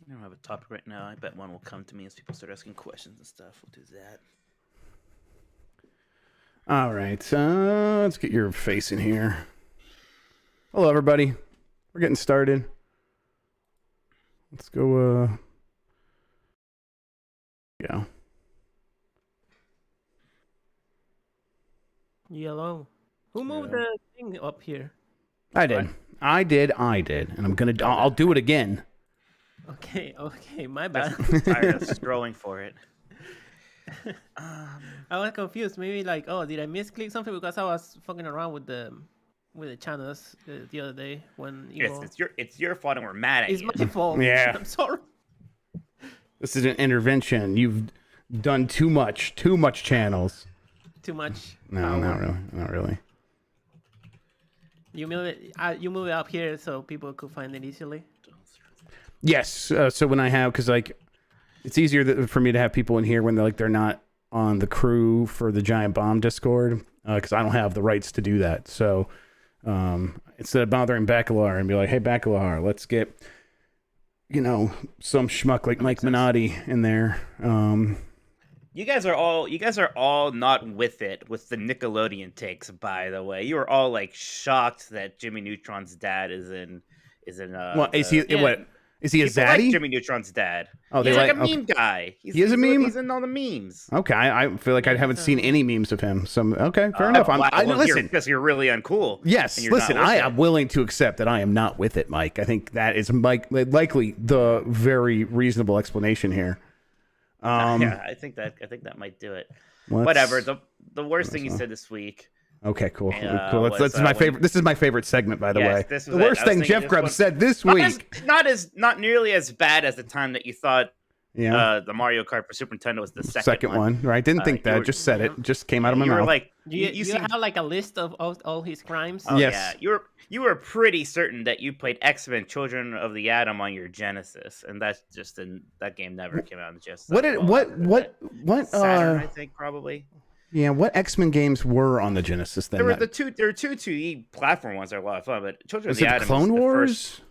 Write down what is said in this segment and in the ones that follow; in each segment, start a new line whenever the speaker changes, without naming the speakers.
I don't have a topic right now. I bet one will come to me as people start asking questions and stuff. We'll do that.
All right, let's get your face in here. Hello, everybody. We're getting started. Let's go. Yeah.
Yellow. Who moved the thing up here?
I did. I did. And I'm gonna. I'll do it again.
Okay, my bad.
I'm tired of scrolling for it.
I was confused. Maybe like, oh, did I misclick something because I was fucking around with the channels the other day when
It's your fault and we're mad at
it's
you.
my fault.
Yeah.
I'm sorry.
This is an intervention. You've done too much channels.
Too much.
No, not really.
You move it up here so people could find it easily.
Yes. So when I have, because like, it's easier for me to have people in here when they're not on the crew for the Giant Bomb Discord, because I don't have the rights to do that. So instead of bothering Bacalar and be like, hey Bacalar, let's get some schmuck like Mike Minotti in there.
You guys are all not with it with the Nickelodeon takes. By the way, you were all like shocked that Jimmy Neutron's dad is in.
What is he?
Yeah.
What is he? A
People
zaddy?
like Jimmy Neutron's dad.
Oh,
he's like a meme guy.
He is a meme.
He's in all the memes.
Okay, I feel like I haven't seen any memes of him. So okay, fair enough. Listen,
because you're really uncool.
Yes, listen, I am willing to accept that I am not with it, Mike. I think that is likely the very reasonable explanation here.
Yeah, I think that might do it. Whatever. The worst thing you said this week.
Okay, cool. This is my favorite. This is my favorite segment, by the way. The worst thing Jeff Grubb said this week.
Not nearly as bad as the time that you thought. Yeah. The Mario Kart for Super Nintendo was the second one.
Right? Didn't think that. Just said it. Just came out of my mouth.
You have like a list of all his crimes.
Oh,
yes.
Yeah. You were pretty certain that you played X-Men: Children of the Atom on your Genesis, and that game never came out on the Genesis.
What?
Saturn, I think probably.
Yeah, what X-Men games were on the Genesis then?
There were two 2D platform ones that are a lot of fun, but Children of the Atom
Clone Wars?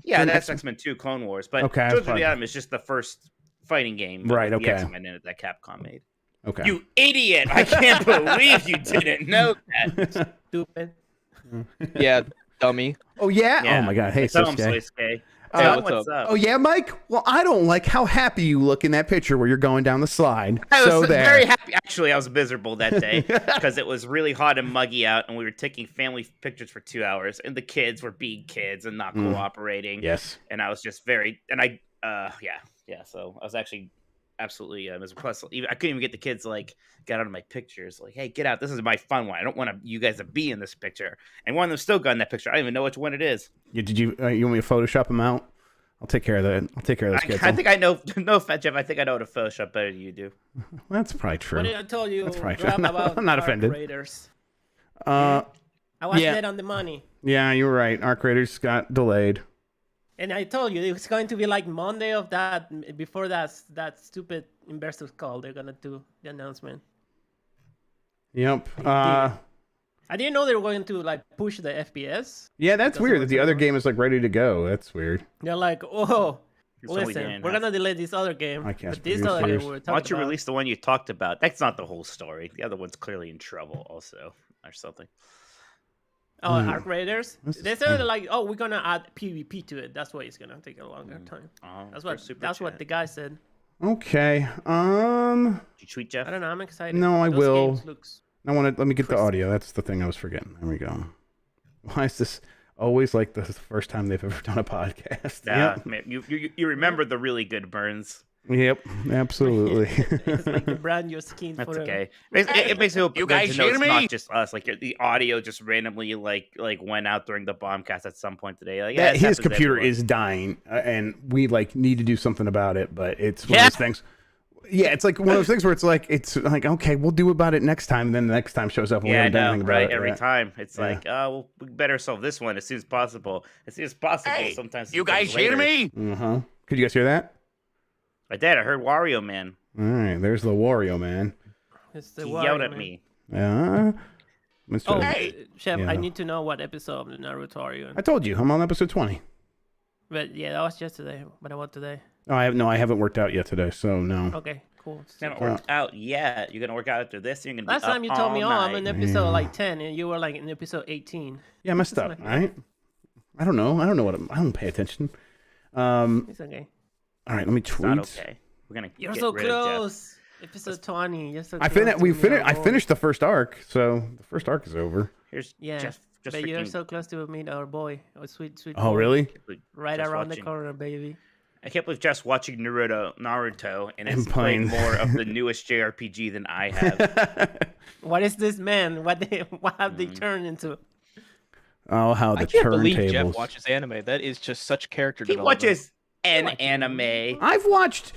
Yeah, that's X-Men 2 Clone Wars, but Children of the Atom is just the first fighting game
right,
the X-Men in it that Capcom made.
Okay.
You idiot! I can't believe you didn't know that.
Stupid.
Yeah, dummy.
Oh yeah? Oh my god. Hey,
Sasuke.
What's up?
Oh yeah, Mike? Well, I don't like how happy you look in that picture where you're going down the slide.
I was very happy. Actually, I was miserable that day because it was really hot and muggy out, and we were taking family pictures for 2 hours, and the kids were being kids and not cooperating.
Yes.
And I was just so I was actually absolutely miserable. Plus, I couldn't even get the kids get out of my pictures. Like, hey, get out! This is my fun one. I don't want you guys to be in this picture. And one of them still got in that picture. I don't even know which one it is.
Yeah, did you? You want me to Photoshop them out? I'll take care of that. I'll take care of those kids.
I think I know. No, Fat Jeff. I think I know how to Photoshop better than you do.
That's probably true.
What did I tell you?
That's probably true.
About
I'm not offended.
Raiders?
I
was dead on the money.
Yeah, you were right. Arc Raiders got delayed.
And I told you it was going to be like Monday of that before that stupid investors call. They're gonna do the announcement.
Yep.
I didn't know they were going to push the FPS.
Yeah, that's weird that the other game is ready to go. That's weird.
They're like, oh, listen, we're gonna delay this other game. But this other game we're talking
Why don't you
about.
release the one you talked about? That's not the whole story. The other one's clearly in trouble also or something.
Oh, Arc Raiders? They said we're gonna add PvP to it. That's why it's gonna take a longer time. That's what the guy said.
Okay.
Did you tweet Jeff?
I don't know. I'm excited.
No, I will.
Let
me get the audio. That's the thing I was forgetting. There we go. Why is this always like the first time they've ever done a podcast?
Yeah, man, you remember the really good burns.
Yep, absolutely.
It's like the brand new skin.
That's
for
okay. It makes me
you guys hear me?
Not just us. The audio just randomly went out during the bombcast at some point today.
His computer is dying, and we need to do something about it. But it's one of those things. Yeah, it's like one of those things where it's like okay, we'll do about it next time. And then the next time shows up.
We haven't done anything about it. Every time it's well, we better solve this one as soon as possible. As soon as possible.
Hey,
sometimes
you guys hear me?
Could you guys hear that?
I did. I heard Wario Man.
All right, there's the Wario Man.
He yelled at me.
Yeah.
Chef, I need to know what episode of the Naruto are you in.
I told you, I'm on episode 20.
But yeah, that was yesterday. What about today?
Oh, I haven't worked out yet today, so no.
Okay, cool.
Haven't worked out yet. You're gonna work out after this. You're gonna be
Last time you
up
told me,
all
oh, I'm
night.
in episode like 10, and you were like in episode 18.
Yeah, I messed up. All right. I don't know. I don't pay attention.
It's okay.
All right, let me
It's
tweet.
not okay. We're gonna.
You're
get
so
rid of Jeff.
close. Episode 20. You're so
I
close.
I finished the first arc, so the first arc is over.
Here's
Yeah,
Jeff. Just
but you're
freaking-
so close to meet our boy. Oh, sweet.
Oh,
boy.
really?
Right
Just
around
watching.
the corner, baby.
I can't believe Jeff's watching Naruto and is
playing.
playing more of the newest JRPG than I have.
What is this man? What have they turned into?
Oh, how the
I can't believe Jeff
turntables.
watches anime. That is just such character
He
development.
watches an anime.
I've watched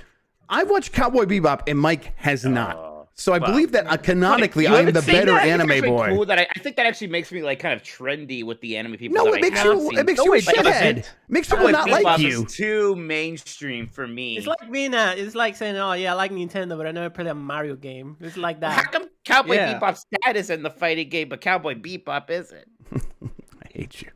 Cowboy Bebop, and Mike has not.
Oh,
So I
well,
believe that canonically,
You
I'm
haven't
the
seen
better
that? I think it's
anime
actually
boy.
Cool that I think that actually makes me like kind of trendy with the anime people.
No,
that
it makes
I haven't
you
seen.
a
No, it
shithead.
doesn't.
Makes people
Cowboy
not like
Bebop
you.
is too mainstream for me.
It's like being it's like saying, oh yeah, I like Nintendo, but I never played a Mario game. It's like
How
that.
come Cowboy
Yeah.
Bebop's dad is in the fighting game, but Cowboy Bebop isn't?
I hate you.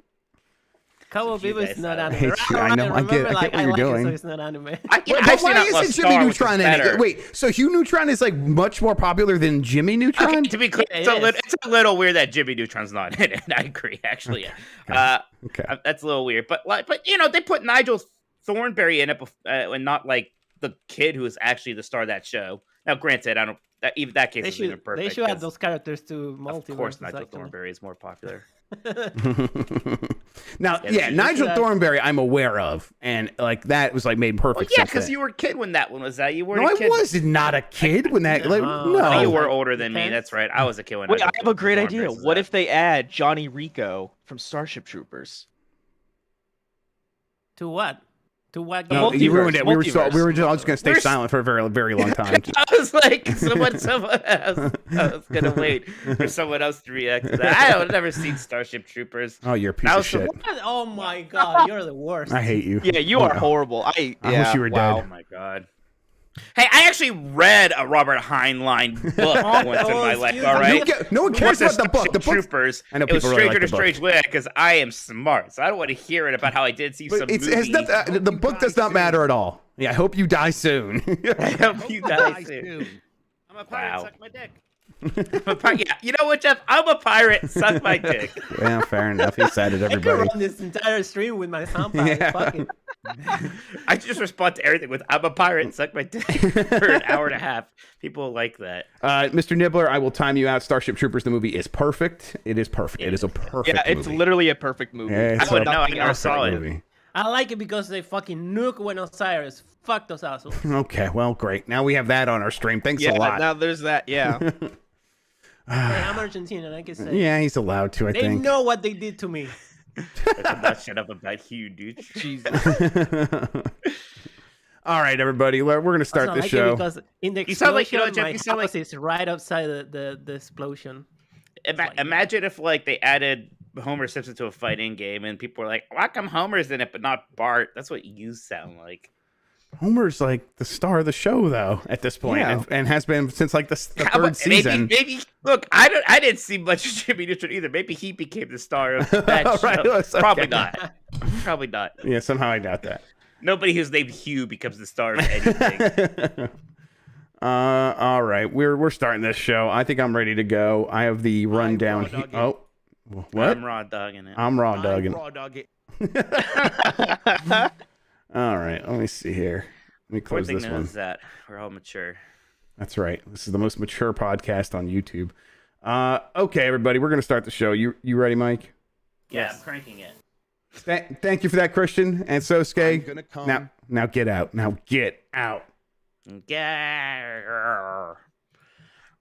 Cowboy
You
Bebop
guys
is not
are-
anime.
I hate you. I know. I get
remember, like,
what you're
like
doing.
It, so it's not anime.
Yeah,
But
I've seen
why
Outlaw
isn't Jimmy
Star, which is
Neutron in
better.
it? Wait, so Hugh Neutron is like much more popular than Jimmy Neutron?
Okay, to be clear,
Yeah,
it's a little weird that Jimmy Neutron's not in it. I agree, actually.
Okay.
That's a little weird, but you know, they put Nigel Thornberry in it, and not like the kid who is actually the star of that show. Now, granted, I don't. Even that case
They
is even
should
perfect.
they should add
'cause
those characters to
Of
multiverse.
course, Nigel Thornberry is more popular.
Now,
Yeah,
yeah,
they
Nigel
should-
Thornberry, I'm aware of, and like that was like made
Well,
perfect
yeah,
sense.
because
then.
you were a kid when that one was out. You were
No,
a
I
kid.
was not a kid when that. Like,
No.
no,
Oh, you were
Like
older than me.
10?
That's right. I was a kid when.
Wait, I
Nigel
have a great
Thornberry
idea.
was
What
out.
if they add Johnny Rico from Starship Troopers?
To what? To what?
No,
game?
you ruined it. We were
Multiverse.
all just gonna stay
We're-
silent for a very, very long time.
I was like, someone else. I was gonna wait for someone else to react to that. I've never seen Starship Troopers.
Oh, you're a piece
That
of
was
shit.
What? Oh my god, you're the worst.
I hate you.
Yeah, you are horrible. I
wish you were
wow.
Oh my god. Hey, I actually read a Robert Heinlein book once in my life.
excuse
All
me.
right.
No one cares
What's
about the book.
Starship
The book.
Troopers.
I know
It was
people really
Stranger
like
to
the book.
Strange Way because I am smart, so I don't want to hear it about how I did see some
But it
movie.
has nothing. The book does not matter at all. Yeah, I hope you die soon.
I hope you die soon. I'm a pirate.
Wow.
Suck my dick. Yeah, you know what, Jeff? I'm a pirate. Suck my dick.
Yeah, fair enough. He said it,
I could
everybody.
run this entire stream with my soundpad.
Yeah.
Fuck it.
I just respond to everything with "I'm a pirate." Suck my dick for an hour and a half. People like that.
Mr. Nibbler, I will time you out. Starship Troopers, the movie is perfect. It is perfect. It is a perfect
Yeah, it's
movie.
literally a perfect movie.
Yeah, it's
I would
a
know. I never
perfect
saw it.
movie.
I like it because they fucking nuke Buenos Aires. Fuck those assholes.
Okay, well, great. Now we have that on our stream. Thanks
Yeah,
a lot.
now there's that. Yeah.
Hey, I'm Argentinian. I can say.
Yeah, he's allowed to, I
They
think.
know what they did to me.
I'm not shut up about Hugh, dude.
Jesus.
All right, everybody. We're going to start
Also, I
the
like
show.
it because in the
You sound like- you know,
explosion,
Jeff,
my
you sound
house is right outside the explosion.
Imagine if like they added Homer Simpson to a fighting game and people were like, "Why come Homer's in it but not Bart?" That's what you sound like.
Homer's like the star of the show, though, at this point,
Yeah.
and has been since like the
How
third
about-
season.
Maybe look, I didn't see much of Jimmy Neutron either. Maybe he became the star of that show.
Right, it's okay.
Probably not. Probably not.
Yeah, somehow I doubt that.
Nobody who's named Hugh becomes the star of anything.
All right, we're starting this show. I think I'm ready to go. I have the rundown.
raw dogging.
Oh, what?
I'm raw dogging it.
I'm raw dogging.
Raw dog it.
All right, let me see here. Let me close
Important
this
thing
one.
is that we're all mature.
That's right. This is the most mature podcast on YouTube. Okay, everybody, we're gonna start the show. You ready, Mike?
Yeah, I'm cranking it.
Thank you for that, Christian. And so, Skay.
I'm gonna come.
Now get out. Now get out.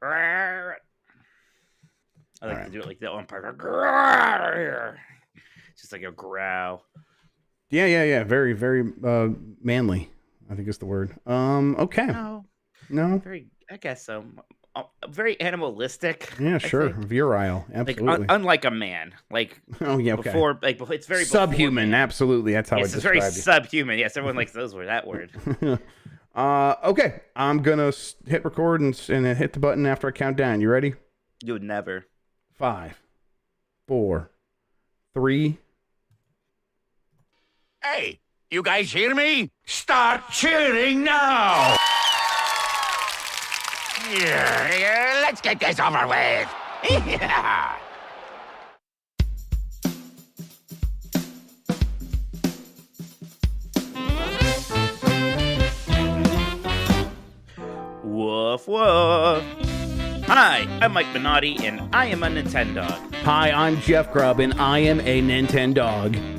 I like
Alright.
to do it like the umpire. Just like a growl.
Yeah. Very, very manly, I think is the word. Okay. No.
I guess so. Very animalistic.
Yeah,
I
sure.
think.
Virile.
Like
Absolutely.
unlike a man. Like
Oh yeah. Okay.
before it's very
Subhuman.
before-
Absolutely. That's how
Yes,
I
it's very
describe you.
subhuman. Yes, everyone likes that word.
Okay. I'm gonna hit record and then hit the button after I count down. You ready?
You would never.
5, 4, 3.
Hey, You guys hear me? Start cheering now! Yeah, let's get this over with. Yeah.
Woof woof. Hi, I'm Mike Minotti, and I am a Nintendog.
Hi, I'm Jeff Grubb, and I am a Nintendog.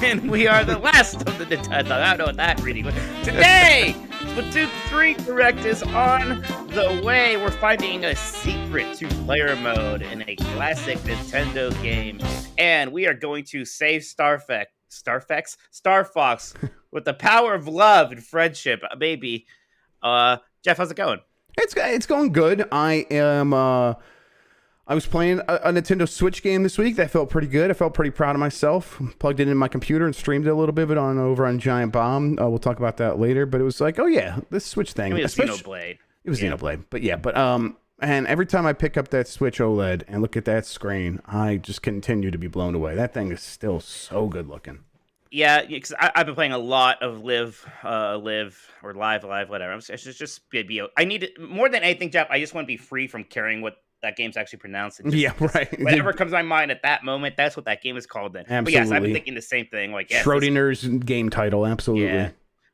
And we are the last of the Nintendog. I don't know what that reading was. Today, Splatoon 3 Direct is on the way. We're finding a secret two-player mode in a classic Nintendo game, and we are going to save Star Fox with the power of love and friendship, baby. Jeff, how's it going?
It's going good. I was playing a Nintendo Switch game this week that felt pretty good. I felt pretty proud of myself. Plugged it in my computer and streamed it a little bit over on Giant Bomb. We'll talk about that later. But it was like, oh yeah, this Switch thing.
It was Xenoblade.
It was Xenoblade. But yeah, and every time I pick up that Switch OLED and look at that screen, I just continue to be blown away. That thing is still so good looking.
Yeah, because I've been playing a lot of Live or Live, whatever. I need it more than anything, Jeff. I just want to be free from caring what that game's actually pronounced.
Right.
Whatever comes to my mind at that moment, that's what that game is called then.
Absolutely.
But yes, I've been thinking the same thing. Like
Schrodinger's game title, absolutely.
Yeah.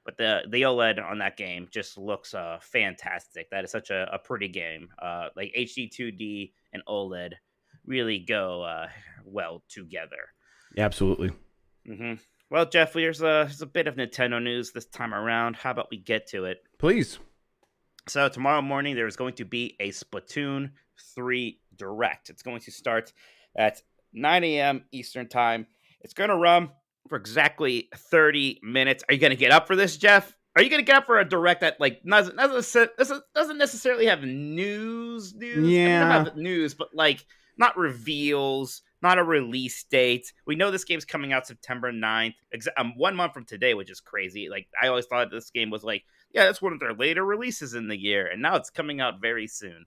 But the OLED on that game just looks fantastic. That is such a pretty game. Like HD 2D and OLED really go well together.
Yeah, absolutely.
Mm-hmm. Well, Jeff, there's a bit of Nintendo news this time around. How about we get to it?
Please.
So tomorrow morning, there is going to be a Splatoon 3 Direct. It's going to start at 9 a.m. Eastern Time. It's going to run for exactly 30 minutes. Are you going to get up for this, Jeff? Are you going to get up for a Direct that doesn't necessarily have news?
Yeah.
I mean, not have news, but not reveals, not a release date. We know this game's coming out September 9th, 1 month from today, which is crazy. I always thought this game was that's one of their later releases in the year, and now it's coming out very soon.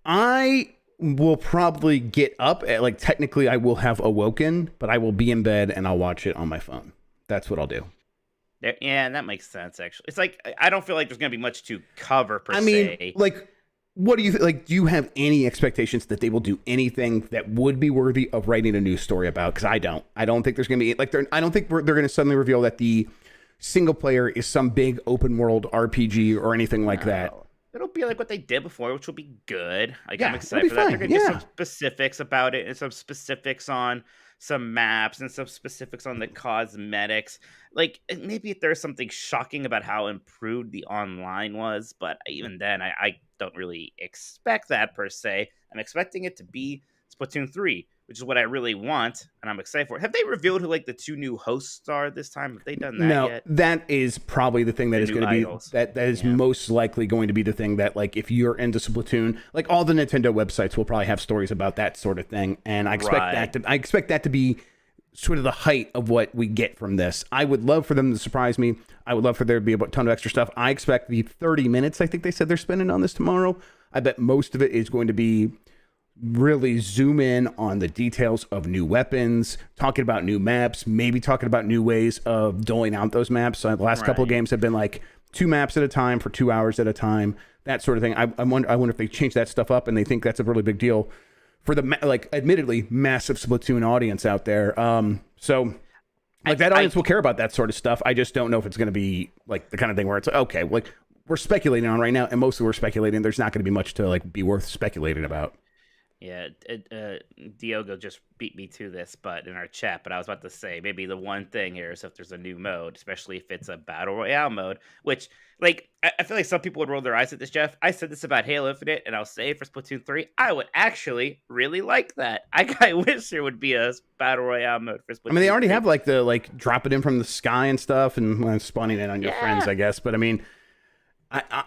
I will probably get up at, technically I will have awoken, but I will be in bed and I'll watch it on my phone. That's what I'll do.
Yeah, that makes sense, actually. It's I don't feel like there's going to be much to cover, per se.
I mean, what do you think? Do you have any expectations that they will do anything that would be worthy of writing a news story about? Because I don't. I don't think there's going to be I don't think they're going to suddenly reveal that the single player is some big open world RPG or anything like that.
It'll be like what they did before, which will be good.
Yeah,
I'm excited for that.
Fine.
They're going to get some specifics about it and some specifics on some maps and some specifics on the cosmetics. Maybe if there's something shocking about how improved the online was, but even then, I don't really expect that per se. I'm expecting it to be Splatoon 3, which is what I really want, and I'm excited for it. Have they revealed who the two new hosts are this time? Have they done that yet? No, that is probably the thing that is going to be that is most likely going to be the thing that if you're into Splatoon, all the Nintendo websites will probably have stories about that sort of thing, and I expect that to be sort of the height of what we get from this. I would love for them to surprise me. I would love for there to be a ton of extra stuff. I expect the 30 minutes I think they said they're spending on this tomorrow. I bet most of it is going to be really zoom in on the details of new weapons, talking about new maps, maybe talking about new ways of doling out those maps. The last couple of games have been 2 maps at a time for 2 hours at a time, that sort of thing. I wonder if they change that stuff up and they think that's a really big deal for the admittedly massive Splatoon audience out there. So that audience will care about that sort of stuff. I just don't know if it's going to be the kind of thing where it's okay, we're speculating on right now, and mostly we're speculating. There's not going to be much to be worth speculating about. Yeah, Diogo just beat me to this, but in our chat. But I was about to say maybe the one thing here is if there's a new mode, especially if it's a battle royale mode, which I feel like some people would roll their eyes at this, Jeff. I said this about Halo Infinite, and I'll say for Splatoon 3, I would actually really like that. I wish there would be a battle royale mode for Splatoon. I
mean, they already have the drop it in from the sky and stuff, and spawning it on your friends, I guess. But I mean,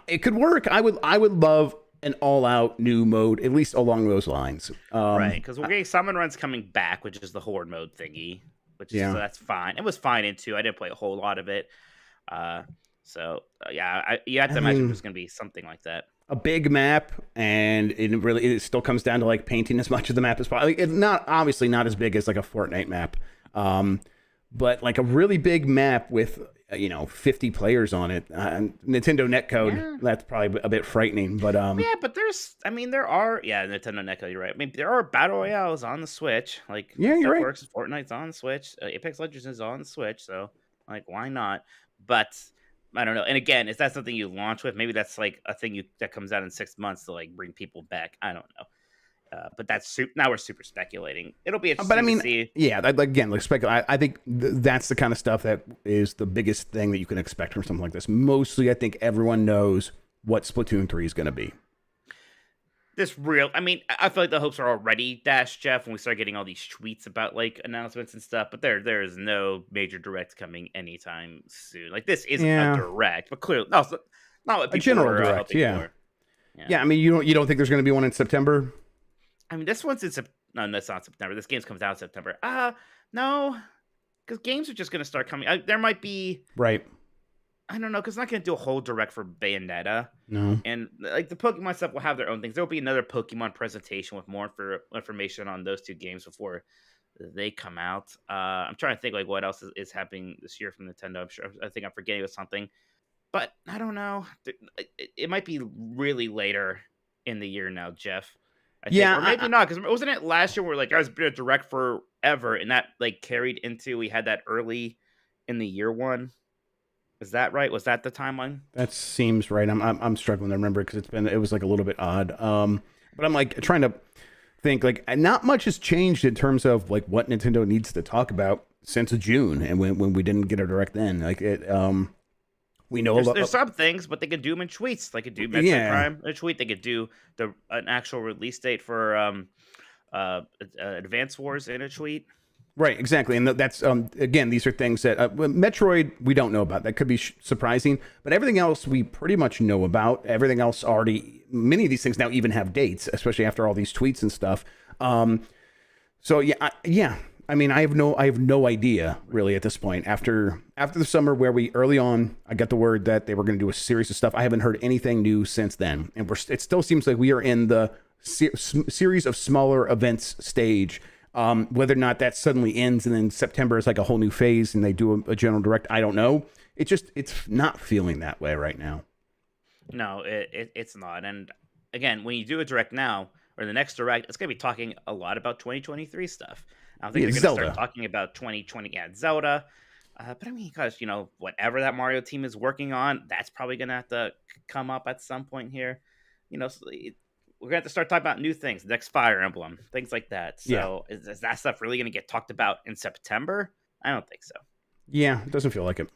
it could work. I would love an all-out new mode, at least along those lines.
Right, because we're getting Summon Runs coming back, which is the Horde mode thingy, which is so that's fine. It was fine in 2. I didn't play a whole lot of it. You have to imagine there's going to be something like that.
A big map, and it still comes down to painting as much of the map as possible. It's not obviously not as big as a Fortnite map, but like a really big map with 50 players on it. Nintendo netcode, that's probably a bit frightening, but
yeah, but there are Nintendo netcode. You're right. I mean, there are battle royales on the Switch. Like,
you're right.
Works. Fortnite's on the Switch. Apex Legends is on the Switch. So, like, why not? But I don't know. And again, is that something you launch with? Maybe that's like a thing that comes out in 6 months to like bring people back. I don't know. But now we're super speculating. It'll be interesting to see.
Yeah, again, like speculate. I think that's the kind of stuff that is the biggest thing that you can expect from something like this. Mostly, I think everyone knows what Splatoon 3 is going to be.
I feel like the hopes are already dashed, Jeff, when we start getting all these tweets about like announcements and stuff. But there is no major direct coming anytime soon. Like, this isn't a direct, but clearly, no, not what people
a general
are
direct.
Yeah.
I mean, you don't think there's going to be one in September?
I mean, this one's in no, that's not September. This game comes out in September. No, because games are just going to start coming. There might be,
right.
I don't know, because it's not going to do a whole direct for Bayonetta.
No.
And like the Pokemon stuff will have their own things. There'll be another Pokemon presentation with more information on those two games before they come out. I'm trying to think like what else is happening this year from Nintendo. I think I'm forgetting of something, but I don't know. It might be really later in the year now, Jeff. I think. Or maybe not, because wasn't it last year where like I was been a direct forever, and that like carried into we had that early in the year one. Is that right? Was that the timeline?
That seems right. I'm struggling to remember because it was like a little bit odd. But I'm like trying to think like not much has changed in terms of like what Nintendo needs to talk about since June, and when we didn't get a direct then, like it. We know
there's some things, but they could do them in tweets. They could do Metroid Prime in a tweet. They could do an actual release date for Advance Wars in a tweet.
Right, exactly. And that's, again, these are things that, Metroid, we don't know about. That could be surprising. But everything else we pretty much know about. Everything else already, many of these things now even have dates, especially after all these tweets and stuff. So, yeah. I mean, I have no idea really at this point. After the summer where early on, I got the word that they were going to do a series of stuff. I haven't heard anything new since then. And it still seems like we are in the series of smaller events stage. Whether or not that suddenly ends and then September is like a whole new phase and they do a general direct, I don't know. It's not feeling that way right now.
No, it's not. And again, when you do a direct now or the next direct, it's going to be talking a lot about 2023 stuff. I don't think they're going to start talking about 2020. Yeah, Zelda. But I mean, gosh, whatever that Mario team is working on, that's probably going to have to come up at some point here. So we're going to have to start talking about new things, next Fire Emblem, things like that. So is that stuff really going to get talked about in September? I don't think so.
Yeah, it doesn't feel like it.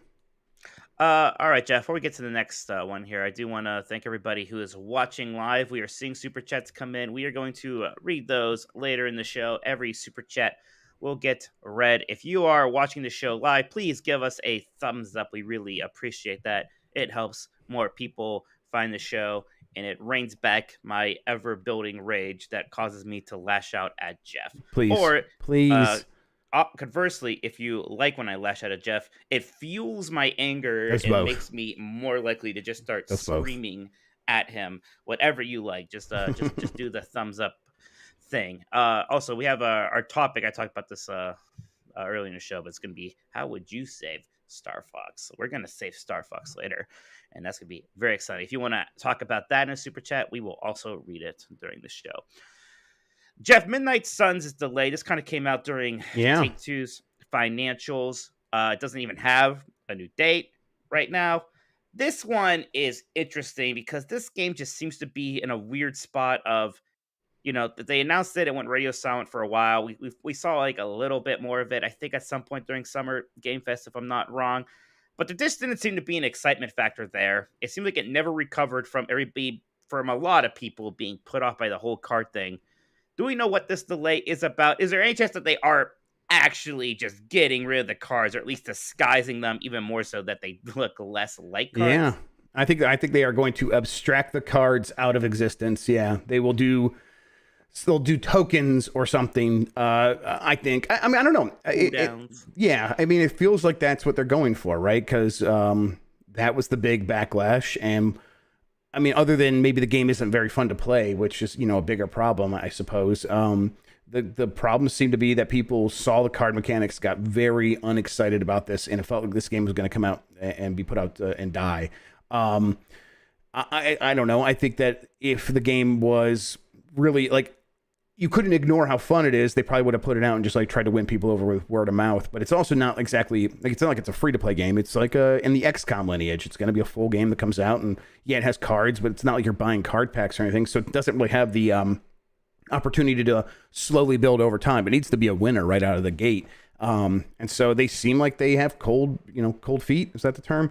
All right, Jeff, before we get to the next one here, I do want to thank everybody who is watching live. We are seeing Super Chats come in. We are going to read those later in the show. Every Super Chat will get read. If you are watching the show live, please give us a thumbs up. We really appreciate that. It helps more people find the show, and it reins back my ever-building rage that causes me to lash out at Jeff.
Please.
Conversely, if you like when I lash out at Jeff, it fuels my anger and makes me more likely to just start screaming at him. Whatever you like, just do the thumbs up thing. Also, we have our topic. I talked about this earlier in the show, but it's going to be how would you save Star Fox? So we're going to save Star Fox later, and that's going to be very exciting. If you want to talk about that in a super chat, we will also read it during the show. Jeff, Midnight Suns is delayed. This kind of came out during Take-Two's financials. It doesn't even have a new date right now. This one is interesting because this game just seems to be in a weird spot of, they announced it went radio silent for a while. We saw like a little bit more of it, I think, at some point during Summer Game Fest, if I'm not wrong. But there just didn't seem to be an excitement factor there. It seemed like it never recovered from a lot of people being put off by the whole card thing. Do we know what this delay is about? Is there any chance that they are actually just getting rid of the cards, or at least disguising them even more so that they look less like cards?
Yeah, I think they are going to abstract the cards out of existence. Yeah, they will do. They'll do tokens or something. I think. I mean, I don't know. It feels like that's what they're going for, right? Because that was the big backlash, and I mean, other than maybe the game isn't very fun to play, which is a bigger problem, I suppose. The problem seemed to be that people saw the card mechanics, got very unexcited about this, and it felt like this game was going to come out and be put out and die. I don't know. I think that if the game was really like, you couldn't ignore how fun it is, they probably would have put it out and just like tried to win people over with word of mouth. But it's also not exactly like, it's not like it's a free to play game. It's like in the XCOM lineage, it's going to be a full game that comes out, and yeah, it has cards, but it's not like you're buying card packs or anything. So it doesn't really have the opportunity to slowly build over time. It needs to be a winner right out of the gate. And so they seem like they have cold feet. Is that the term?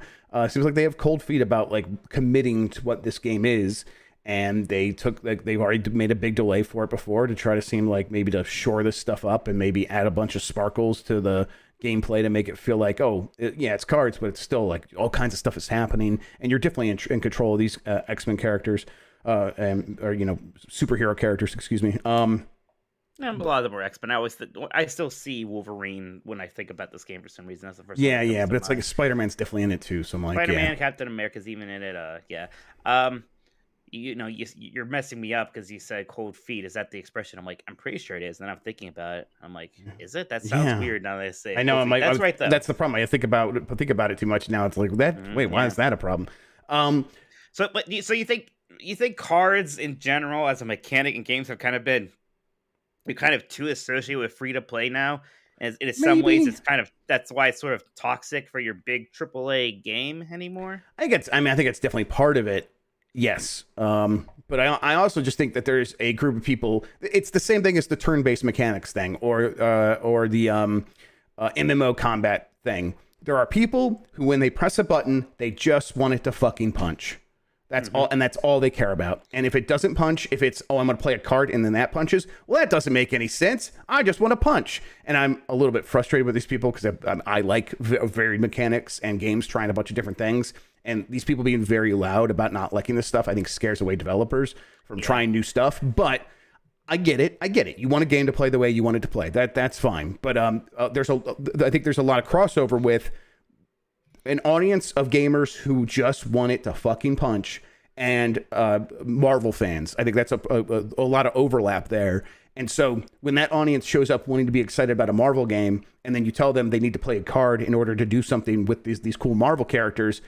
Seems like they have cold feet about like committing to what this game is. And they've already made a big delay for it before to try to seem like maybe to shore this stuff up and maybe add a bunch of sparkles to the gameplay to make it feel like, it's cards, but it's still like all kinds of stuff is happening. And you're definitely in control of these X-Men characters, or superhero characters, excuse me.
A lot of them are X-Men. I still see Wolverine when I think about this game for some reason. That's the first.
Yeah, but it's like Spider-Man's definitely in it too. So I'm like,
Spider-Man, Captain America's even in it. You're messing me up because you said cold feet. Is that the expression? I'm like, I'm pretty sure it is. And then I'm thinking about it. I'm like, is it? That sounds weird now that I say it.
I know. I'm like,
that's right though.
That's the problem. I think about it too much now. It's like that. Wait, why is that a problem?
So you think cards in general as a mechanic in games have kind of been too associated with free to play now? And in some ways, that's why it's sort of toxic for your big AAA game anymore.
I think it's definitely part of it. Yes. But I also just think that there's a group of people. It's the same thing as the turn-based mechanics thing or the MMO combat thing. There are people who, when they press a button, they just want it to fucking punch. That's all, and that's all they care about. And if it doesn't punch, if it's, I'm going to play a card and then that punches, well, that doesn't make any sense. I just want to punch. And I'm a little bit frustrated with these people because I like varied mechanics and games trying a bunch of different things. And these people being very loud about not liking this stuff, I think scares away developers from trying new stuff. But I get it. You want a game to play the way you want it to play. That's fine. But I think there's a lot of crossover with an audience of gamers who just want it to fucking punch and Marvel fans. I think that's a lot of overlap there. And so when that audience shows up wanting to be excited about a Marvel game, and then you tell them they need to play a card in order to do something with these cool Marvel characters,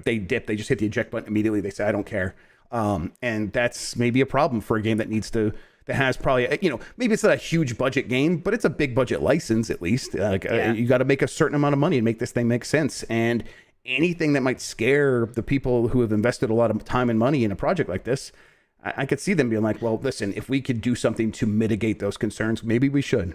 they dip, they just hit the eject button immediately. They say, I don't care. And that's maybe a problem for a game that has probably, maybe it's not a huge budget game, but it's a big budget license at least. You got to make a certain amount of money and make this thing make sense. And anything that might scare the people who have invested a lot of time and money in a project like this, I could see them being like, well, listen, if we could do something to mitigate those concerns, maybe we should.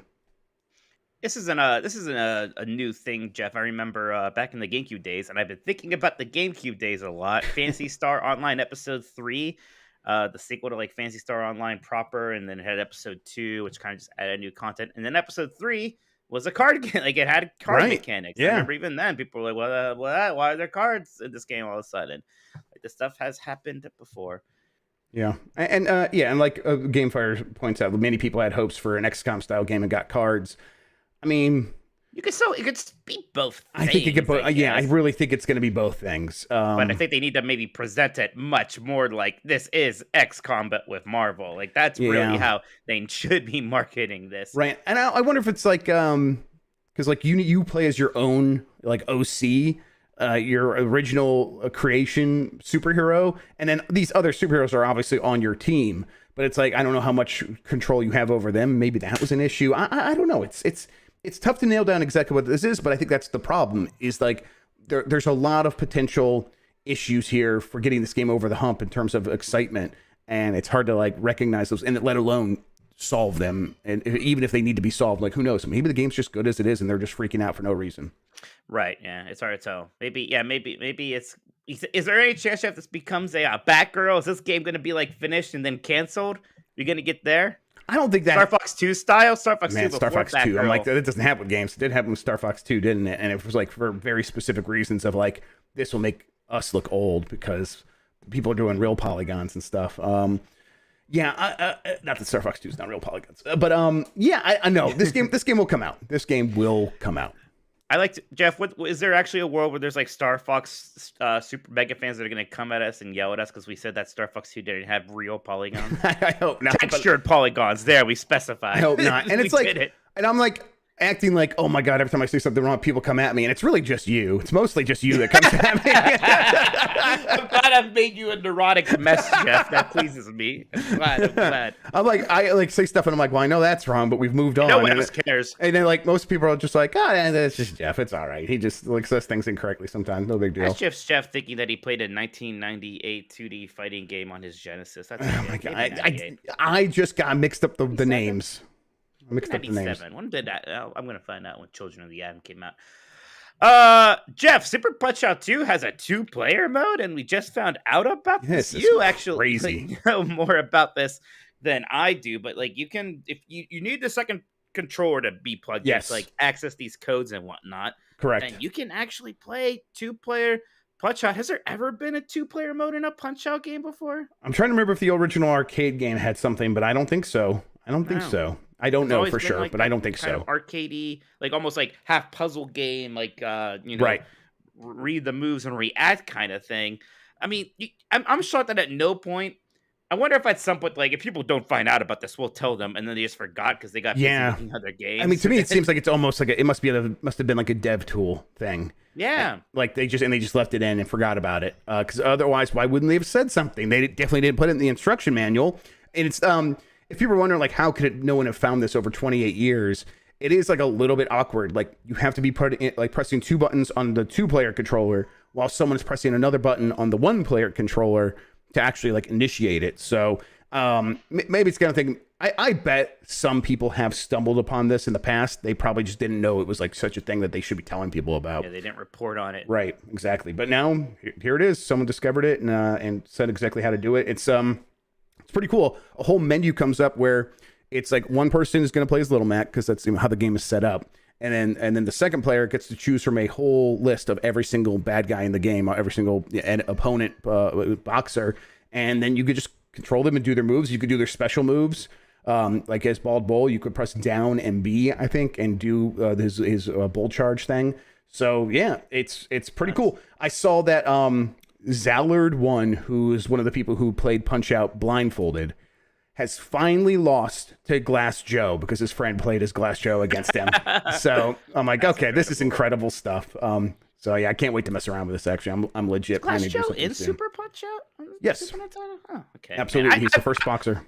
This isn't a new thing, Jeff. I remember back in the Gamecube days, and I've been thinking about the Gamecube days a lot. Phantasy Star Online Episode 3, the sequel to like Phantasy Star Online proper, and then it had Episode 2, which kind of just added new content. And then Episode 3 was a card game. Like, it had card mechanics. Yeah. I remember even then, people were like, why are there cards in this game all of a sudden? Like, this stuff has happened before.
Yeah. And like Gamefire points out, many people had hopes for an XCOM style game and got cards. I mean,
it could be both things.
I think it could. I really think it's going to be both things.
But I think they need to maybe present it much more like this is XCOM but with Marvel. Like that's really how they should be marketing this,
right? And I wonder if it's like, because like you play as your own like OC, your original creation superhero, and then these other superheroes are obviously on your team. But it's like I don't know how much control you have over them. Maybe that was an issue. I don't know. It's tough to nail down exactly what this is, but I think that's the problem is like there's a lot of potential issues here for getting this game over the hump in terms of excitement. And it's hard to like recognize those and let alone solve them. And even if they need to be solved, like who knows, maybe the game's just good as it is and they're just freaking out for no reason.
Right. Yeah. It's hard to tell. Maybe it's, is there any chance if this becomes a Batgirl? Is this game going to be like finished and then canceled? You're going to get there?
I don't think that
Star Fox 2 style. Star Fox 2
Star Fox 2.
Batgirl.
I'm like, that doesn't happen with games. It did happen with Star Fox 2, didn't it? And it was like for very specific reasons of like this will make us look old because people are doing real polygons and stuff. Not that Star Fox 2 is not real polygons, but I know this game will come out. This game will come out.
I like to, Jeff. What is there actually a world where there's like Star Fox super mega fans that are going to come at us and yell at us because we said that Star Fox 2 didn't have real polygons?
I hope not.
Textured polygons. There, we specified.
I hope not. And it's like, and I'm like acting like, oh my god, every time I say something wrong, people come at me, and it's really just you. It's mostly just you that comes at me.
I'm glad I've made you a neurotic mess, Jeff. That pleases me. I'm glad.
I'm like, I like say stuff, and I'm like, well, I know that's wrong, but we've moved on.
No one else cares.
And then like most people are just like, that's just Jeff. It's all right. He just like says things incorrectly sometimes. No big deal.
That's Jeff thinking that he played a 1998 2D fighting game on his Genesis. That's
oh my god. I just got mixed up the names. I mixed up the names.
When did that? I'm gonna find out when Children of the Atom came out. Jeff, Super Punch-Out 2 has a 2-player mode, and we just found out about this. You actually
crazy.
know more about this than I do, but like you can, if you need the second controller to be plugged in to like access these codes and whatnot.
Correct.
And you can actually play 2-player Punch-Out. Has there ever been a 2-player mode in a Punch-Out game before?
I'm trying to remember if the original arcade game had something, but I don't think so. I don't know for sure,
like
but I don't think so.
Arcadey, like almost like half puzzle game, like right. Read the moves and react kind of thing. I mean, I'm shocked that at no point. I wonder if at some point, like if people don't find out about this, we'll tell them, and then they just forgot because they got busy making other games.
I mean, to me, it seems like it's almost like it must have been like a dev tool thing.
Yeah,
like they just left it in and forgot about it. Because otherwise, why wouldn't they have said something? They definitely didn't put it in the instruction manual. And it's if people were wondering like how could no one have found this over 28 years, it is like a little bit awkward. Like you have to be pressing 2 buttons on the 2-player controller while someone's pressing another button on the 1-player controller to actually like initiate it. So maybe it's kind of thing. I bet some people have stumbled upon this in the past. They probably just didn't know it was like such a thing that they should be telling people about.
Yeah, they didn't report on it.
Right, exactly. But now here it is. Someone discovered it and said exactly how to do it. It's pretty cool. A whole menu comes up where it's like one person is going to play as Little Mac because that's how the game is set up. And then the second player gets to choose from a whole list of every single bad guy in the game, every single opponent boxer. And then you could just control them and do their moves. You could do their special moves. Like as Bald Bull, you could press down and B, I think, and do his bull charge thing. So yeah, it's pretty cool. I saw that Zallard1, who is one of the people who played Punch-Out blindfolded, has finally lost to Glass Joe because his friend played as Glass Joe against him. So I'm like, okay, this is incredible stuff. So yeah, I can't wait to mess around with this. Actually, I'm legit.
Glass Joe in Super Punch-Out?
Yes.
Super Nintendo? Oh, okay.
Absolutely, he's the first boxer.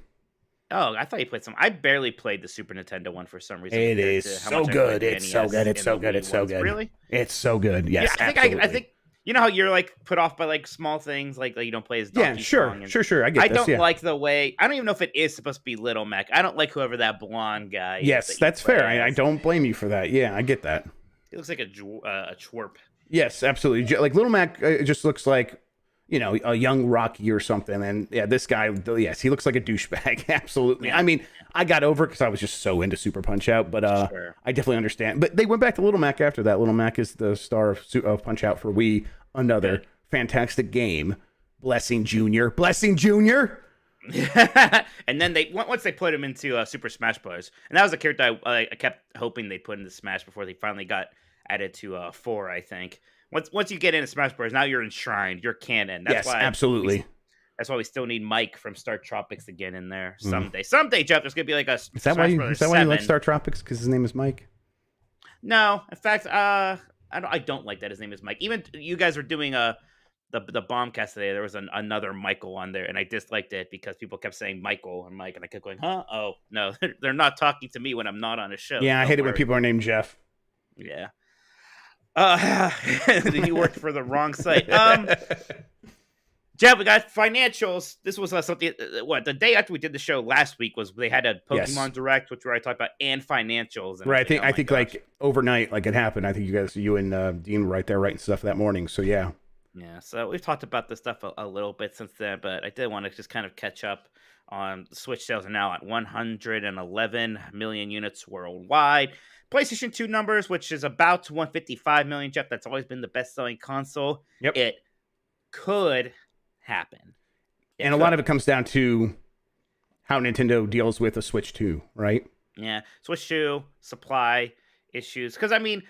Oh, I thought you played some. I barely played the Super Nintendo one for some reason.
It is so good. It's so good. It's so good. It's so good.
Really?
It's so good. Yes,
yeah, I think. You know how you're like put off by like small things, like you don't play as Donkey Kong.
Sure. I don't
like the way. I don't even know if it is supposed to be Little Mac. I don't like whoever that blonde guy.
Yes, that's fair. I don't blame you for that. Yeah, I get that.
He looks like a twerp.
Yes, absolutely. Like Little Mac just looks like a young Rocky or something. And yeah, this guy, yes, he looks like a douchebag. Absolutely. Yeah. I mean, I got over it because I was just so into Super Punch-Out, but I definitely understand. But they went back to Little Mac after that. Little Mac is the star of Punch-Out for Wii. Another fantastic game. Blessing Jr.
And then once they put him into Super Smash Bros. And that was a character I kept hoping they put into Smash before they finally got added to 4, I think. Once you get into Smash Bros, now you're enshrined, you're canon. That's why
absolutely.
That's why we still need Mike from Star Tropics to get in there someday. Someday, Jeff, there's gonna be like a.
Is that why you like Star Tropics? Because his name is Mike.
No, in fact, I don't like that his name is Mike. Even you guys were doing the Bombcast today. There was another Michael on there, and I disliked it because people kept saying Michael and Mike, and I kept going, huh? Oh no, they're not talking to me when I'm not on a show.
Yeah, I hate it when people are named Jeff.
Yeah. He worked for the wrong site. Jeff, we got financials. This was something. The day after we did the show last week was they had a Pokemon Direct, which we already talked about, and financials. And
right. I think like overnight, like it happened. I think you and Dean were right there writing stuff that morning. So yeah.
Yeah. So we've talked about this stuff a little bit since then, but I did want to just kind of catch up on Switch sales are now at 111 million units worldwide. PlayStation 2 numbers, which is about to 155 million, Jeff. That's always been the best-selling console.
Yep.
It could happen.
And a lot of it comes down to how Nintendo deals with a Switch 2, right?
Yeah. Switch 2, supply issues. Because, I mean,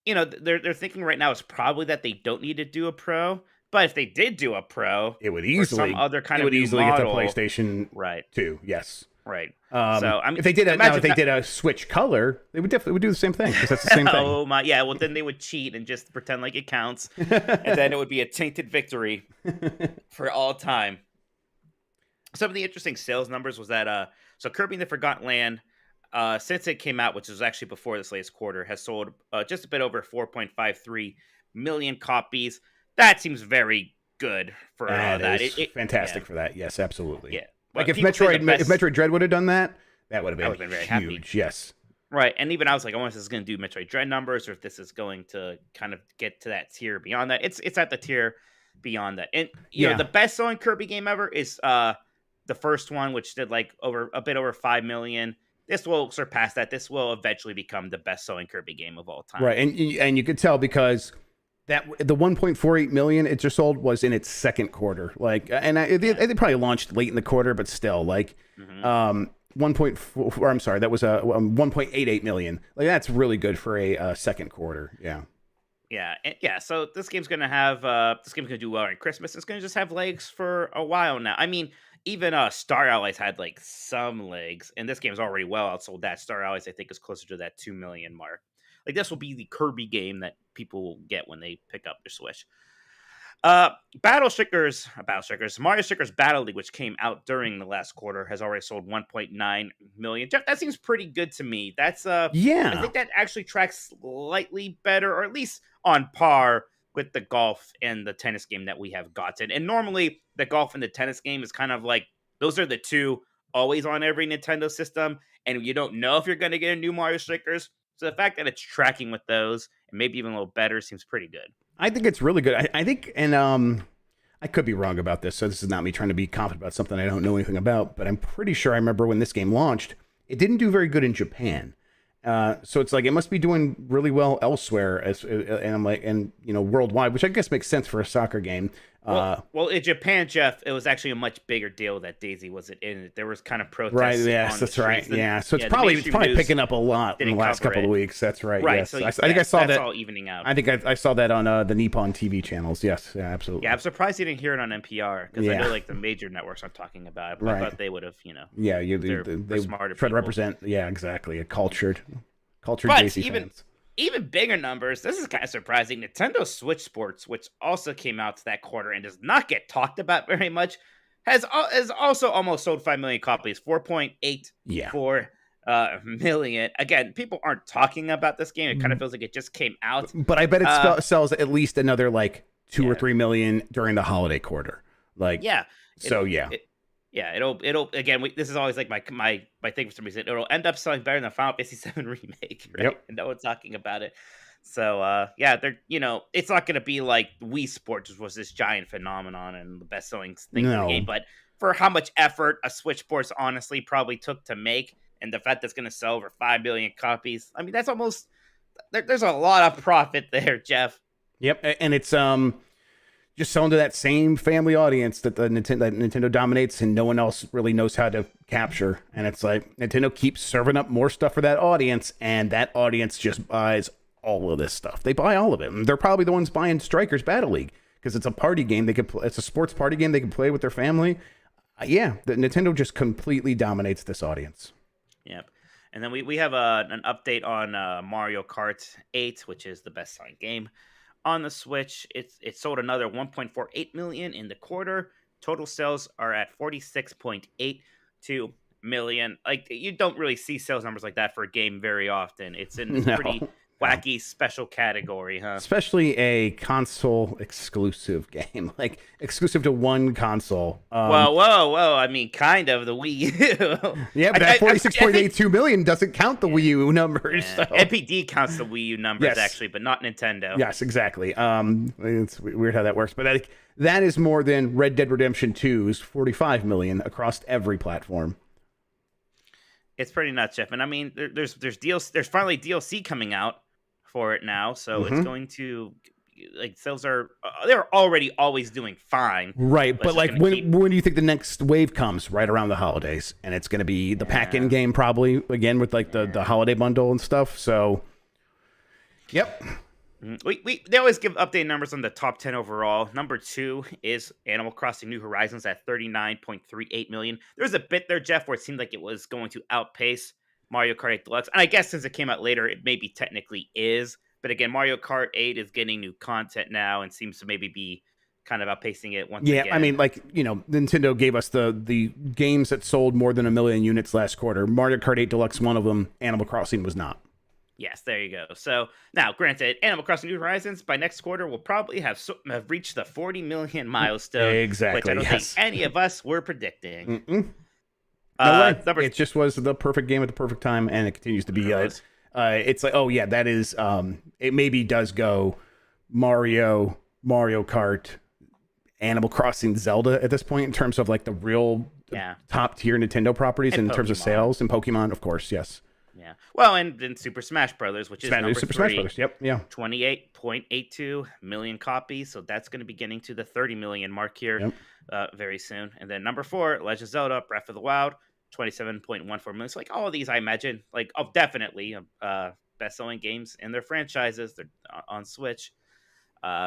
they're thinking right now is probably that they don't need to do a Pro. But if they did do a Pro,
it would
or some
easily
other kind
it
of
would
new
easily
model,
get the PlayStation
right?
2. Yes.
Right.
So
I mean,
if they did a Switch color, they would definitely do the same thing because that's the same thing.
Oh my, yeah. Well, then they would cheat and just pretend like it counts, and then it would be a tainted victory for all time. Some of the interesting sales numbers was that so Kirby and the Forgotten Land, since it came out, which was actually before this latest quarter, has sold just a bit over 4.53 million copies. That seems very good for that.
Is fantastic for that. Yes, absolutely.
Yeah.
Like if Metroid Dread would have done that, that would have been
very
huge.
happy.
Yes.
Right. And even I was like, I wonder if this is going to do Metroid Dread numbers or if this is going to kind of get to that tier beyond that. It's at the tier beyond that. And you know, the best selling Kirby game ever is the first one, which did like a bit over 5 million. This will surpass that. This will eventually become the best selling Kirby game of all time.
Right. And you could tell because that the 1.48 million it just sold was in its second quarter. Like, and they probably launched late in the quarter, but still, like, 1.4. Or I'm sorry, that was a 1.88 million. Like, that's really good for a second quarter. Yeah.
Yeah. So this game's gonna do well in Christmas. It's gonna just have legs for a while now. I mean, even Star Allies had like some legs, and this game's already well outsold that. Star Allies, I think, is closer to that 2 million mark. Like, this will be the Kirby game that people will get when they pick up their Switch. Mario Strikers Battle League, which came out during the last quarter, has already sold 1.9 million. Jeff, that seems pretty good to me. That's I think that actually tracks slightly better, or at least on par with the golf and the tennis game that we have gotten. And normally the golf and the tennis game is kind of like, those are the two always on every Nintendo system, and you don't know if you're going to get a new Mario Strikers. So the fact that it's tracking with those, and maybe even a little better, seems pretty good.
I think it's really good. I think, and I could be wrong about this, so this is not me trying to be confident about something I don't know anything about, but I'm pretty sure I remember when this game launched, it didn't do very good in Japan. So it's like, it must be doing really well elsewhere, and I'm like, and worldwide, which I guess makes sense for a soccer game.
Well, in Japan, Jeff, it was actually a much bigger deal that Daisy wasn't in it. There was kind of protests.
Right. Yes, that's right. So it's probably picking up a lot in the last couple of weeks. That's right.
Right.
Yes.
So
I think I saw that.
That's all evening out.
I think I saw that on the Nippon TV channels. Yes. Yeah. Absolutely.
Yeah, I'm surprised you didn't hear it on NPR because I know like the major networks aren't talking about it. But I thought they would have.
Yeah. They
smarter
try to
people.
represent. Yeah. Exactly. A cultured Daisy fans.
Even bigger numbers, this is kind of surprising. Nintendo Switch Sports, which also came out that quarter and does not get talked about very much, has also almost sold 5 million copies, 4.84 million. Again, people aren't talking about this game. It kind of feels like it just came out.
But I bet it sells at least another like 2 or 3 million during the holiday quarter. Like, it'll again. This is always like my thing for some reason. It'll end up selling better than Final Fantasy VII Remake, right? Yep.
And no one's talking about it. So they're it's not going to be like Wii Sports, which was this giant phenomenon and the best selling thing in the game. But for how much effort a Switch Sports honestly probably took to make, and the fact that's going to sell over 5 billion copies, I mean, that's almost there's a lot of profit there, Jeff.
Yep, and it's just selling to that same family audience that Nintendo dominates and no one else really knows how to capture. And it's like Nintendo keeps serving up more stuff for that audience, and that audience just buys all of this stuff. They buy all of it. And they're probably the ones buying Strikers Battle League because it's a party game. They could play, it's a sports party game they can play with their family. The Nintendo just completely dominates this audience.
Yep. And then we have an update on Mario Kart 8, which is the best selling game on the Switch. It sold another 1.48 million in the quarter. Total sales are at 46.82 million. Like, you don't really see sales numbers like that for a game very often. It's in a pretty wacky special category, huh?
Especially a console exclusive game, like exclusive to one console.
Whoa! I mean, kind of the Wii U.
Yeah, but that 46.82 million doesn't count the Wii U numbers.
Yeah.
So.
NPD counts the Wii U numbers actually, but not Nintendo.
Yes, exactly. It's weird how that works, but that is more than Red Dead Redemption 2's 45 million across every platform.
It's pretty nuts, Jeff. And I mean, there's finally DLC coming out for it now, so it's going to, like, sales they're already always doing fine,
right? But like, when do you think the next wave comes? Right around the holidays, and it's going to be the pack-in game probably again with like the holiday bundle and stuff. So, yep.
They always give updated numbers on the top 10 overall. Number 2 is Animal Crossing New Horizons at 39.38 million. There was a bit there, Jeff, where it seemed like it was going to outpace Mario Kart 8 Deluxe. And I guess since it came out later, it maybe technically is. But again, Mario Kart 8 is getting new content now and seems to maybe be kind of outpacing it once again.
Yeah, I mean, like, Nintendo gave us the games that sold more than 1 million units last quarter. Mario Kart 8 Deluxe, one of them. Animal Crossing was not.
Yes, there you go. So now, granted, Animal Crossing New Horizons by next quarter will probably have reached the 40 million milestone.
Exactly.
Which I don't think any of us were predicting.
No way. It just was the perfect game at the perfect time, and it continues to be. It's like, oh yeah, that is. It maybe does go Mario Kart, Animal Crossing, Zelda at this point in terms of like the real top tier Nintendo proproperties and in terms of sales, and Pokemon, of course, yes.
Yeah. Well, and then Super Smash Brothers, which is number
Super
3,
Smash Brothers. Yep. Yeah.
28.82 million copies. So that's going to be getting to the 30 million mark here very soon. And then number 4, Legend of Zelda: Breath of the Wild, 27.14 million. So like all of these, I imagine, like definitely best-selling games in their franchises. They're on Switch.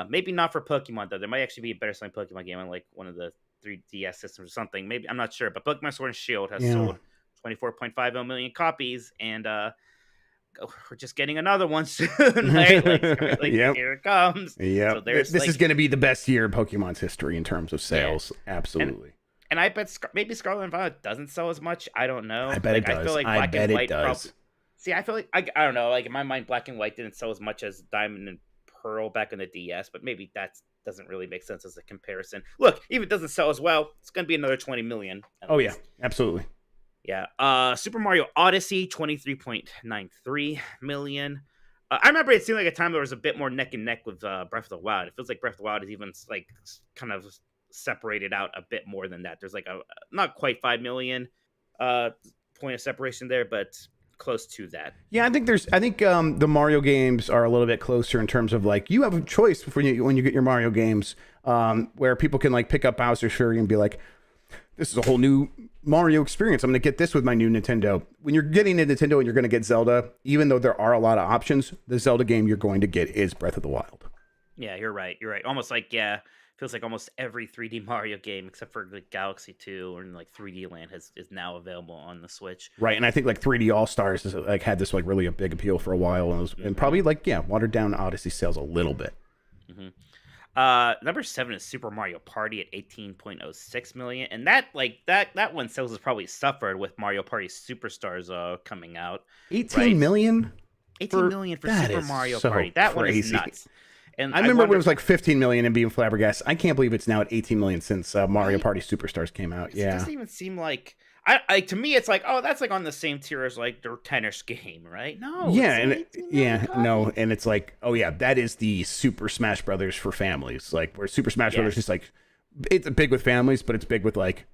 Maybe not for Pokemon though. There might actually be a better-selling Pokemon game on like one of the 3DS systems or something. Maybe, I'm not sure. But Pokemon Sword and Shield has sold 24.50 million copies, and we're just getting another one soon. Right? Here it comes.
Yeah,
so
this is going to be the best year in Pokemon's history in terms of sales. Yeah. Absolutely.
And I bet maybe Scarlet and Violet doesn't sell as much. I don't know.
I bet it does.
I feel like Black and White does. See, I feel like I don't know. Like in my mind, Black and White didn't sell as much as Diamond and Pearl back in the DS, but maybe that doesn't really make sense as a comparison. Look, even if it doesn't sell as well, it's going to be another 20 million.
Oh yeah, absolutely.
Yeah. Super Mario Odyssey, 23.93 million. I remember it seemed like a time there was a bit more neck and neck with Breath of the Wild. It feels like Breath of the Wild is even like kind of separated out a bit more than that. There's like a not quite 5 million point of separation there, but close to that.
Yeah, I think the Mario games are a little bit closer in terms of like you have a choice when you get your Mario games, where people can like pick up Bowser's Fury and be like, this is a whole new Mario experience. I'm going to get this with my new Nintendo. When you're getting a Nintendo and you're going to get Zelda, even though there are a lot of options, the Zelda game you're going to get is Breath of the Wild.
Yeah, you're right. Almost like, feels like almost every 3D Mario game except for like Galaxy 2 or like 3D Land is now available on the Switch.
Right, and I think like 3D All Stars has like had this like really a big appeal for a while, and probably like watered down Odyssey sales a little bit.
Mm-hmm. Number 7 is Super Mario Party at 18.06 million, and that one sales has probably suffered with Mario Party Superstars coming out.
18 million?
18 million for Super Mario Party. That one is nuts.
And I remember when it was like 15 million and being flabbergasted. I can't believe it's now at 18 million since Mario Party Superstars came out.
It doesn't even seem like to me it's like, oh, that's like on the same tier as like their tennis game, right? No.
Yeah, and it's like, oh yeah, that is the Super Smash Brothers for families. Like where Super Smash Brothers is like, it's big with families, but it's big with like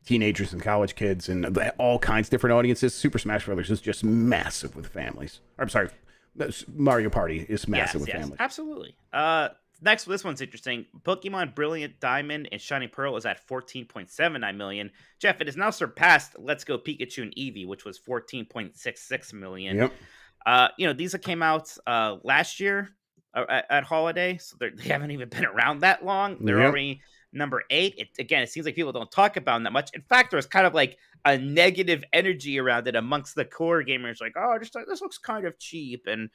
teenagers and college kids and all kinds of different audiences. Super Smash Brothers is just massive with families. I'm sorry, Mario Party is massive with families.
Absolutely. Next, this one's interesting. Pokemon Brilliant Diamond and Shining Pearl is at 14.79 million. Jeff, it has now surpassed Let's Go Pikachu and Eevee, which was 14.66 million. Yep. These came out last year at holiday, so they haven't even been around that long. They're already number 8. It seems like people don't talk about them that much. In fact, there's kind of like a negative energy around it amongst the core gamers, like, oh, this looks kind of cheap, and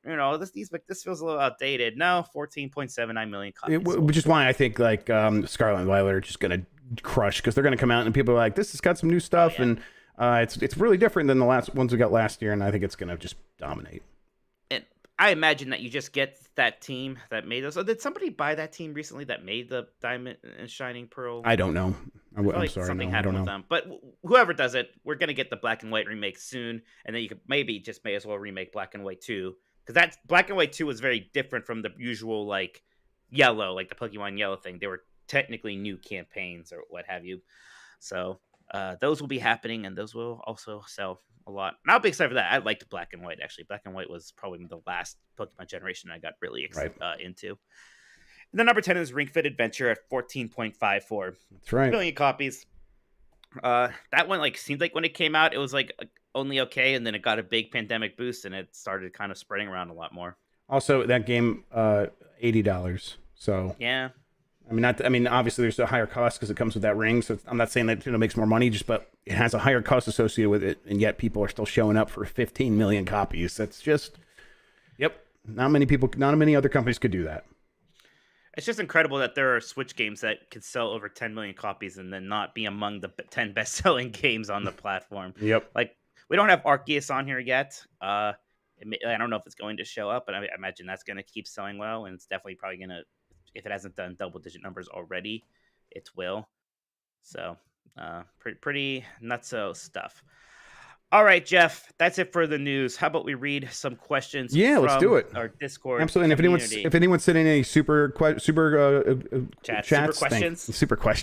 this feels a little outdated. No, 14.79 million copies.
Which is why I think like Scarlet and Violet are just gonna crush, because they're gonna come out and people are like, this has got some new stuff, and it's really different than the last ones we got last year, and I think it's gonna just dominate.
And I imagine that you just get that team that made those. Did somebody buy that team recently that made the Diamond and Shining Pearl?
I don't know. I'm sorry,
something happened with them. But whoever does it, we're gonna get the Black and White remake soon, and then you could maybe just may as well remake Black and White 2. Because that Black and White 2 was very different from the usual, like, Yellow, like the Pokemon Yellow thing. They were technically new campaigns or what have you. So those will be happening, and those will also sell a lot. And I'll be excited for that. I liked Black and White, actually. Black and White was probably the last Pokemon generation I got really into. And then number 10 is Ring Fit Adventure at 14.54 million copies. That one seemed like when it came out, it was only okay, and then it got a big pandemic boost, and it started kind of spreading around a lot more.
Also, that game, $80. So
Yeah.
I mean, obviously there's a higher cost because it comes with that ring. So I'm not saying that Nintendo makes more money, but it has a higher cost associated with it, and yet people are still showing up for 15 million copies. That's just, yep. Not many other companies could do that.
It's just incredible that there are Switch games that could sell over 10 million copies and then not be among the 10 best-selling games on the platform.
Yep.
Like, we don't have Arceus on here yet. I don't know if it's going to show up, but I imagine that's going to keep selling well, and it's definitely probably going to, if it hasn't done double-digit numbers already, it will. So, pretty nutso stuff. All right, Jeff, that's it for the news. How about we read some questions?
Yeah, let's do it.
Our Discord.
Absolutely. And if anyone's sending any super questions, super
cool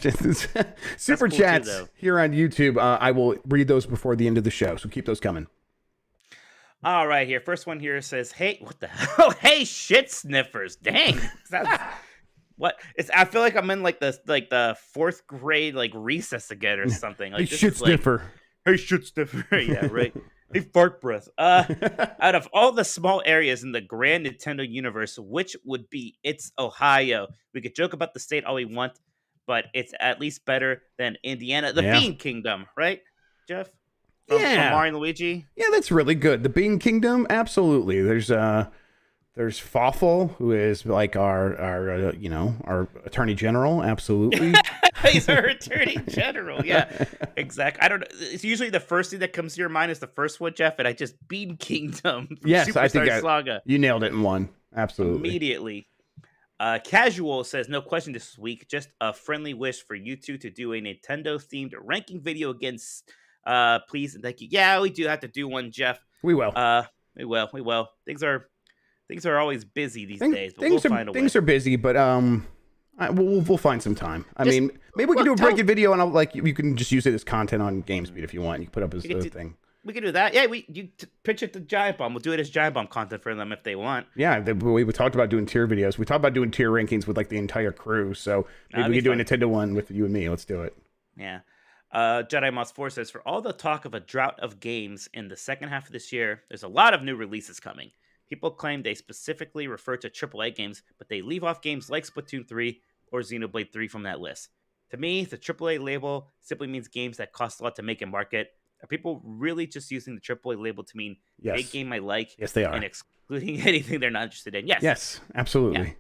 chats
too,
here on YouTube, I will read those before the end of the show. So keep those coming.
All right, here. First one here says, "Hey, what the hell? Hey, shit sniffers! Dang, what? I feel like I'm in like the fourth grade like recess again or something. Like
hey, shit sniffer.
Hey, shit sniffer. Yeah, right. Hey, fart breath. Out of all the small areas in the grand Nintendo universe, which would be It's Ohio? We could joke about the state all we want, but it's at least better than Indiana, the Bean Kingdom, right, Jeff? From Mario and Luigi.
Yeah, that's really good. The Bean Kingdom, absolutely. There's Fawful, who is like our Attorney General, absolutely.
He's our Attorney General. Yeah, exactly. I don't know. It's usually the first thing that comes to your mind is the first one, Jeff, and I just Bean Kingdom.
Yes,
Superstar
I think
Saga.
You nailed it in one. Absolutely.
Immediately. Casual says, no question this week. Just a friendly wish for you two to do a Nintendo-themed ranking video against, please and thank you. Yeah, we do have to do one, Jeff.
We will.
We will. Things are always busy these days, but we'll find a way.
Things are busy, but we'll find some time. I mean, maybe we can do a break-in video, and you can just use it as content on GameSpeed if you want. You can put up as a thing.
We can do that. Yeah, pitch it to Giant Bomb. We'll do it as Giant Bomb content for them if they want.
Yeah, we talked about doing tier videos. We talked about doing tier rankings with like the entire crew. So maybe we can do a Nintendo one with you and me. Let's do it.
Yeah. Jedi Moss 4 says, for all the talk of a drought of games in the second half of this year, there's a lot of new releases coming. People claim they specifically refer to AAA games, but they leave off games like Splatoon 3 or Xenoblade 3 from that list. To me, the AAA label simply means games that cost a lot to make and market. Are people really just using the AAA label to mean a game I like?
Yes, they are.
And excluding anything they're not interested in? Yes.
Yes, absolutely.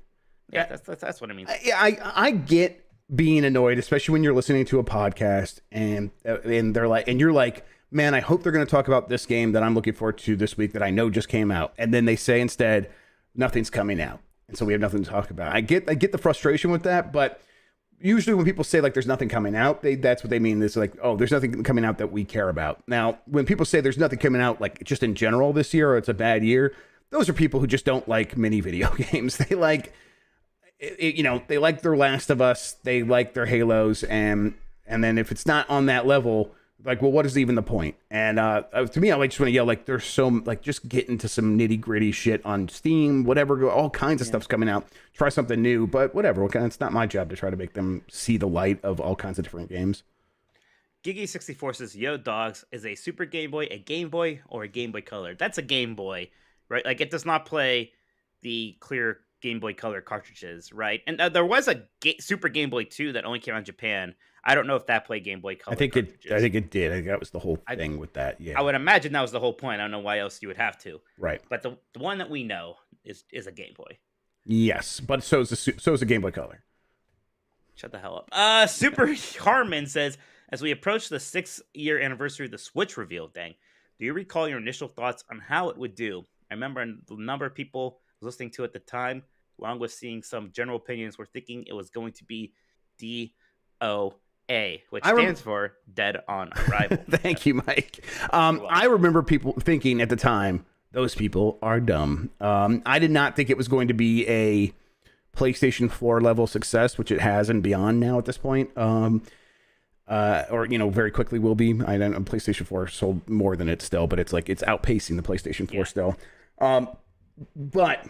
Yeah, that's what I mean.
I get being annoyed, especially when you're listening to a podcast and they're like, and you're like, man, I hope they're going to talk about this game that I'm looking forward to this week that I know just came out. And then they say instead, nothing's coming out. And so we have nothing to talk about. I get the frustration with that, but usually when people say like there's nothing coming out, that's what they mean. It's like, oh, there's nothing coming out that we care about. Now, when people say there's nothing coming out like just in general this year or it's a bad year, those are people who just don't like mini video games. They like, they like their Last of Us, they like their Halos, and then if it's not on that level, like, well, what is even the point? And to me, I just want to yell, like, there's so, like, just get into some nitty gritty shit on Steam, whatever, all kinds of stuff's coming out. Try something new, but whatever. It's not my job to try to make them see the light of all kinds of different games.
Gigi64 says, yo, dogs, is a Super Game Boy a Game Boy or a Game Boy Color? That's a Game Boy, right? Like, it does not play the clear Game Boy Color cartridges, right? And there was a Super Game Boy 2 that only came out in Japan. I don't know if that played Game Boy Color.
I think it did. I think that was the whole thing with that. Yeah,
I would imagine that was the whole point. I don't know why else you would have to.
Right.
But the one that we know is a Game Boy.
Yes, but so is a Game Boy Color.
Shut the hell up. Super Harmon says, as we approach the 6-year anniversary of the Switch reveal, do you recall your initial thoughts on how it would do? I remember the number of people listening to it at the time, along with seeing some general opinions, were thinking it was going to be DOA, which stands for Dead on Arrival.
Thank you, Mike. I remember people thinking at the time, those people are dumb. I did not think it was going to be a PlayStation 4 level success, which it has and beyond now at this point. Or very quickly will be. I don't know, PlayStation 4 sold more than it still, but it's outpacing the PlayStation 4 still. But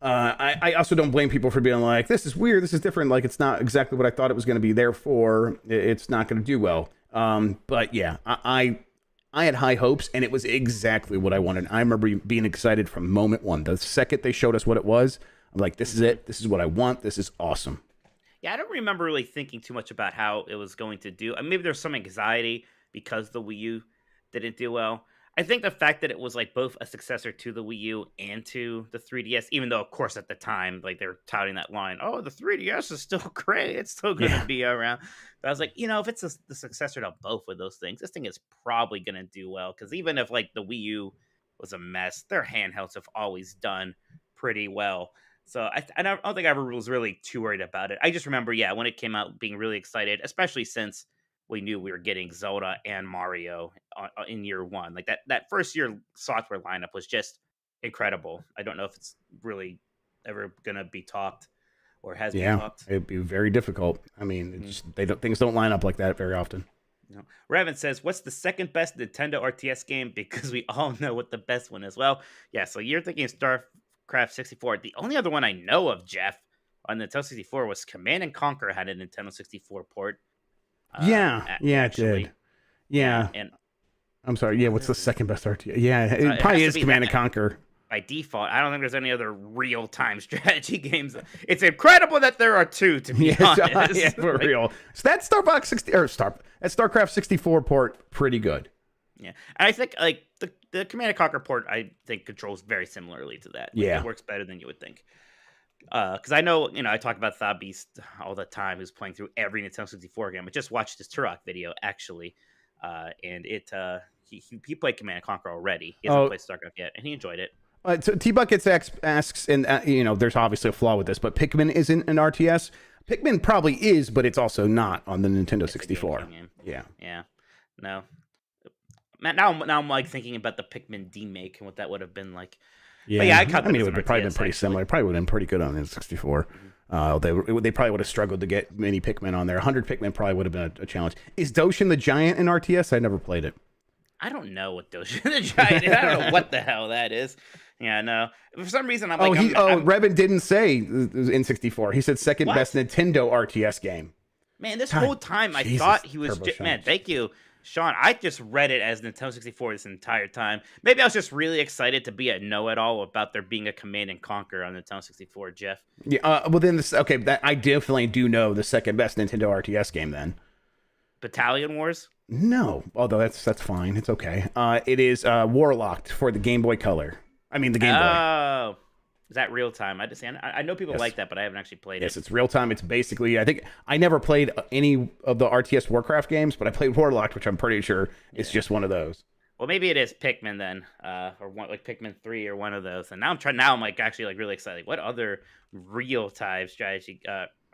I also don't blame people for being like, this is weird, this is different, like it's not exactly what I thought it was going to be, therefore it's not going to do well. But yeah, I I had high hopes, and it was exactly what I wanted. I remember being excited from moment one. The second they showed us what it was, I'm like, this is it. This is what I want. This is awesome.
Yeah, I don't remember really thinking too much about how it was going to do. Maybe there's some anxiety because the Wii U didn't do well. I think the fact that it was like both a successor to the Wii U and to the 3DS, even though, of course, at the time, like they're touting that line, "Oh, the 3DS is still great; it's still going to be around." But I was like, if it's the successor to both of those things, this thing is probably going to do well. Because even if like the Wii U was a mess, their handhelds have always done pretty well. So I don't think I ever was really too worried about it. I just remember, when it came out, being really excited, especially since we knew we were getting Zelda and Mario in year one. Like that first year software lineup was just incredible. I don't know if it's really ever gonna be topped or has been topped.
It'd be very difficult. I mean, things don't line up like that very often.
Raven says, "What's the second best Nintendo RTS game?" Because we all know what the best one is. Well, yeah. So you're thinking of StarCraft 64. The only other one I know of, Jeff, on Nintendo 64 was Command and Conquer had a Nintendo 64 port.
It did. Yeah.
And
I'm sorry. Yeah, what's the second best RTS? Yeah, it probably is Command and Conquer.
By default, I don't think there's any other real-time strategy games. It's incredible that there are two, to be honest.
Yeah, for real. So that StarCraft 64 port, pretty good.
Yeah, and I think like the Command and Conquer port, I think controls very similarly to that. It works better than you would think. Because I know, I talk about Thought Beast all the time, who's playing through every Nintendo 64 game. I just watched his Turok video, actually, and he played Command and Conquer already. He hasn't played StarCraft yet, and he enjoyed it.
So T-Buckets asks, and there's obviously a flaw with this, but Pikmin isn't an RTS. Pikmin probably is, but it's also not on the Nintendo 64. Yeah.
No. Now I'm like thinking about the Pikmin D-Make and what that would have been like.
Yeah,
I mean,
it would have probably been pretty similar. It probably would have been pretty good on the 64. They probably would have struggled to get many Pikmin on there. 100 Pikmin probably would have been a challenge. Is Doshin the Giant in RTS? I never played it.
I don't know what Doshin the Giant is. I don't know what the hell that is. Yeah, no. For some reason, I'm like...
Revan didn't say in 64. He said second best Nintendo RTS game.
Man, this whole time I thought he was... Man, thank you, Sean. I just read it as Nintendo 64 this entire time. Maybe I was just really excited to be a know-it-all about there being a Command and Conquer on Nintendo 64, Jeff.
Yeah, well then, I definitely do know the second best Nintendo RTS game then.
Battalion Wars?
No, although that's fine. It's okay. It is Warlocked for the Game Boy Color. I mean, the Game Boy.
Oh, is that real time? I know people like that, but I haven't actually played it.
Yes, it's real time. It's basically, I think I never played any of the RTS Warcraft games, but I played Warlocked, which I'm pretty sure is just one of those.
Well, maybe it is Pikmin then, or one like Pikmin 3 or one of those. And now I'm like actually like really excited. Like, what other real time strategy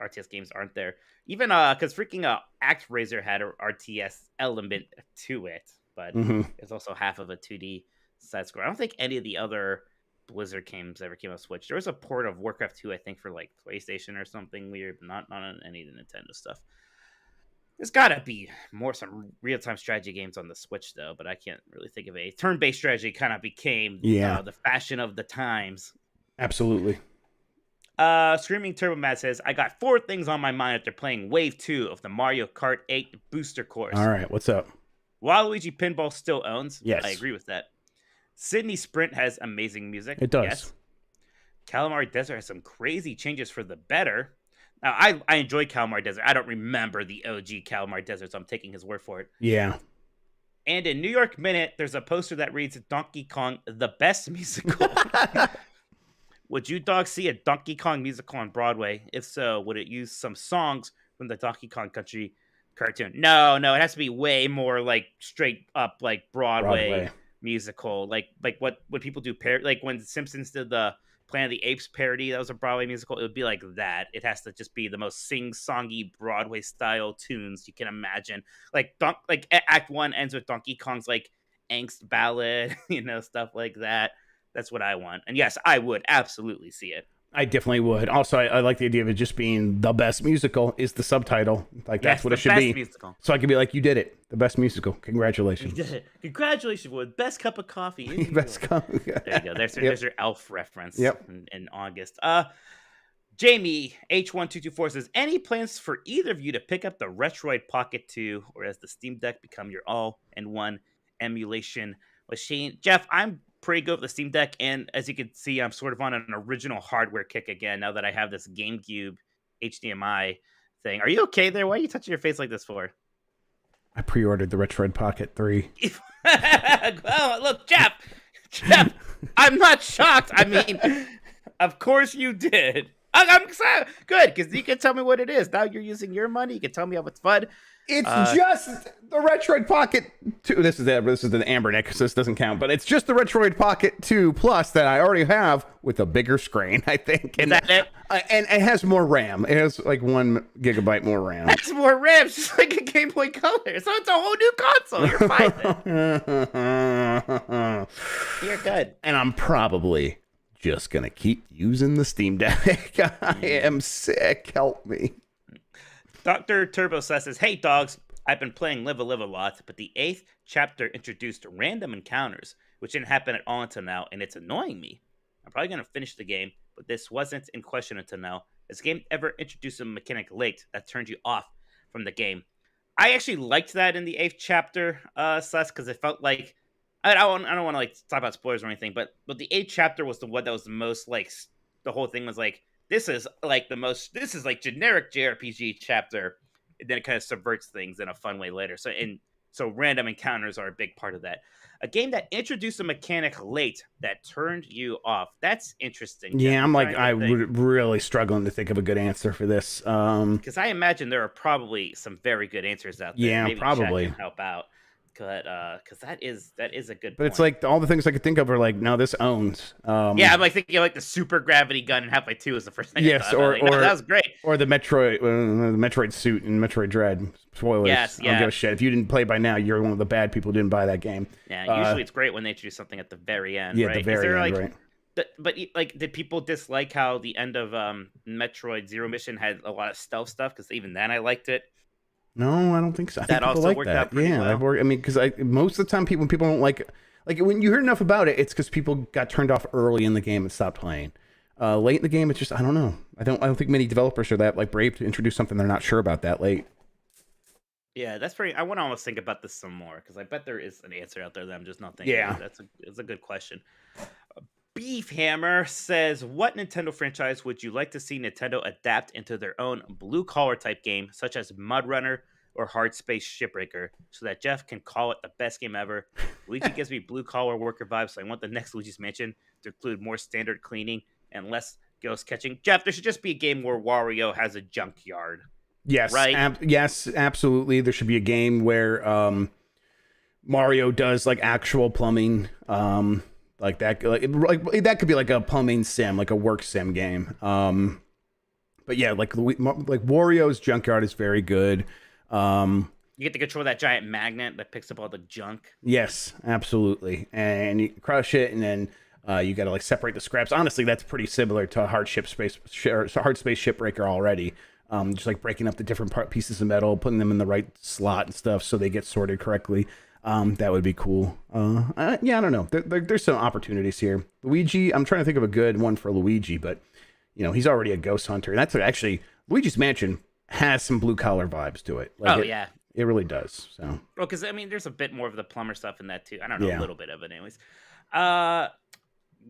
RTS games aren't there? Even because freaking ActRaiser had an RTS element to it, but it's also half of a 2D side scroll. I don't think any of the other Blizzard games ever came on Switch. There was a port of Warcraft 2, I think, for like PlayStation or something weird, but not on any of the Nintendo stuff. There's gotta be some real-time strategy games on the Switch though, but I can't really think of a turn-based strategy. Kind of became the fashion of the times.
Absolutely.
Screaming Turbo Mad says, "I got 4 things on my mind after playing Wave 2 of the Mario Kart 8 booster course."
All right, what's up?
Waluigi Pinball still owns.
Yes,
I agree with that. Sydney Sprint has amazing music.
It does.
Yes. Calamari Desert has some crazy changes for the better. Now, I enjoy Calamari Desert. I don't remember the OG Calamari Desert, so I'm taking his word for it.
Yeah.
And in New York Minute, there's a poster that reads Donkey Kong, the best musical. Would you dogs see a Donkey Kong musical on Broadway? If so, would it use some songs from the Donkey Kong Country cartoon? No, it has to be way more like straight up like Broadway. Musical, like what people do like when Simpsons did the Planet of the Apes parody, that was a Broadway musical. It would be like that. It has to just be the most sing-songy Broadway style tunes you can imagine. Like Act 1 ends with Donkey Kong's like angst ballad, stuff like that. That's what I want. And yes, I would absolutely see it.
I definitely would. Also, I like the idea of it just being the best musical is the subtitle. Like, that's what it should be. Musical. So I could be like, you did it. The best musical. Congratulations.
You did it. Congratulations, Wood. Best cup of coffee.
Best cup.
There you go. There's your Elf reference in August. Jamie H1224 says, any plans for either of you to pick up the Retroid Pocket 2 or as the Steam Deck become your all-in-one emulation machine. Jeff, I'm pretty good with the Steam Deck, and as you can see, I'm sort of on an original hardware kick again now that I have this GameCube HDMI thing. Are you okay there? Why are you touching your face like this for?
I pre-ordered the Retroid Pocket 3.
Oh, look, Jeff, I'm not shocked. I mean, of course you did. I'm excited. Good, because you can tell me what it is. Now you're using your money. You can tell me how it's fun.
It's just the Retroid Pocket 2. This is the Ambernick, so this doesn't count. But it's just the Retroid Pocket 2 Plus that I already have with a bigger screen, I think. And,
is that it?
And it has more RAM. It has like 1 gigabyte more RAM.
That's more RAM. It's just like a Game Boy Color. So it's a whole new console. You're fine then. You're good.
And I'm probably just going to keep using the Steam Deck. I am sick. Help me.
Dr. Turbo says, hey, dogs, I've been playing Live a lot, but the 8th chapter introduced random encounters, which didn't happen at all until now, and it's annoying me. I'm probably going to finish the game, but this wasn't in question until now. Has the game ever introduced a mechanic late that turned you off from the game? I actually liked that in the 8th chapter, Celeste, because it felt like, I don't want to like talk about spoilers or anything, but the 8th chapter was the one that was the most like, the whole thing was like, this is like generic JRPG chapter, and then it kind of subverts things in a fun way later. So random encounters are a big part of that. A game that introduced a mechanic late that turned you off. That's interesting.
Yeah, I'm really struggling to think of a good answer for this.
Because I imagine there are probably some very good answers out there.
Yeah,
maybe
probably.
Chat can help out. Because that is a good.
But
point.
it's like all the things I could think of are like, no, this owns.
Yeah, I'm like thinking like the super gravity gun in Half-Life 2 is the first thing.
Yes, or
that was great.
Or the Metroid suit in Metroid Dread. Spoilers.
Yes,
I don't give a shit. If you didn't play by now, you're one of the bad people who didn't buy that game.
Yeah, usually it's great when they introduce something at the very end.
Yeah,
right?
at the very end, right?
But like, did people dislike how the end of Metroid Zero Mission had a lot of stealth stuff? Because even then, I liked it.
No, I don't think so. I
that
think
also worked out pretty well.
I mean, because most of the time, when people don't like when you hear enough about it, it's because people got turned off early in the game and stopped playing. Late in the game, it's just I don't know. I don't think many developers are that like brave to introduce something they're not sure about that late.
Yeah, that's pretty. I want to almost think about this some more because I bet there is an answer out there that I'm just not thinking.
Yeah,
it's a good question. Beef Hammer says, what Nintendo franchise would you like to see Nintendo adapt into their own blue-collar type game, such as Mud Runner or Hard Space Shipbreaker, so that Jeff can call it the best game ever? Luigi gives me blue-collar worker vibes, so I want the next Luigi's Mansion to include more standard cleaning and less ghost catching. Jeff, there should just be a game where Wario has a junkyard.
Yes,
right?
Yes, absolutely. There should be a game where Mario does like actual plumbing. Like that, like that could be like a plumbing sim, like a work sim game. But yeah, like Wario's Junkyard is very good.
You get to control that giant magnet that picks up all the junk.
Yes, absolutely, and you crush it, and then you got to like separate the scraps. Honestly, that's pretty similar to Hard Space Shipbreaker already. Just like breaking up the different pieces of metal, putting them in the right slot and stuff, so they get sorted correctly. That would be cool. Yeah, I don't know. There's some opportunities here. Luigi, I'm trying to think of a good one for Luigi, but you know, he's already a ghost hunter. And that's actually Luigi's Mansion has some blue collar vibes to it. Like
yeah,
it really does. So,
well, because I mean, there's a bit more of the plumber stuff in that too. I don't know,
yeah.
A little bit of it, anyways.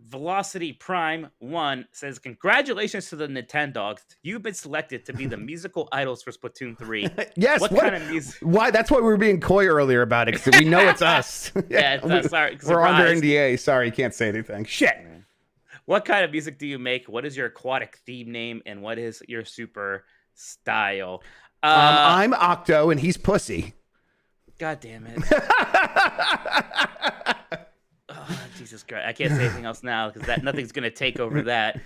Velocity Prime 1 says, congratulations to the Nintendogs. You've been selected to be the musical idols for Splatoon 3.
Yes.
What kind of music?
Why? That's why we were being coy earlier about it, because we know it's us.
Yeah, it's us. Sorry.
We're under NDA. Sorry, you can't say anything. Shit.
What kind of music do you make? What is your aquatic theme name? And what is your super style?
I'm Octo, and he's Pussy.
God damn it. Oh, Jesus Christ. I can't say anything else now because nothing's going to take over that.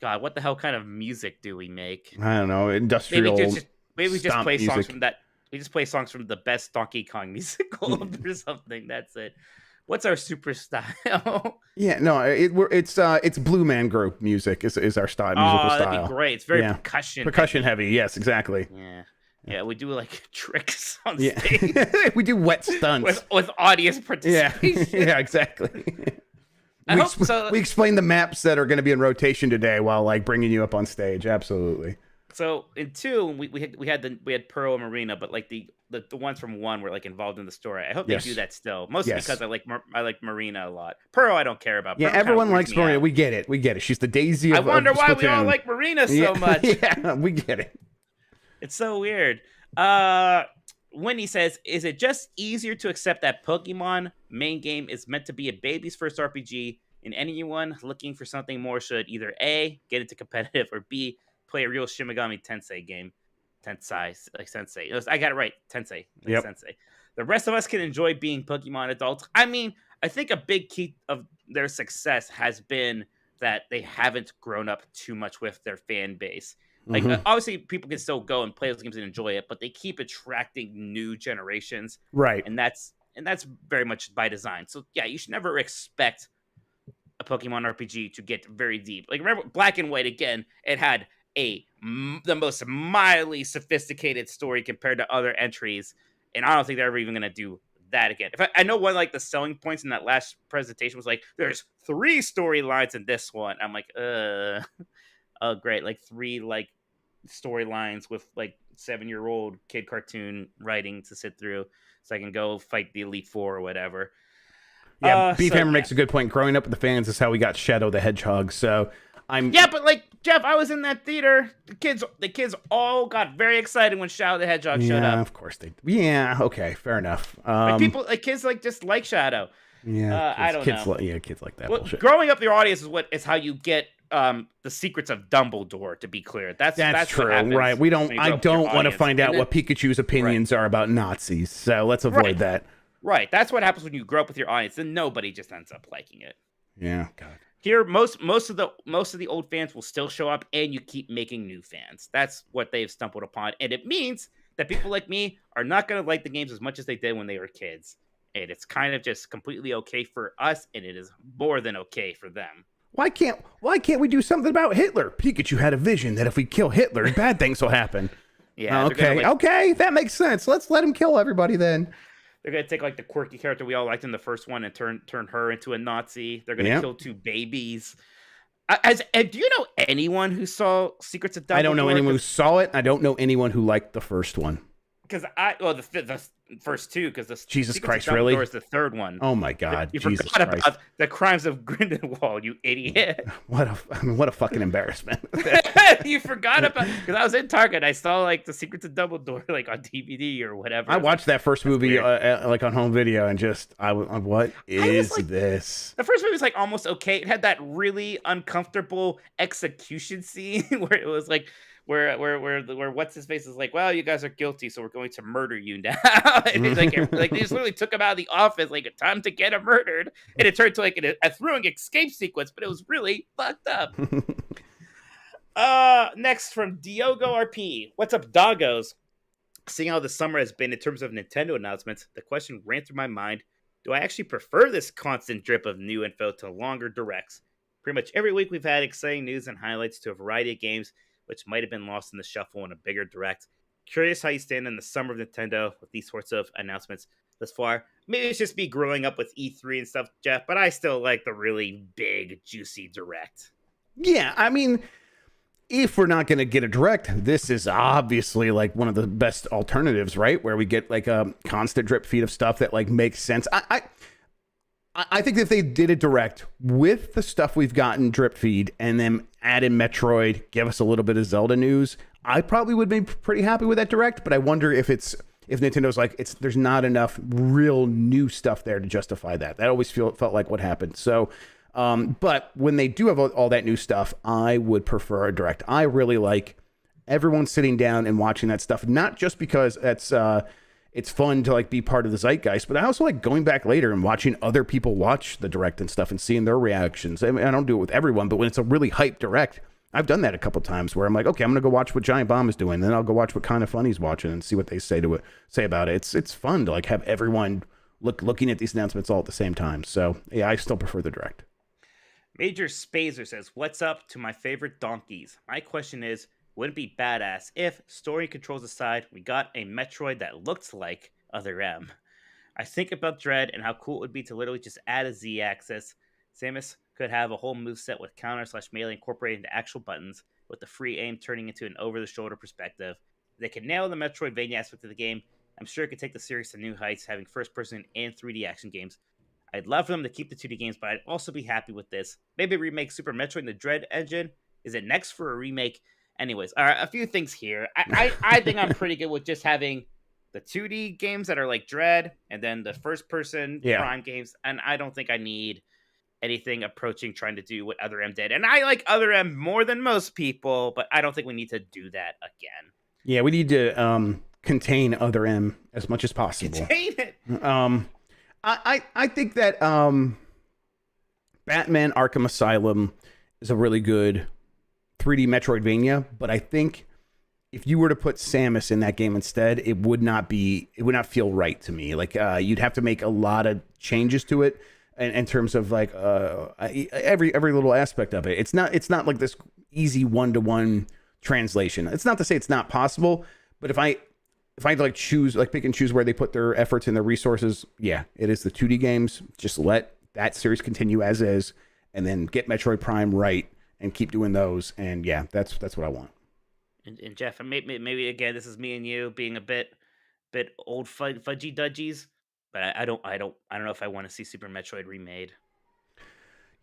God, what the hell kind of music do we make?
I don't know. Industrial.
Maybe we just play
music.
songs from that. We just play songs from the best Donkey Kong musical or something. That's it. What's our super style?
Yeah, no, it's Blue Man Group music is our style. Musical style.
That'd be great. It's very percussion
heavy. Yes, exactly.
Yeah, we do like tricks on stage.
We do wet stunts
with audience participation.
Yeah, exactly. We explain the maps that are going to be in rotation today while like bringing you up on stage. Absolutely.
So in 2, we had Pearl and Marina, but like the the ones from 1 were like involved in the story. I hope
Yes.
they do that still. Mostly
Yes.
because I like Marina a lot. Pearl I don't care about.
Yeah,
Pearl kinda
everyone
weirds
likes
me
Marina.
out.
We get it. She's the Daisy
I
of
wonder why we all
Splatoon.
like Marina so much.
Yeah, we get it.
It's so weird. Wendy says, is it just easier to accept that Pokemon main game is meant to be a baby's first RPG, and anyone looking for something more should either A, get into competitive, or B, play a real Shin Megami Tensei game. Tensei, like Sensei. I got it right. Tensei, like
Yep.
Sensei. The rest of us can enjoy being Pokemon adults. I mean, I think a big key of their success has been that they haven't grown up too much with their fan base. Like, obviously, people can still go and play those games and enjoy it, but they keep attracting new generations,
Right.
and that's very much by design. So yeah, you should never expect a Pokemon RPG to get very deep. Like, remember Black and White again? It had the most mildly sophisticated story compared to other entries, and I don't think they're ever even going to do that again. I know one like the selling points in that last presentation was like, there's 3 storylines in this one. I'm like, oh great, like 3 like storylines with like 7-year-old kid cartoon writing to sit through, so I can go fight the Elite Four or whatever.
Yeah, Beefhammer makes a good point. Growing up with the fans is how we got Shadow the Hedgehog. So
yeah, but like Jeff, I was in that theater. The kids all got very excited when Shadow the Hedgehog showed up.
Yeah, of course they. Yeah, okay, fair enough.
Like kids like just like Shadow.
Yeah,
I don't know.
Kids like that
Well,
bullshit.
growing up, your audience is how you get the secrets of Dumbledore. To be clear, that's
true,
what happens
right? I don't want to find out what Pikachu's opinions are about Nazis. So let's avoid that.
Right, that's what happens when you grow up with your audience, and nobody just ends up liking it.
Yeah, God.
Here, most of the old fans will still show up, and you keep making new fans. That's what they've stumbled upon, and it means that people like me are not going to like the games as much as they did when they were kids. And it's kind of just completely okay for us, and it is more than okay for them.
Why can't we do something about Hitler? Pikachu had a vision that if we kill Hitler, bad things will happen.
Yeah.
Okay, that makes sense. Let's let him kill everybody then.
They're gonna take like the quirky character we all liked in the first one and turn her into a Nazi. They're gonna kill 2 babies. Do you know anyone who saw Secrets of Dumbledore?
I don't know anyone who saw it. I don't know anyone who liked the first one.
Because the first 2, because the
Jesus
Secrets
Christ,
of Dumbledore
really?
is the third one.
Oh my God,
you
Jesus
forgot
Christ.
about the Crimes of Grindelwald, you idiot.
What a fucking embarrassment.
You forgot about, because I was in Target, I saw like the Secrets of Dumbledore like on DVD or whatever.
I watched that first movie like on home video and just what is this?
The first movie was like almost okay. It had that really uncomfortable execution scene where it was like where what's his face is like, well, you guys are guilty, so we're going to murder you now. And it's like they just literally took him out of the office, like time to get him murdered, and it turned to like a thrilling escape sequence, but it was really fucked up. Next from Diogo RP, what's up, doggos? Seeing how the summer has been in terms of Nintendo announcements, the question ran through my mind: do I actually prefer this constant drip of new info to longer directs? Pretty much every week we've had exciting news and highlights to a variety of games, which might have been lost in the shuffle in a bigger direct. Curious how you stand in the summer of Nintendo with these sorts of announcements thus far. Maybe it's just me growing up with E3 and stuff, Jeff, but I still like the really big, juicy direct.
Yeah, I mean, if we're not going to get a direct, this is obviously like one of the best alternatives, right? Where we get like a constant drip feed of stuff that like makes sense. I think if they did a direct with the stuff we've gotten drip feed and then add in Metroid, give us a little bit of Zelda news, I probably would be pretty happy with that direct. But I wonder if Nintendo's like there's not enough real new stuff there to justify that. That always felt like what happened. So, but when they do have all that new stuff, I would prefer a direct. I really like everyone sitting down and watching that stuff, not just because it's fun to like be part of the zeitgeist, but I also like going back later and watching other people watch the direct and stuff and seeing their reactions. I mean, I don't do it with everyone, but when it's a really hyped direct, I've done that a couple times where I'm like, okay, I'm gonna go watch what Giant Bomb is doing, then I'll go watch what Kind of Funny's watching and see what they say about it. It's fun to like have everyone looking at these announcements all at the same time. So yeah, I still prefer the direct.
Major Spazer says, what's up to my favorite donkeys? My question is, wouldn't it be badass if, story controls aside, we got a Metroid that looked like Other M? I think about Dread and how cool it would be to literally just add a Z-axis. Samus could have a whole moveset with counter/melee incorporated into actual buttons, with the free aim turning into an over-the-shoulder perspective. If they can nail the Metroidvania aspect of the game, I'm sure it could take the series to new heights, having first-person and 3D action games. I'd love for them to keep the 2D games, but I'd also be happy with this. Maybe remake Super Metroid in the Dread engine. Is it next for a remake? Anyways, all right, a few things here. I think I'm pretty good with just having the 2D games that are like Dread, and then the first-person Prime games, and I don't think I need anything approaching trying to do what Other M did. And I like Other M more than most people, but I don't think we need to do that again.
Yeah, we need to contain Other M as much as possible.
Contain it.
I think that Batman Arkham Asylum is a really good 3D Metroidvania, but I think if you were to put Samus in that game instead, it would not feel right to me. Like you'd have to make a lot of changes to it in terms of like every little aspect of it. It's not like this easy 1-to-1 translation. It's not to say it's not possible, but if I like pick and choose where they put their efforts and their resources, yeah, it is the 2D games. Just let that series continue as is, and then get Metroid Prime right and keep doing those. And yeah, that's what I want.
And Jeff, maybe again, this is me and you being a bit old fudgy dudgies, but I don't know if I want to see Super Metroid remade.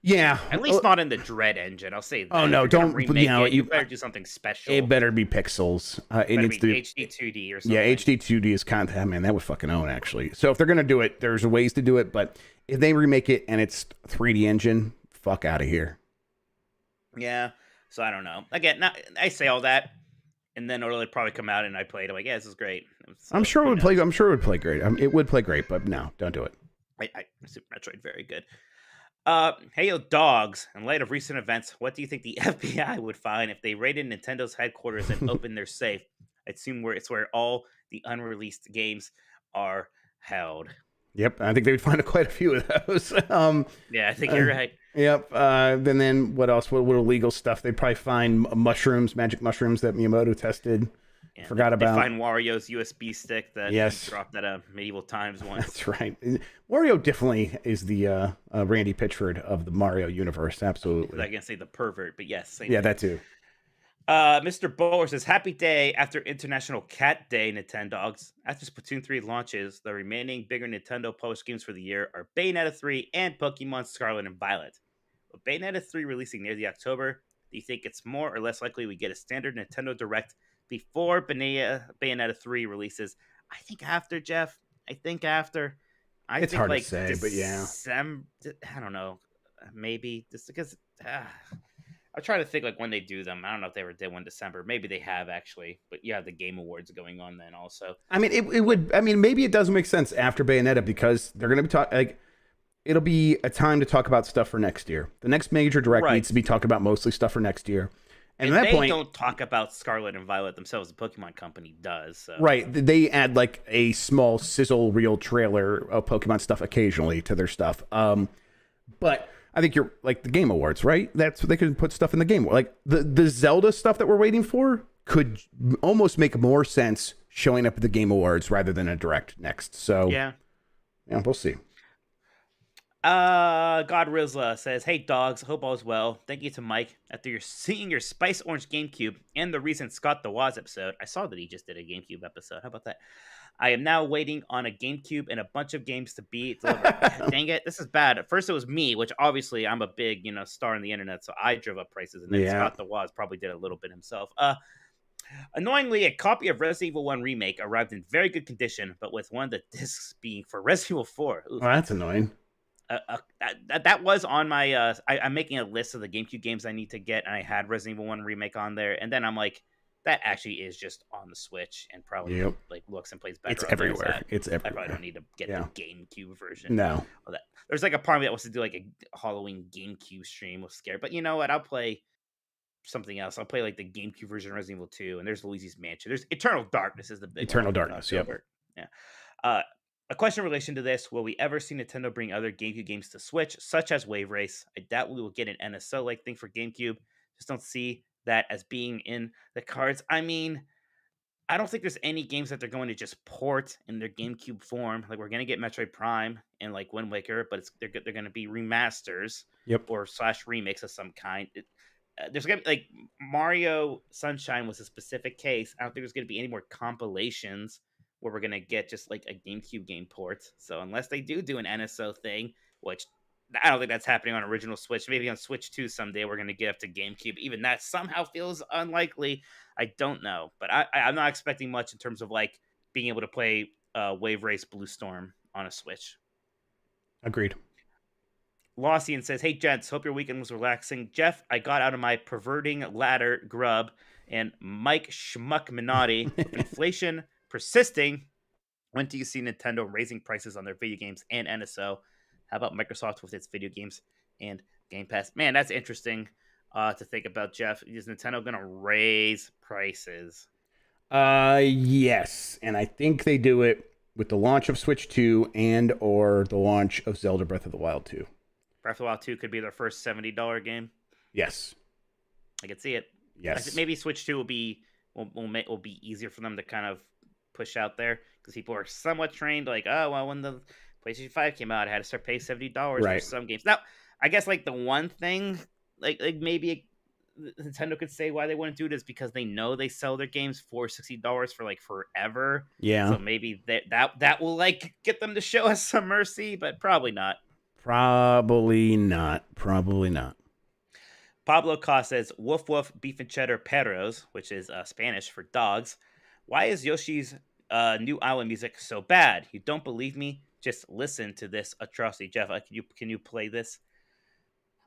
Yeah,
at least not in the Dread engine. I'll say that.
Oh no, don't.
You better do something special.
It better be pixels. It needs to be
HD 2D or something.
Yeah, HD 2D is kind of man. That would fucking own actually. So if they're gonna do it, there's ways to do it. But if they remake it and it's 3D engine, fuck out of here.
Yeah. So I don't know. Again, I say all that, and then it'll probably come out and I play it. I'm like, yeah, this is great. So,
I'm sure it would play. I'm sure it would play great. It would play great, but no, don't do it.
Super Metroid, very good. Hey, yo, dogs. In light of recent events, what do you think the FBI would find if they raided Nintendo's headquarters and opened their safe? I assume it's where all the unreleased games are held.
Yep, I think they would find quite a few of those.
Yeah, I think you're right.
Yep. Then what else? What illegal stuff? They'd probably find magic mushrooms that Miyamoto tested. Yeah, Forgot about.
They find Wario's USB stick that dropped at Medieval Times once.
That's right. Wario definitely is the Randy Pitchford of the Mario universe. Absolutely.
I can say the pervert, but yes. Same
thing. That too.
Mr. Bowler says, happy day after International Cat Day, Nintendogs. After Splatoon 3 launches, the remaining bigger Nintendo published games for the year are Bayonetta 3 and Pokemon Scarlet and Violet. With Bayonetta 3 releasing near the October, do you think it's more or less likely we get a standard Nintendo Direct before Bayonetta 3 releases? I think after, Jeff. I think after.
It's hard to say, but yeah.
I don't know. Maybe. Just because... I'm trying to think like when they do them. I don't know if they ever did one December. Maybe they have actually, but you have the Game Awards going on then also.
I mean, it would. I mean, maybe it does make sense after Bayonetta because they're going to be talking. Like, it'll be a time to talk about stuff for next year. The next major direct needs to be talked about mostly stuff for next year. And at that point,
they don't talk about Scarlet and Violet themselves. The Pokemon Company does. So.
Right. They add like a small sizzle reel trailer of Pokemon stuff occasionally to their stuff. But I think you're like the Game Awards, right? They could put stuff in the Game. Like the Zelda stuff that we're waiting for could almost make more sense showing up at the Game Awards rather than a direct next. So yeah, we'll see.
Godrizla says, hey dogs, hope all is well. Thank you to Mike. After seeing your Spice Orange GameCube and the recent Scott the Woz episode, I saw that he just did a GameCube episode. How about that? I am now waiting on a GameCube and a bunch of games to be delivered. Dang it, this is bad. At first it was me, which obviously I'm a big, star on the internet, so I drove up prices, and then Scott the Woz probably did a little bit himself. Annoyingly, a copy of Resident Evil 1 Remake arrived in very good condition, but with one of the discs being for Resident Evil 4.
Oof. Well, that's annoying.
That was on my I'm making a list of the GameCube games I need to get, and I had Resident Evil 1 Remake on there, and then I'm like, that actually is just on the Switch and probably like looks and plays better.
It's everywhere. It's everywhere.
I probably don't need to get the GameCube version.
No.
There's like a part of me that wants to do like a Halloween GameCube stream. Was scared, but you know what? I'll play something else. I'll play like the GameCube version of Resident Evil 2, and there's Luigi's Mansion. There's Eternal Darkness is the big
Eternal Darkness. Yep.
Yeah. A question in relation to this: will we ever see Nintendo bring other GameCube games to Switch, such as Wave Race? I doubt we will get an NSO-like thing for GameCube. Just don't see that as being in the cards. I mean, I don't think there's any games that they're going to just port in their GameCube form. Like, we're going to get Metroid Prime and like Wind Waker, but they're going to be remasters, or / remakes of some kind. There's going to be like Mario Sunshine was a specific case. I don't think there's going to be any more compilations where we're gonna get just like a GameCube game port. So unless they do an NSO thing, which I don't think that's happening on original Switch. Maybe on Switch 2 someday we're gonna get up to GameCube. Even that somehow feels unlikely. I don't know, but I'm not expecting much in terms of like being able to play Wave Race Blue Storm on a Switch.
Agreed.
Lossian says, "Hey gents, hope your weekend was relaxing. Jeff, I got out of my perverting ladder, Grubb, and Mike Schmuck Minotti. With inflation persisting, when do you see Nintendo raising prices on their video games and NSO? How about Microsoft with its video games and Game Pass?" Man, that's interesting to think about, Jeff. Is Nintendo going to raise prices?
Yes, and I think they do it with the launch of Switch 2 and or the launch of Zelda Breath of the Wild 2.
Breath of the Wild 2 could be their first $70 game.
Yes.
I could see it.
Yes.
Maybe Switch 2 will be easier for them to kind of push out there because people are somewhat trained. Like, oh, well, when the PlayStation 5 came out, I had to start paying $70 for some games. Now, I guess like the one thing, like maybe Nintendo could say why they wouldn't do it is because they know they sell their games for $60 for like forever.
Yeah.
So maybe that will like get them to show us some mercy, but probably not.
Probably not.
Pablo Costa says, "Woof woof beef and cheddar perros," which is Spanish for dogs. "Why is Yoshi's new island music so bad? You don't believe me? Just listen to this atrocity." Jeff, can you play this?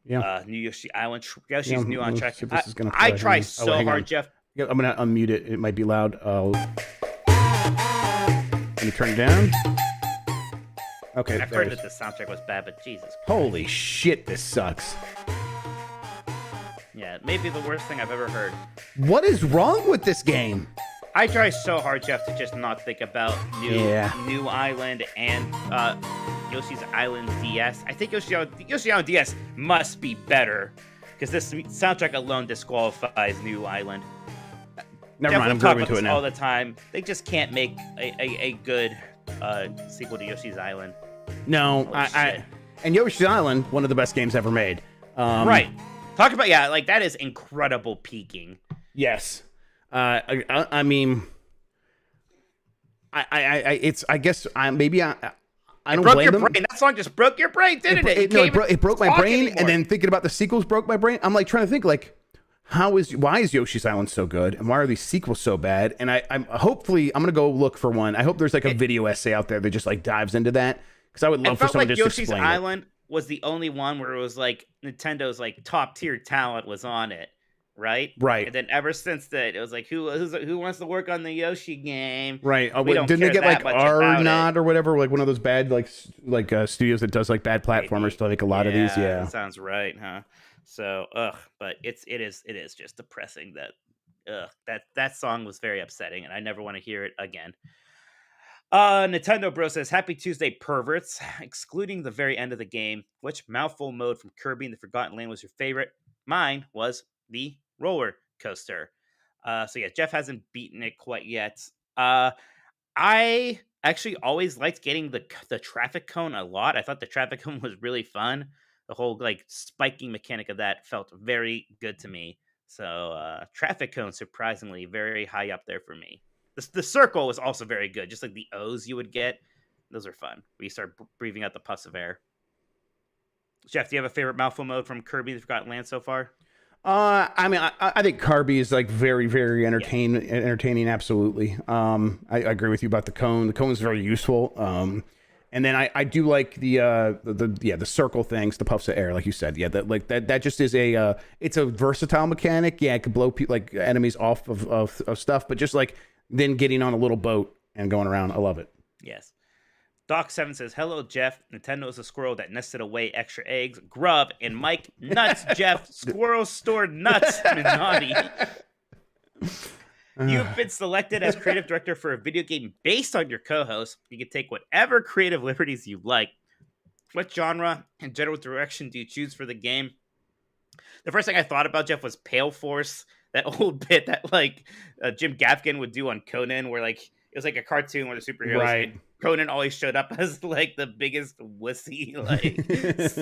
Yeah.
New Yoshi Island. Yoshi's new on track.
I
try so hard, Jeff.
Yeah, I'm gonna unmute it. It might be loud. Let me turn it down. Okay.
I've heard that the soundtrack was bad, but Jesus Christ.
Holy shit, this sucks.
Yeah, maybe the worst thing I've ever heard.
What is wrong with this game?
I try so hard, Jeff, to just not think about New Island and Yoshi's Island DS. I think Yoshi Island DS must be better because this soundtrack alone disqualifies New Island.
Never mind, I'm going to it now.
All the time, they just can't make a good sequel to Yoshi's Island.
No, and Yoshi's Island, one of the best games ever made.
Right. Talk about like that is incredible peaking.
Yes. I mean, I guess I don't blame them.
Brain. That song just broke your brain, didn't it?
It broke my brain, and then thinking about the sequels broke my brain. I'm like trying to think like, why is Yoshi's Island so good, and why are these sequels so bad? And I'm gonna go look for one. I hope there's like a video essay out there that just like dives into that because I would love for someone to just explain it.
Yoshi's Island was the only one where it was like Nintendo's like top tier talent was on it. Right. And then ever since that, it was like, who wants to work on the Yoshi game?
Right. Didn't they get like R-Not or whatever, like one of those bad like studios that does like bad platformers to like a lot of these? Yeah,
that sounds right, huh? So, but it is just depressing that song was very upsetting, and I never want to hear it again. Nintendo Bro says, "Happy Tuesday, perverts. Excluding the very end of the game, which mouthful mode from Kirby and the Forgotten Land was your favorite? Mine was the roller coaster." So yeah, Jeff hasn't beaten it quite yet. I actually always liked getting the traffic cone a lot. I thought the traffic cone was really fun. The whole like spiking mechanic of that felt very good to me. So traffic cone surprisingly very high up there for me. The circle was also very good, just like the O's you would get. Those are fun. We start breathing out the puffs of air. Jeff, do you have a favorite mouthful mode from Kirby the Forgotten Land so far?
I mean, I think Kirby is like very, very entertaining. Absolutely. I agree with you about the cone. The cone is very useful. And then I do like the circle things, the puffs of air, like you said. Yeah, that just is it's a versatile mechanic. Yeah, it could blow like enemies off of stuff, but just like then getting on a little boat and going around, I love it.
Yes. Doc7 says, "Hello, Jeff. Nintendo is a squirrel that nested away extra eggs. Grubb and Mike nuts, Jeff. Squirrels stored nuts, Minotti." You've been selected as creative director for a video game based on your co-host. You can take whatever creative liberties you like. What genre and general direction do you choose for the game? The first thing I thought about, Jeff, was Pale Force, that old bit that like Jim Gaffigan would do on Conan, where like it was like a cartoon where the superheroes Conan always showed up as like the biggest wussy, like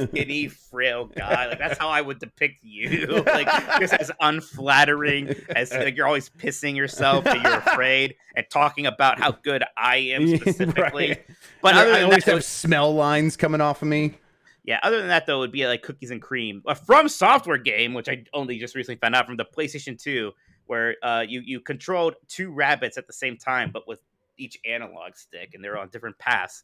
skinny, frail guy. Like that's how I would depict you. Like just as unflattering as like you're always pissing yourself and you're afraid and talking about how good I am specifically.
Right.
But other
I
than
always
that,
have smell lines coming off of me.
yeah, other than that, though, it would be like Cookies and Cream, a From Software game, which I only just recently found out from the PlayStation 2, where you controlled 2 rabbits at the same time, but with each analog stick, and they're on different paths.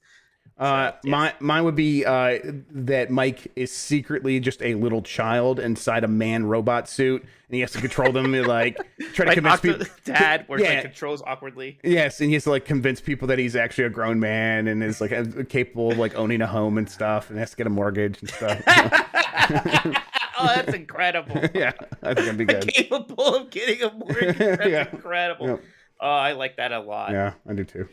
So, yeah.
Mine would be that Mike is secretly just a little child inside a man robot suit, and he has to control them and like try to
Like
convince people.
Dad, where he like, controls awkwardly.
Yes, and he has to like convince people that he's actually a grown man and is like capable of like owning a home and stuff, and has to get a mortgage and stuff.
Oh, that's incredible.
Yeah, I think that'd be good.
Capable of getting a mortgage. That's
Yeah.
incredible.
Yep.
Oh, I like that a lot.
Yeah, I do too.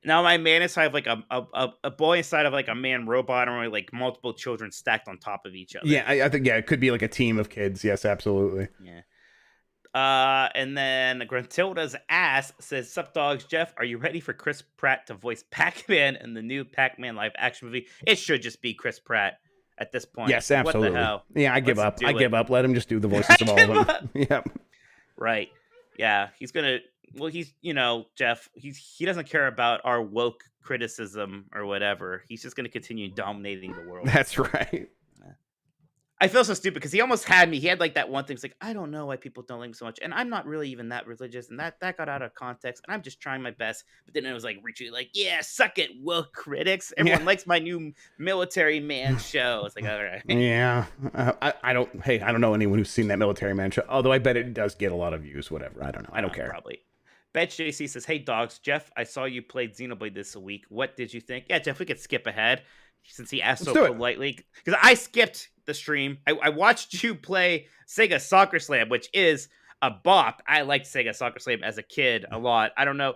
Now my man inside of like a boy inside of like a man robot, or like multiple children stacked on top of each other.
Yeah, I think it could be like a team of kids. Yes, absolutely.
Yeah. And then Gruntilda's ass says, "Sup dogs, Jeff, are you ready for Chris Pratt to voice Pac-Man in the new Pac-Man live action movie?" It should just be Chris Pratt at this point.
Yes, absolutely.
What the hell?
Yeah, I give
Let's
up.
do
I
it.
give up. Let him just do the voices of all of them. Yep.
Right. Yeah, he's gonna. Well, he's Jeff. He doesn't care about our woke criticism or whatever. He's just gonna continue dominating the world.
That's right.
I feel so stupid because he almost had me. He had like that one thing. It's like, I don't know why people don't like me so much, and I'm not really even that religious, and that got out of context. And I'm just trying my best. But then it was like reaching, like, yeah, suck it, woke critics. Everyone likes my new military man show. It's like, all right,
Yeah, I don't. Hey, I don't know anyone who's seen that Military Man show. Although I bet it does get a lot of views. Whatever. I don't know. I don't care.
Probably. Betch JC says, "Hey dogs, Jeff, I saw you played Xenoblade this week. What did you think?" Yeah, Jeff, we could skip ahead since he asked
Let's
so
do it.
politely. Because I skipped the stream. I watched you play Sega Soccer Slam, which is a bop. I liked Sega Soccer Slam as a kid a lot. I don't know.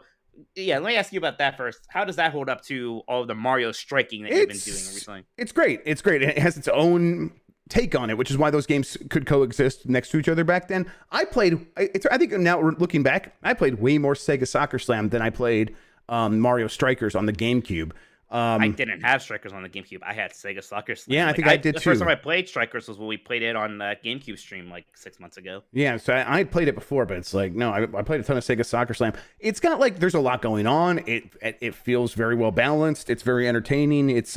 Yeah, let me ask you about that first. How does that hold up to all of the Mario striking that you've been doing recently?
It's great. It's great. It has its own take on it, which is why those games could coexist next to each other back then. I think now looking back, I played way more Sega Soccer Slam than I played Mario Strikers on the GameCube.
I didn't have Strikers on the GameCube. I had Sega Soccer Slam.
Yeah, I think I did
the
too.
first time I played Strikers was when we played it on GameCube stream like 6 months ago.
Yeah, so I played it before, but it's like, no, I played a ton of Sega Soccer Slam. It's got like, there's a lot going on. It feels very well balanced. It's very entertaining. It's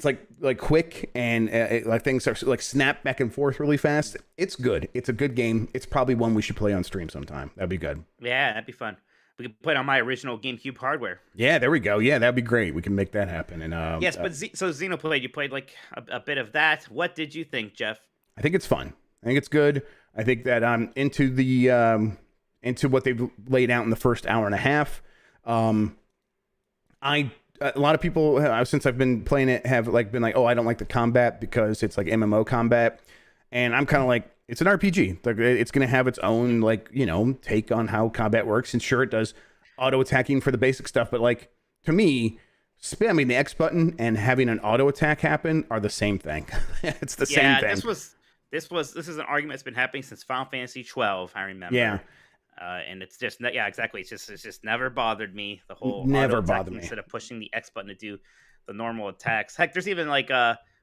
like quick and like things are like snap back and forth really fast. It's good. It's a good game. It's probably one we should play on stream sometime. That'd be good.
Yeah, that'd be fun. We could play it on my original GameCube hardware.
Yeah, there we go. Yeah, that'd be great. We can make that happen. And
yes, but so Xenoblade, you played like a bit of that. What did you think, Jeff?
I think it's fun. I think it's good. I think that I'm into the into what they've laid out in the first hour and a half. A lot of people since I've been playing it have like been like, oh, I don't like the combat because it's like MMO combat, and I'm kind of like, it's an RPG. Like, it's going to have its own like, take on how combat works, and sure, it does auto attacking for the basic stuff, but like to me, spamming the X button and having an auto attack happen are the same thing. It's the same thing.
This is an argument that's been happening since Final Fantasy 12. I remember.
Yeah.
And it's just exactly. It's just never bothered me. The whole
never
auto
bothered me
instead of pushing the X button to do the normal attacks. Heck, there's even like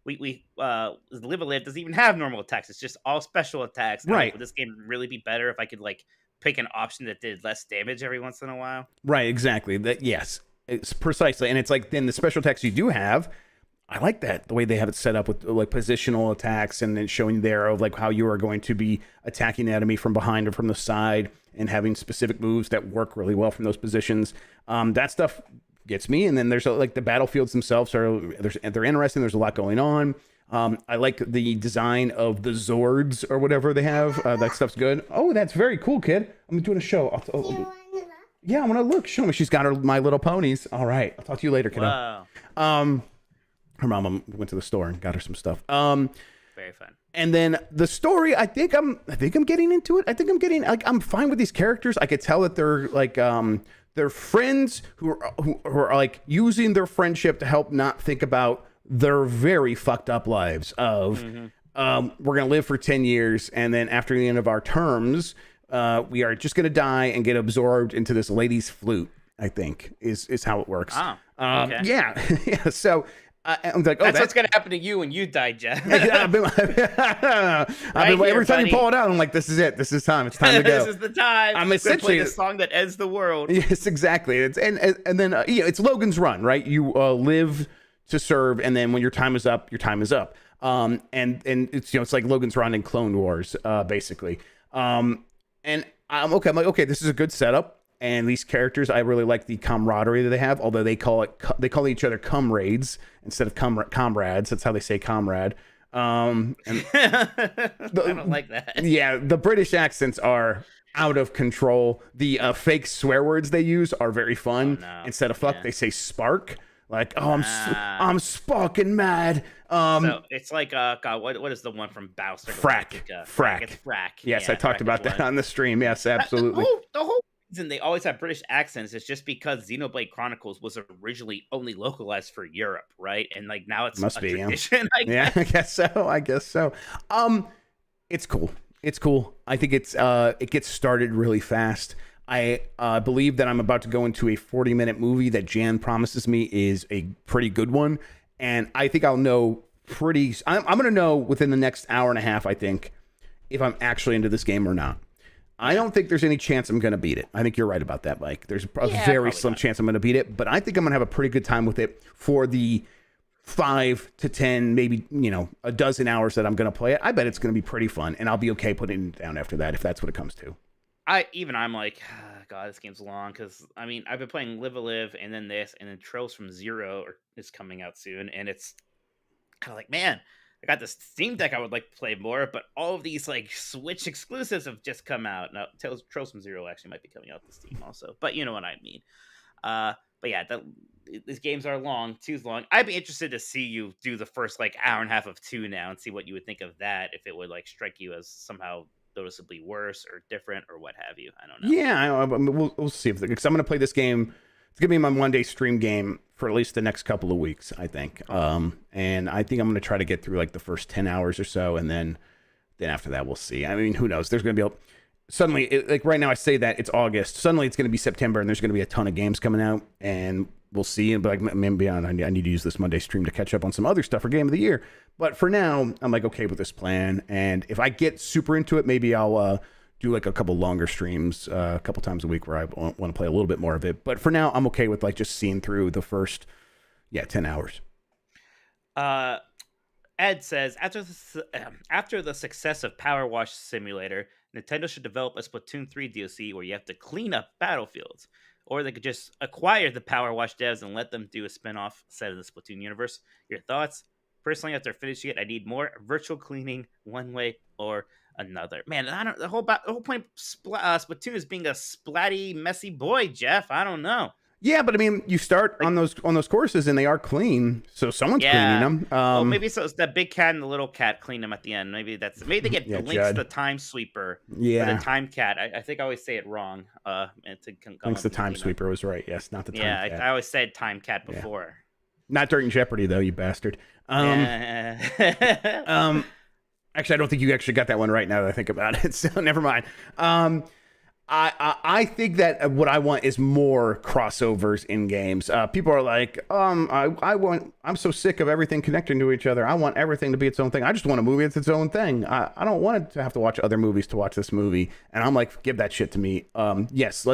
we Live a Live doesn't even have normal attacks. It's just all special attacks.
Right.
Would this game really be better if I could like pick an option that did less damage every once in a while?
Right. Exactly. Yes. It's precisely, and it's like then the special attacks you do have. I like that, the way they have it set up with like positional attacks and then showing there of like how you are going to be attacking the enemy from behind or from the side and having specific moves that work really well from those positions. That stuff gets me. And then there's like the battlefields themselves they're interesting. There's a lot going on. I like the design of the Zords or whatever they have. That stuff's good. Oh, that's very cool, kid. I'm doing a show. Yeah, I want to look. Show me. She's got her My Little Ponies. All right. I'll talk to you later, kiddo.
Wow.
Her mom went to the store and got her some stuff.
Very fun.
And then the story, I think I'm getting into it. I think I'm getting like, I'm fine with these characters. I could tell that they're like they're friends who are like using their friendship to help not think about their very fucked up lives of we're gonna live for 10 years and then after the end of our terms, we are just gonna die and get absorbed into this lady's flute. I think is how it works.
Okay.
Yeah. So I'm like,
that's what's gonna happen to you when you die, Jeff.
I've been every time you pull it out, I'm like, this is it. This is time. It's time to go.
This is the time.
I'm essentially
the song that ends the world.
Yes, exactly. It's and then it's Logan's Run, right? You live to serve, and then when your time is up, your time is up. And it's it's like Logan's Run in Clone Wars, basically. And I'm okay. I'm like, okay, this is a good setup. And these characters, I really like the camaraderie that they have. Although they call each other comrades instead of comrades. That's how they say comrade. And
I don't like that.
Yeah, the British accents are out of control. The fake swear words they use are very fun.
Oh, no.
Instead of fuck, they say spark. Like, oh, I'm sparking mad.
So it's like God, what is the one from Bowser?
Frack.
It's frack.
Yes,
yeah,
I talked about that on the stream. Yes, absolutely.
The whole reason they always have British accents is just because Xenoblade Chronicles was originally only localized for Europe, right? And like now it's
Must be
tradition.
Yeah, I guess so. It's cool. It's cool. I think it gets started really fast. I believe that I'm about to go into a 40-minute movie that Jan promises me is a pretty good one. And I think I'll know I'm going to know within the next hour and a half, I think, if I'm actually into this game or not. I don't think there's any chance I'm going to beat it. I think you're right about that, Mike. There's a very slim chance I'm going to beat it. But I think I'm going to have a pretty good time with it for the 5 to 10, maybe, a dozen hours that I'm going to play it. I bet it's going to be pretty fun. And I'll be okay putting it down after that if that's what it comes to.
I'm like, God, this game's long because I've been playing Live a Live and then this and then Trails from Zero is coming out soon, and it's kind of like, man, I got this Steam Deck I would like to play more, but all of these like Switch exclusives have just come out. Now Trails from Zero actually might be coming out to Steam also, but you know what I mean. But yeah, these games are long, too's long. I'd be interested to see you do the first like hour and a half of 2 now and see what you would think of that, if it would like strike you as somehow noticeably worse or different or what have you. I don't know.
Yeah, we'll see because I'm going to play this game. It's going to be my one-day stream game for at least the next couple of weeks, I think. And I think I'm going to try to get through like the first 10 hours or so, and then after that we'll see. I mean, who knows? There's going to be suddenly, like right now I say that it's August. Suddenly it's going to be September, and there's going to be a ton of games coming out, and we'll see. But like maybe I need to use this Monday stream to catch up on some other stuff for Game of the Year. But for now, I'm like okay with this plan. And if I get super into it, maybe I'll do like a couple longer streams a couple times a week where I want to play a little bit more of it. But for now, I'm okay with like just seeing through the first 10 hours.
Ed says, after the success of Power Wash Simulator, Nintendo should develop a Splatoon 3 DLC where you have to clean up battlefields. Or they could just acquire the Power Wash devs and let them do a spin-off set of the Splatoon universe. Your thoughts? Personally, after finishing it, I need more virtual cleaning one way or another. Man, the whole point of Splatoon is being a splatty, messy boy, Jeff. I don't know.
Yeah, but I mean, you start on those courses and they are clean, so someone's cleaning them.
Well, maybe so. It's the big cat and the little cat clean them at the end. Maybe they get links
Judd.
to the Time Sweeper.
Yeah,
the Time Cat. I think I always say it wrong.
Links the Time Sweeper was right. Yes, not the Time Cat.
I always said Time Cat before.
Yeah. Not during Jeopardy though, you bastard. Actually, I don't think you actually got that one right now that I think about it. So never mind. I think that what I want is more crossovers in games. People are like, I'm so sick of everything connecting to each other. I want everything to be its own thing. I just want a movie that's its own thing. I don't want to have to watch other movies to watch this movie. And I'm like, give that shit to me. Yes,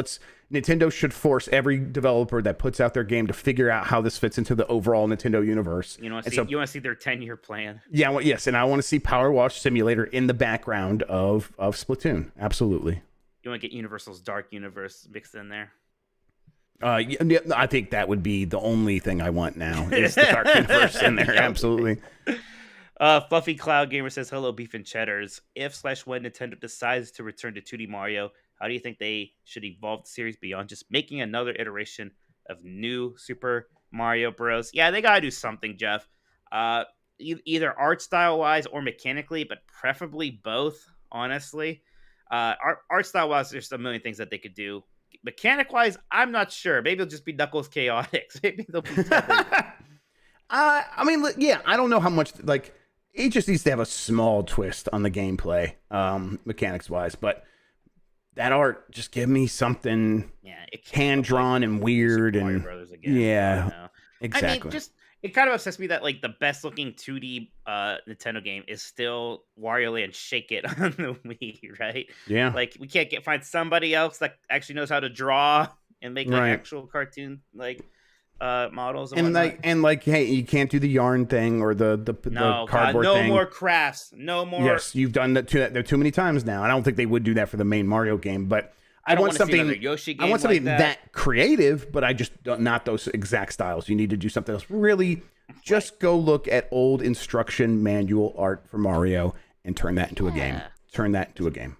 Nintendo should force every developer that puts out their game to figure out how this fits into the overall Nintendo universe.
You want to see their 10-year plan?
Yeah, yes, and I want to see Power Wash Simulator in the background of Splatoon. Absolutely.
You want to get Universal's Dark Universe mixed in there?
Yeah, I think that would be the only thing I want now is the Dark Universe in there. Absolutely.
Fluffy Cloud Gamer says, hello, Beef and Cheddars. If/when Nintendo decides to return to 2D Mario, how do you think they should evolve the series beyond just making another iteration of new Super Mario Bros? Yeah, they got to do something, Jeff. Either art style-wise or mechanically, but preferably both, honestly. Art style-wise, there's a million things that they could do. Mechanic-wise, I'm not sure. Maybe it'll just be Knuckles Chaotix. Maybe they'll be
I mean, yeah, I don't know how much, like, it just needs to have a small twist on the gameplay, mechanics-wise, but that art, just give me something hand-drawn and weird.
Super Mario
and
Brothers again.
Yeah. Exactly.
I mean, just it kind of upsets me that like the best looking 2D Nintendo game is still Wario Land Shake It on the Wii, right?
Yeah.
Like we can't find somebody else that actually knows how to draw and make like
Right.
actual cartoon like models and
And
whatnot.
like, hey, you can't do the yarn thing or the
No,
cardboard
God, no
thing.
more crafts. No more.
Yes, you've done that too many times now. I don't think they would do that for the main Mario game, but I
don't
want
wanna see
something.
another Yoshi game
I want something
like
that creative, but I just not those exact styles. You need to do something else. Really, just go look at old instruction manual art for Mario and turn that into a game. Turn that into a game.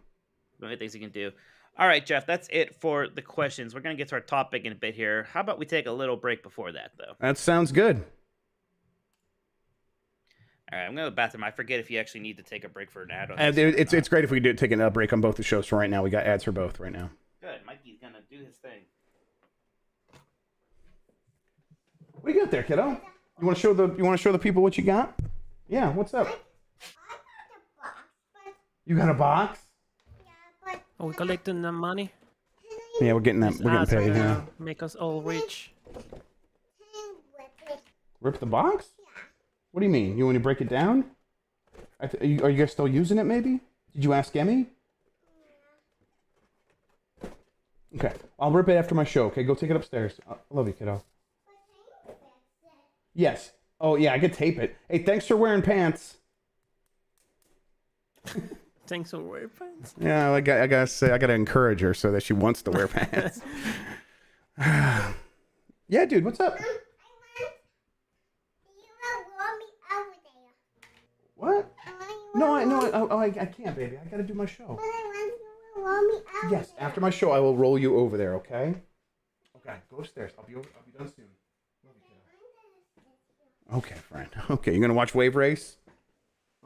Many things you can do. All right, Jeff, that's it for the questions. We're going to get to our topic in a bit here. How about we take a little break before that, though?
That sounds good.
All right, I'm going to the bathroom. I forget if you actually need to take a break for an ad.
It's great if we do take a break on both the shows for right now. We got ads for both right now.
Good. Mikey's going to do his thing.
What do you got there, kiddo? You want to show the people what you got? Yeah, what's up? You got a box?
Are we collecting the money?
Yeah, we're getting that. We're getting paid. Yeah.
Make us all rich.
Rip the box? What do you mean? You want to break it down? Are you guys still using it? Maybe? Did you ask Emmy? Okay, I'll rip it after my show. Okay, go take it upstairs. I love you, kiddo. Yes. Oh yeah, I could tape it. Hey, thanks for wearing pants.
Thanks for wearing pants.
Yeah, I gotta say, I gotta encourage her so that she wants to wear pants. Yeah, dude, what's up? What? No, I can't, baby. I gotta do my show. Yes, after my show, I will roll you over there. Okay? Okay, go upstairs. I'll be done soon. Okay, friend. Okay, you're gonna watch Wave Race?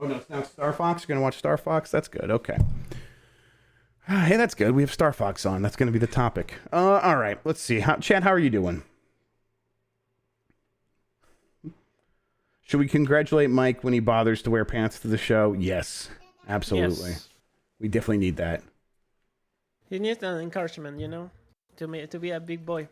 Oh no, it's now Star Fox. You're gonna watch Star Fox? That's good. Okay. Hey, that's good. We have Star Fox on. That's gonna be the topic. All right. Let's see. Chad, how are you doing? Should we congratulate Mike when he bothers to wear pants to the show? Yes, absolutely.
Yes.
We definitely need that.
He needs an encouragement, to be a big boy.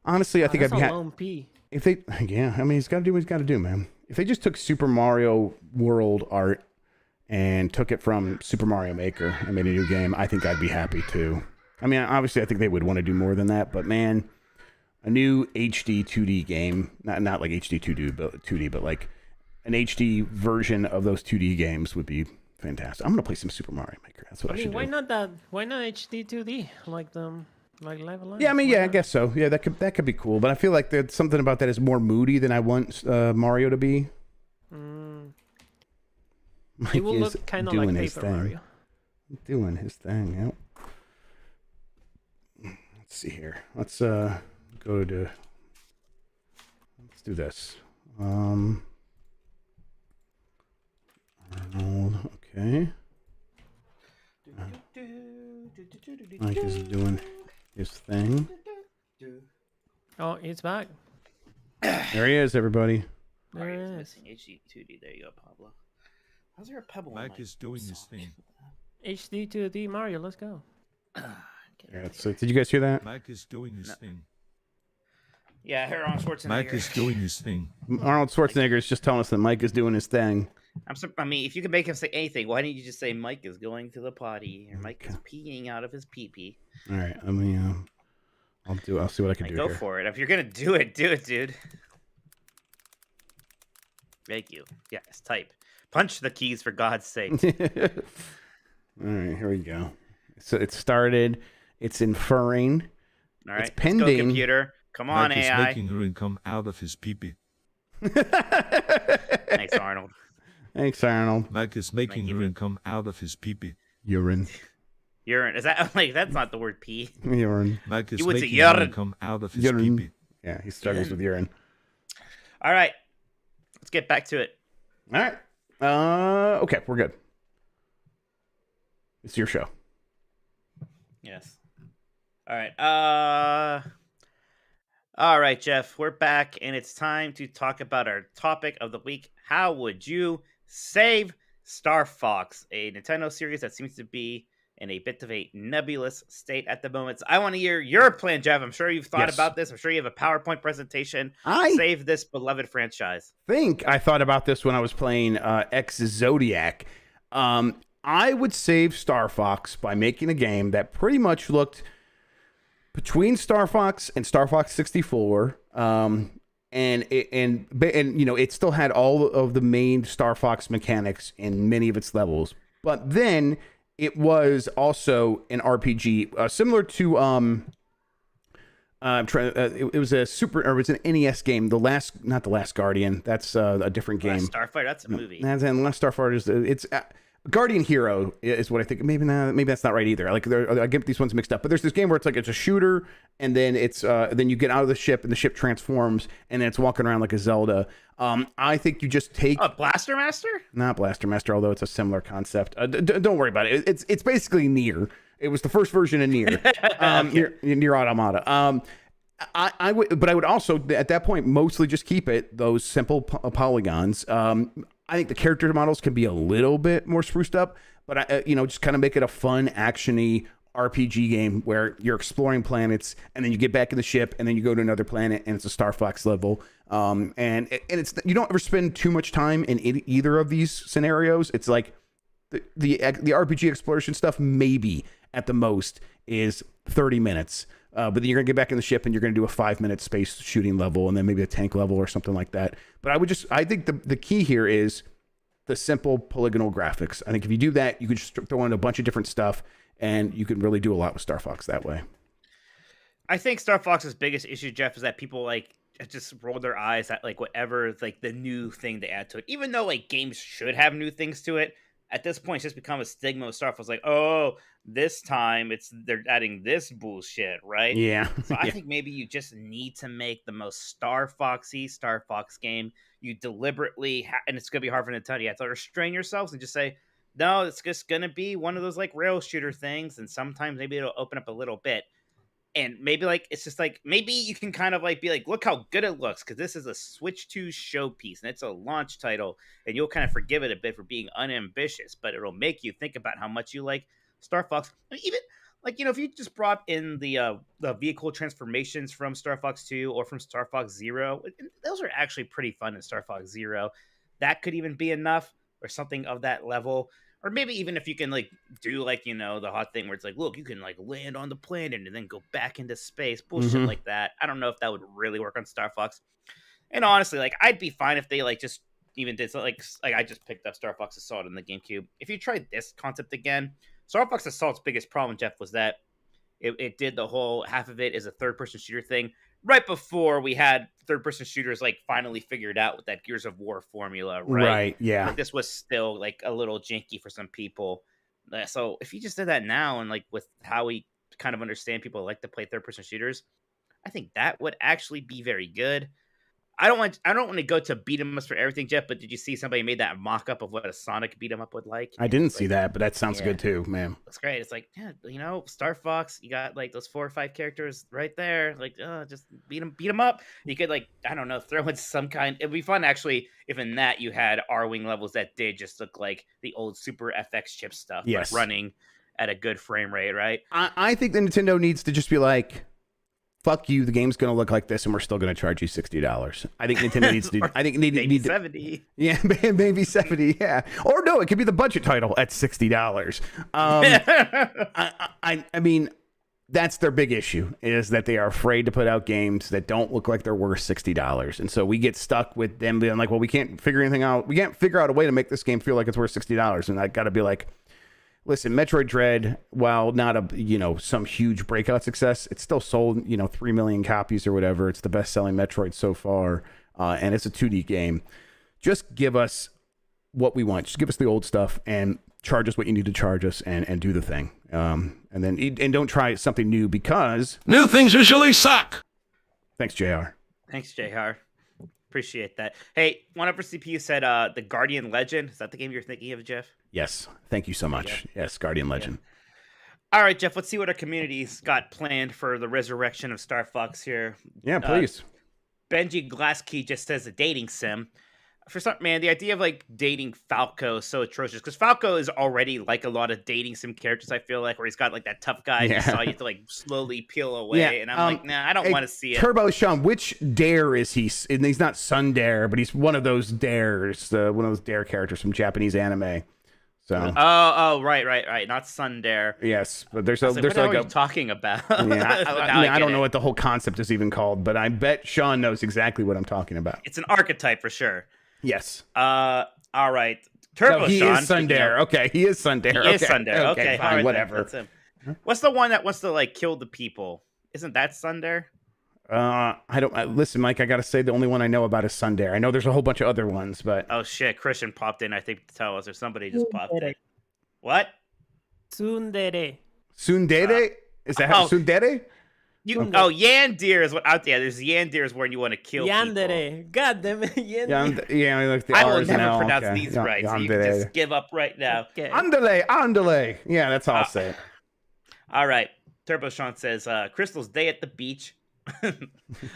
Honestly, I think I'd be
a lone pee.
if they. Yeah, I mean, he's got to do what he's got to do, man. If they just took Super Mario World art and took it from Super Mario Maker and made a new game, I think I'd be happy too. I mean, obviously, I think they would want to do more than that, but man, a new HD 2D game, not like HD 2D, but like an HD version of those 2D games would be fantastic. I'm gonna play some Super Mario Maker. That's what I should do.
Why not HD 2D like Live Alive?
Yeah, I mean, I guess so. Yeah, that could be cool. But I feel like there's something about that is more moody than I want Mario to be.
It will look kind of like Paper Mario.
Doing his thing. Yep. Let's see here. Let's go to. Let's do this. Arnold. Okay. Mike is doing his thing.
Oh, he's back.
There he is, everybody.
There he is.
HD 2D. There you go, Pablo. How's there a pebble?
Mike is doing his thing.
HD 2D Mario, let's go.
Yeah, so did you guys hear that?
Mike is doing his thing.
Yeah, I heard Arnold Schwarzenegger.
Mike is doing his thing.
Arnold Schwarzenegger is just telling us that Mike is doing his thing.
I mean, if you could make him say anything, why didn't you just say Mike is going to the potty or Mike is peeing out of his pee-pee?
All right, I mean, I'll see what I can do
Go
here.
for it. If you're gonna do it, dude. Thank you. Yes, type. Punch the keys for God's sake.
All right, here we go. So it started. It's inferring.
All right,
it's pending.
Let's go, computer. Come on,
Mike
AI.
is making urine come out of his pee-pee.
Thanks, Arnold.
Thanks, Arnold.
Mike is making urine come out of his pee-pee.
Urine.
Urine. Is that like that's not the word pee?
Urine.
Mike is
You would say
making
urine.
urine come out of his
Urine.
pee-pee.
Yeah, he struggles with urine.
All right, let's get back to it.
All right. Okay, we're good. It's your show.
Yes. All right. All right, Jeff. We're back, and it's time to talk about our topic of the week. how would you save Star Fox, a Nintendo series that seems to be in a bit of a nebulous state at the moment? So I want to hear your plan, Jeff. I'm sure you've thought about this. I'm sure you have a PowerPoint presentation. Save this beloved franchise.
I thought about this when I was playing X Zodiac. I would save Star Fox by making a game that pretty much looked between Star Fox and Star Fox 64. And you know, it still had all of the main Star Fox mechanics in many of its levels, but then it was also an RPG similar to it was a it was an NES game. Not the Last Guardian. That's a different game.
Last Starfighter. That's a movie.
And Last Starfighter is Guardian Hero is what I think. Maybe that's not right either. Like I get these ones mixed up. But there's this game where it's a shooter, and then then you get out of the ship, and the ship transforms, and then it's walking around like a Zelda. I think you just take
Blaster Master.
Not Blaster Master, although it's a similar concept. Don't worry about it. It's basically Nier. It was the first version of Nier. Nier Automata. I would also at that point mostly just keep it those simple polygons. I think the character models can be a little bit more spruced up, but just kind of make it a fun, actiony RPG game where you're exploring planets, and then you get back in the ship, and then you go to another planet, and it's a Star Fox level. And it's you don't ever spend too much time in either of these scenarios. It's like the RPG exploration stuff maybe at the most is 30 minutes. But then you're going to get back in the ship and you're going to do a 5-minute space shooting level and then maybe a tank level or something like that. But I think the key here is the simple polygonal graphics. I think if you do that, you can just throw in a bunch of different stuff and you can really do a lot with Star Fox that way.
I think Star Fox's biggest issue, Jeff, is that people just roll their eyes at whatever the new thing they add to it. Even though games should have new things to it, at this point, it's just become a stigma of Star Fox. This time they're adding this bullshit, right?
Yeah.
So I think maybe you just need to make the most Star Fox game. You deliberately, and it's going to be hard for Nintendo. You have to restrain yourselves and just say, no, it's just going to be one of those rail shooter things. And sometimes maybe it'll open up a little bit. And maybe it's just maybe you can kind of be look how good it looks, because this is a Switch 2 showpiece and it's a launch title, and you'll kind of forgive it a bit for being unambitious, but it'll make you think about how much you like Star Fox. I mean, even if you just brought in the vehicle transformations from Star Fox 2 or from Star Fox 0, those are actually pretty fun in Star Fox 0. That could even be enough, or something of that level. Or maybe even if you can do the hot thing where it's look, you can land on the planet and then go back into space, bullshit like that. I don't know if that would really work on Star Fox. And honestly, I'd be fine if they just even did I just picked up Star Fox Assault in the GameCube. If you tried this concept again, Star Fox Assault's biggest problem, Jeff, was that it did the whole half of it is a third-person shooter thing right before we had third-person shooters finally figured out with that Gears of War formula, right?
Right, yeah.
This was still a little janky for some people. So if you just did that now, and with how we kind of understand people like to play third-person shooters, I think that would actually be very good. I don't want to go to beat 'em ups for everything, Jeff, but did you see somebody made that mock-up of what a Sonic beat 'em up would like?
I didn't see that, but that sounds good too, man.
It's great. It's Star Fox, you got those 4 or 5 characters right there. Just beat them up. You could I don't know, throw in some kind. It'd be fun actually if in that you had R-Wing levels that did just look like the old Super FX chip stuff,
yes,
running at a good frame rate, right?
I think the Nintendo needs to just be fuck you, the game's going to look like this and we're still going to charge you $60. I think Nintendo needs to I think need
70.
Yeah, maybe 70, yeah. Or no, it could be the budget title at $60. I mean, that's their big issue, is that they are afraid to put out games that don't look like they're worth $60. And so we get stuck with them being well, we can't figure anything out. We can't figure out a way to make this game feel like it's worth $60. And I got to be listen, Metroid Dread, while not some huge breakout success, it's still sold 3 million copies or whatever. It's the best-selling Metroid so far, and it's a 2D game. Just give us what we want. Just give us the old stuff and charge us what you need to charge us, and do the thing. And don't try something new, because
new things usually suck.
Thanks, JR.
Thanks, JR. Appreciate that. Hey, one upper CPU said the Guardian Legend. Is that the game you're thinking of, Jeff?
Yes. Thank you so much. Yes, Guardian Legend.
Yeah. All right, Jeff, let's see what our community's got planned for the resurrection of Star Fox here.
Yeah, please.
Benji Glasskey just says a dating sim. for some man, the idea of like dating Falco is so atrocious because Falco is already like a lot of dating sim characters. I feel like where he's got like that tough guy you saw you have to like slowly peel away, and I'm like, nah, I don't want to see it.
Turbo Sean, which Dare is he? And he's not Sundare, but he's one of those Dares, one of those Dare characters from Japanese anime. So
right, not Sundare.
Yes, but there's
what are you talking about?
Yeah, I don't know what the whole concept is even called, but I bet Sean knows exactly what I'm talking about.
It's an archetype for sure.
Yes.
All right. Turbo
he
Sean.
Is Sundare. Okay, he is Sundare.
He is Sundare. Okay,
fine,
right,
whatever.
That's him. What's the one that wants to like kill the people? Isn't that Sundare?
I don't listen, Mike. I gotta say the only one I know about is Sundare. I know there's a whole bunch of other ones, but
oh shit, Christian popped in. I think to tell us, or somebody just popped in. What?
Tsundere.
Tsundere? Is that how Tsundere?
Yandir is what out there. There's Yandir is when you want to kill
Yandere.
people.
God damn it. Yandere.
Like the
I will
R's
never
now.
pronounce
Okay.
these right, so you can just give up right now.
Okay.
Andale. Yeah, that's how I'll say it.
All right. Turbo Sean says, Crystal's day at the beach.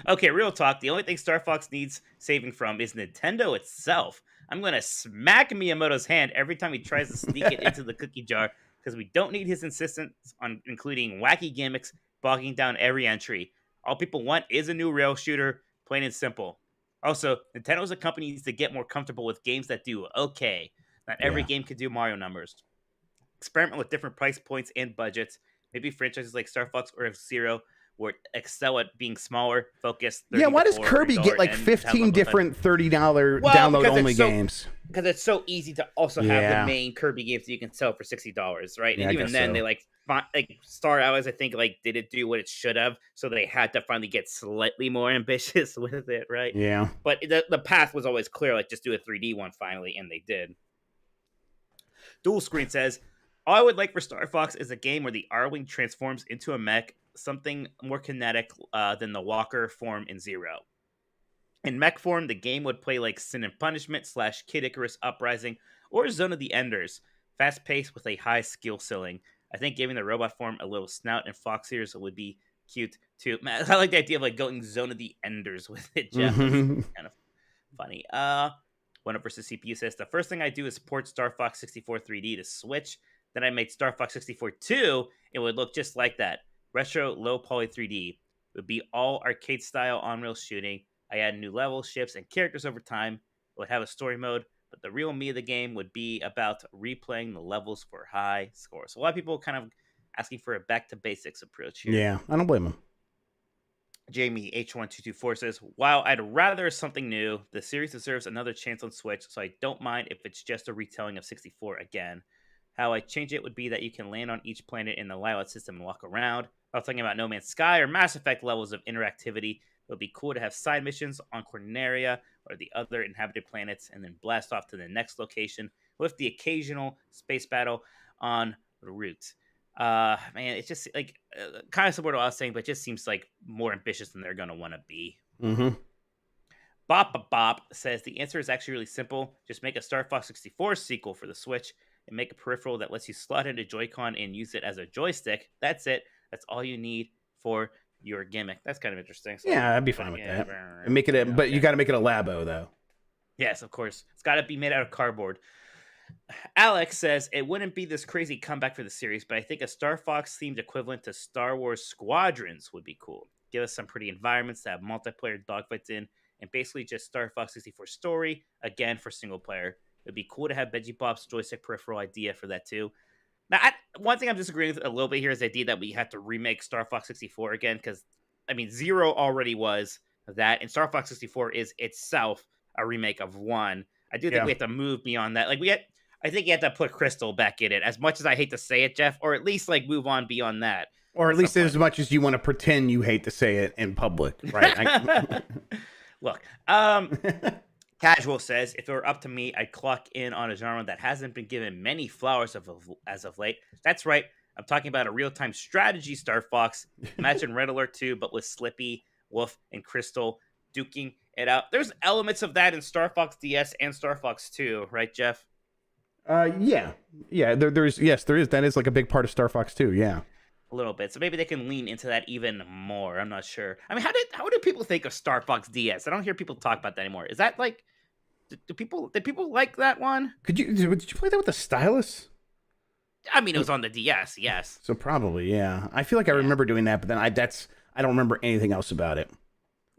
Okay, real talk. The only thing Star Fox needs saving from is Nintendo itself. I'm going to smack Miyamoto's hand every time he tries to sneak it into the cookie jar because we don't need his insistence on including wacky gimmicks bogging down every entry. All people want is a new rail shooter, plain and simple. Also, Nintendo's a company needs to get more comfortable with games that do okay. Not every game can do Mario numbers. Experiment with different price points and budgets. Maybe franchises like Star Fox or F-Zero would excel at being smaller, focused.
Yeah, why does Kirby get like 15 different $30 download-only games?
Because it's so easy to also have the main Kirby games that you can sell for $60, right?
Yeah,
and even then, they like Star Allies, I think, like didn't do what it should have, so they had to finally get slightly more ambitious with it, right?
Yeah.
But the path was always clear, like just do a 3D one finally, and they did. Dual Screen says, all I would like for Star Fox is a game where the R-Wing transforms into a mech, something more kinetic than the Walker form in Zero. In mech form, the game would play like Sin and Punishment / Kid Icarus Uprising or Zone of the Enders, fast-paced with a high skill ceiling. I think giving the robot form a little snout and fox ears would be cute too. Man, I like the idea of like going Zone of the Enders with it, Jeff. It's kind of funny. One Up versus CPU says, the first thing I do is port Star Fox 64 3D to Switch. Then I made Star Fox 64 2. It would look just like that. Retro, low poly 3D. It would be all arcade style on-rail shooting. I add new levels, ships, and characters over time. It would have a story mode, but the real me of the game would be about replaying the levels for high scores. So a lot of people kind of asking for a back-to-basics approach here.
Yeah, I don't blame them.
Jamie H1224 says, while I'd rather something new, the series deserves another chance on Switch, so I don't mind if it's just a retelling of 64 again. How I change it would be that you can land on each planet in the Lylat system and walk around. I was talking about No Man's Sky or Mass Effect levels of interactivity. It would be cool to have side missions on Corneria or the other inhabited planets and then blast off to the next location with the occasional space battle on route. Man, it's just like kind of similar to what I was saying, but it just seems like more ambitious than they're going to want to be.
Mm-hmm.
Bop says the answer is actually really simple. Just make a Star Fox 64 sequel for the Switch and make a peripheral that lets you slot into Joy-Con and use it as a joystick. That's it. That's all you need for your gimmick. That's kind of interesting. So
yeah, I'd be fine with that. And make it but you got to make it a Labo though.
Yes, of course. It's got to be made out of cardboard. Alex says it wouldn't be this crazy comeback for the series, but I think a Star Fox themed equivalent to Star Wars Squadrons would be cool. Give us some pretty environments that have multiplayer dogfights in, and basically just Star Fox 64 story again for single player. It'd be cool to have Veggie Bob's joystick peripheral idea for that too. Now, one thing I'm disagreeing with a little bit here is the idea that we have to remake Star Fox 64 again, because, I mean, Zero already was that, and Star Fox 64 is itself a remake of 1. I do think we have to move beyond that. Like, I think you have to put Crystal back in it, as much as I hate to say it, Jeff, or at least, like, move on beyond that.
Or at least as much as you want to pretend you hate to say it in public, right?
Look, Casual says, if it were up to me, I'd clock in on a genre that hasn't been given many flowers as of late. That's right. I'm talking about a real-time strategy Star Fox. Imagine Red Alert 2, but with Slippy, Wolf, and Crystal duking it out. There's elements of that in Star Fox DS and Star Fox 2, right, Jeff?
Yeah. There is. That is like a big part of Star Fox 2. Yeah.
A little bit. So maybe they can lean into that even more. I'm not sure. I mean, how do people think of Star Fox DS? I don't hear people talk about that anymore. Is that like Do people like that one?
Did you play that with the stylus?
I mean, it was on the DS, yes.
So probably, yeah. I feel like I remember doing that, but then I don't remember anything else about it.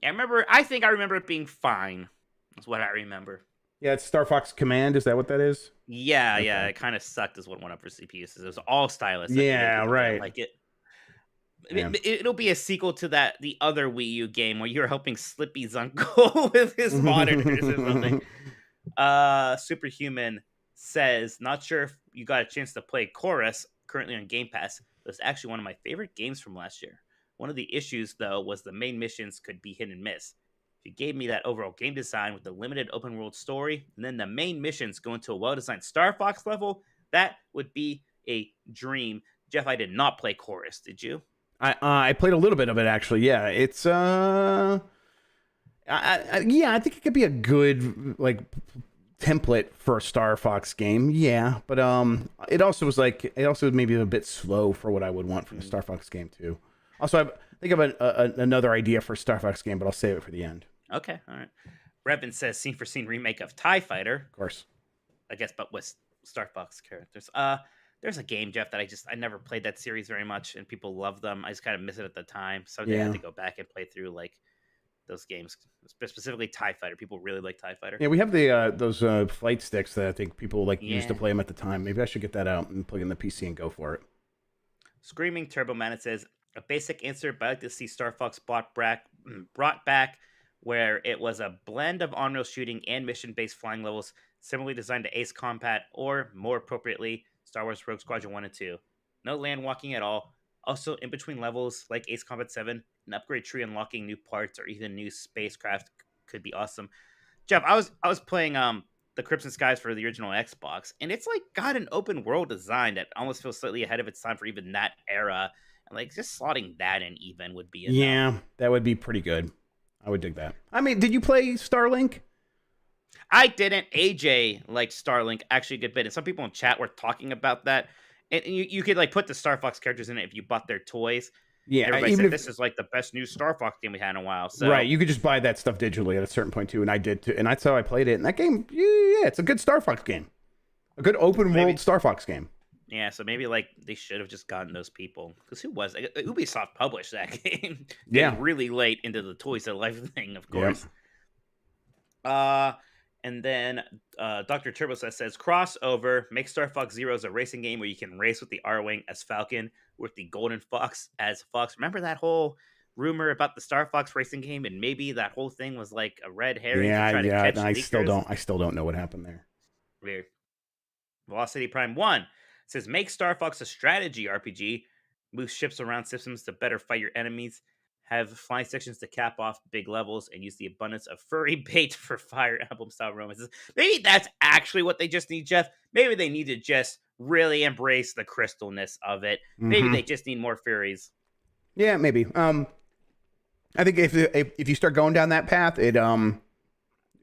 Yeah, I think I remember it being fine. That's what I remember.
Yeah, it's Star Fox Command. Is that what that is?
Yeah,
Okay.
yeah. It kind of sucked as what went up for CPU. It was all stylus.
Yeah, right.
Like it.
Yeah.
It'll be a sequel to the other Wii U game where you're helping Slippy's uncle with his monitors or something. Superhuman says, not sure if you got a chance to play Chorus, currently on Game Pass. It was actually one of my favorite games from last year. One of the issues, though, was the main missions could be hit and miss. If you gave me that overall game design with the limited open world story, and then the main missions go into a well-designed Star Fox level, that would be a dream. Jeff, I did not play Chorus. Did you?
I played a little bit of it, actually. Yeah, it's I think it could be a good template for a Star Fox game. Yeah, but it also was maybe a bit slow for what I would want from a Star Fox game too. Also, I think of another idea for a Star Fox game, but I'll save it for the end.
Okay, all right. Revan says scene for scene remake of TIE Fighter.
Of course.
I guess, but with Star Fox characters. There's a game, Jeff, that I never played that series very much, and people love them. I just kind of miss it at the time, so I had to go back and play through those games, specifically TIE Fighter. People really like TIE Fighter.
Yeah, we have those flight sticks that I think people used to play them at the time. Maybe I should get that out and plug in the PC and go for it.
Screaming Turbo Man, it says a basic answer, but I'd like to see Star Fox brought back, where it was a blend of on-rail shooting and mission-based flying levels, similarly designed to Ace Combat, or more appropriately, Star Wars Rogue Squadron 1 and 2. No land walking at all. Also, in between levels, like Ace Combat 7, an upgrade tree unlocking new parts or even new spacecraft could be awesome. Jeff, I was playing the Crimson Skies for the original Xbox, and it's got an open world design that almost feels slightly ahead of its time for even that era. And just slotting that in even would be enough.
Yeah, that would be pretty good. I would dig that. I mean, did you play Starlink?
I didn't. AJ liked Starlink actually a good bit, and some people in chat were talking about that. And you could put the Star Fox characters in it if you bought their toys.
Yeah,
everybody said this is the best new Star Fox game we had in a while. So
right, you could just buy that stuff digitally at a certain point too, and I did too, and that's how I played it. And that game, yeah, it's a good Star Fox game, a good open world Star Fox game.
Yeah, so maybe they should have just gotten those people, because who was it? Ubisoft published that game.
Yeah,
really late into the Toys to Life thing, of course. And then Dr. Turbo says, crossover, make Star Fox Zero a racing game where you can race with the R-Wing as Falcon, with the Golden Fox as Fox. Remember that whole rumor about the Star Fox racing game, and maybe that whole thing was a red herring to try to catch leakers?
I still don't know what happened there.
Weird. Velocity Prime 1 says, make Star Fox a strategy RPG, move ships around systems to better fight your enemies, have flying sections to cap off big levels, and use the abundance of furry bait for Fire Emblem-style romances. Maybe that's actually what they just need, Jeff. Maybe they need to just really embrace the crystalness of it. Maybe they just need more furries.
Yeah, maybe. I think if you start going down that path, it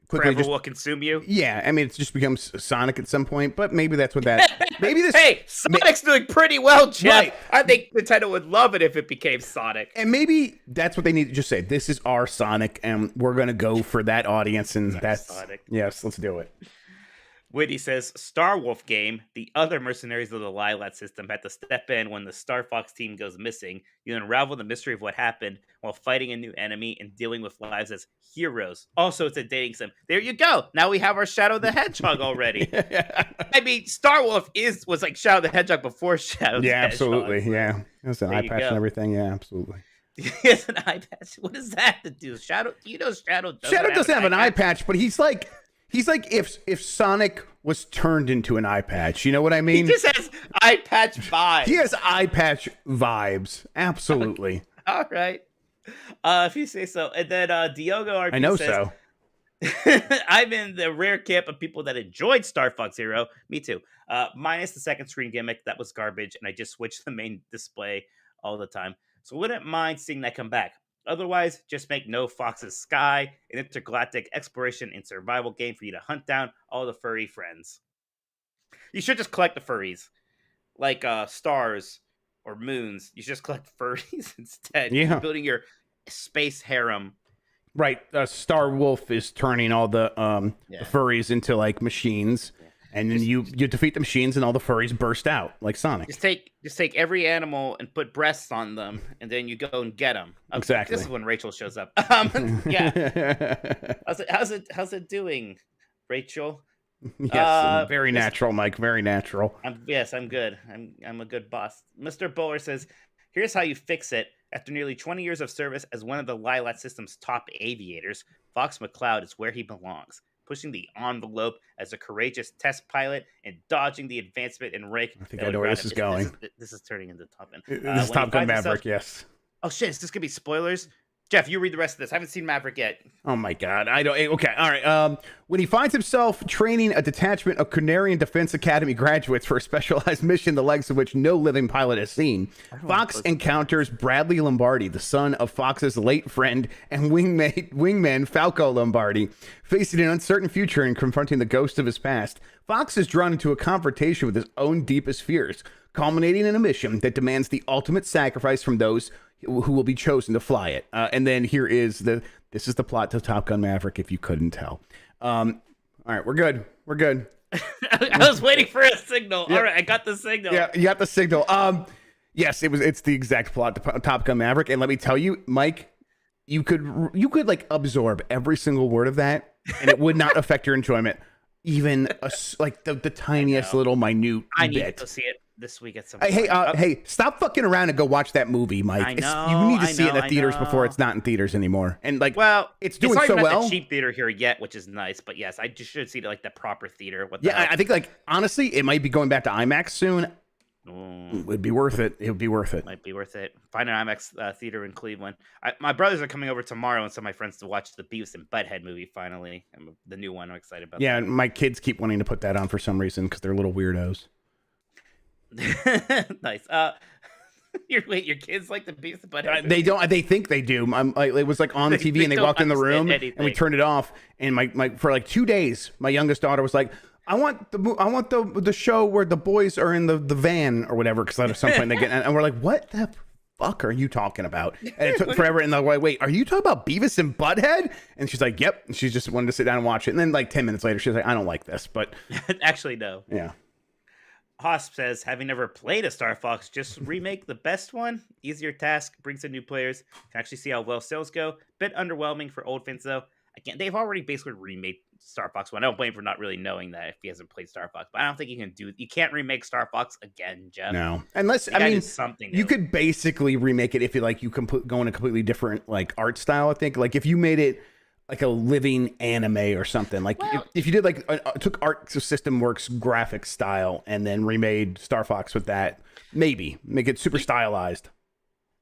quickly
Forever will consume you.
Yeah, I mean, it just becomes Sonic at some point, but maybe that's what that. Maybe this.
Hey, Sonic's doing pretty well, Jeff. Right. I think Nintendo would love it if it became Sonic.
And maybe that's what they need to just say. This is our Sonic, and we're gonna go for that audience, and that's Sonic. Yes, let's do it.
Whitney says, Star Wolf game, the other mercenaries of the Lilat system had to step in when the Star Fox team goes missing. You unravel the mystery of what happened while fighting a new enemy and dealing with lives as heroes. Also, it's a dating sim. There you go. Now we have our Shadow the Hedgehog already. I mean, Star Wolf was like Shadow the Hedgehog before Shadow the Hedgehog.
Absolutely. Yeah. It's an eye patch and everything. Yeah, absolutely.
It's an eye patch. What does that have to do? Shadow
doesn't have an eye patch, but he's like if Sonic was turned into an eye patch. You know what I mean?
He just has eye patch vibes.
He has eye patch vibes. Absolutely.
All right. If you say so. And then Diogo RP
I know
says,
so.
I'm in the rare camp of people that enjoyed Star Fox Zero. Me too. Minus the second screen gimmick. That was garbage. And I just switched the main display all the time. So wouldn't mind seeing that come back. Otherwise, just make No Fox's Sky an intergalactic exploration and survival game for you to hunt down all the furry friends. You should just collect the furries. Like stars or moons. You should just collect furries instead.
Yeah.
You're building your space harem.
Right. Star Wolf is turning all the furries into like machines, and then you defeat the machines, and all the furries burst out like Sonic.
Just take every animal and put breasts on them, and then you go and get them. Okay,
Exactly.
This is when Rachel shows up. Yeah. How's it doing, Rachel?
Yes, very natural, Mike. Very natural.
I'm good. I'm a good boss. Mr. Bowler says, "Here's how you fix it. After nearly 20 years of service as one of the Lilat system's top aviators, Fox McCloud is where he belongs, pushing the envelope as a courageous test pilot and dodging the advancement in rank."
I think I know where this is going.
This is turning into Top Gun.
This is Top Gun Maverick, yes.
Oh shit! Is this gonna be spoilers? Jeff, you read the rest of this. I haven't seen Maverick yet.
Oh my God. I don't. Okay. All right. When he finds himself training a detachment of Canarian Defense Academy graduates for a specialized mission, the legs of which no living pilot has seen, Fox encounters Bradley Lombardi, the son of Fox's late friend and wingman Falco Lombardi. Facing an uncertain future and confronting the ghost of his past, Fox is drawn into a confrontation with his own deepest fears, culminating in a mission that demands the ultimate sacrifice from those who will be chosen to fly it. And then this is the plot to Top Gun Maverick, if you couldn't tell. All right, we're good.
I was waiting for a signal.
Yeah.
All right, I got the signal.
Yeah, you got the signal. Yes, it's the exact plot to Top Gun Maverick. And let me tell you, Mike, you could like absorb every single word of that, and it would not affect your enjoyment, even like the tiniest little minute
I need
bit.
to see it this week at some
Hey,
point.
hey, stop fucking around and go watch that movie, Mike.
I know,
You need to see it in the
I
theaters
know.
before it's not in theaters anymore. And like,
Well,
it's doing
not
so
even at
well.
the cheap theater here yet, which is nice. But yes, I just should see it like the proper theater.
Yeah, I think like honestly, it might be going back to IMAX soon. It would be worth it. It would be worth it.
Might be worth it. Find an IMAX theater in Cleveland. My brothers are coming over tomorrow, and some of my friends to watch the Beavis and Butthead movie. Finally, the new one. I'm excited about.
Yeah,
that.
my kids keep wanting to put that on for some reason because they're little weirdos.
Nice. Your kids like the Beavis and Butthead movie?
They don't. They think they do. It was like on the TV, and they
don't
walked in the room,
understand
and we
anything.
turned it off. And my for like 2 days, my youngest daughter was like, I want the show where the boys are in the van or whatever, because at some point they get, and we're like, what the fuck are you talking about? And it took forever. And they're like, wait, are you talking about Beavis and Butthead? And she's like, yep. And she just wanted to sit down and watch it. And then like 10 minutes later, she's like, I don't like this. But
Actually, no.
yeah.
Hosp says, having never played a Star Fox, just remake the best one. Easier task, brings in new players. Can actually see how well sales go. Bit underwhelming for old fans though. Again, they've already basically remade Star Fox 1. I don't blame him for not really knowing that if he hasn't played Star Fox. But I don't think you can't remake Star Fox again, Jeff.
No, unless
You gotta
I
do
mean,
something
you
new.
could basically remake it if you like. You can go in a completely different like art style. I think like if you made it like a living anime or something. Like if you did like took Art System Works graphic style and then remade Star Fox with that, maybe make it super stylized.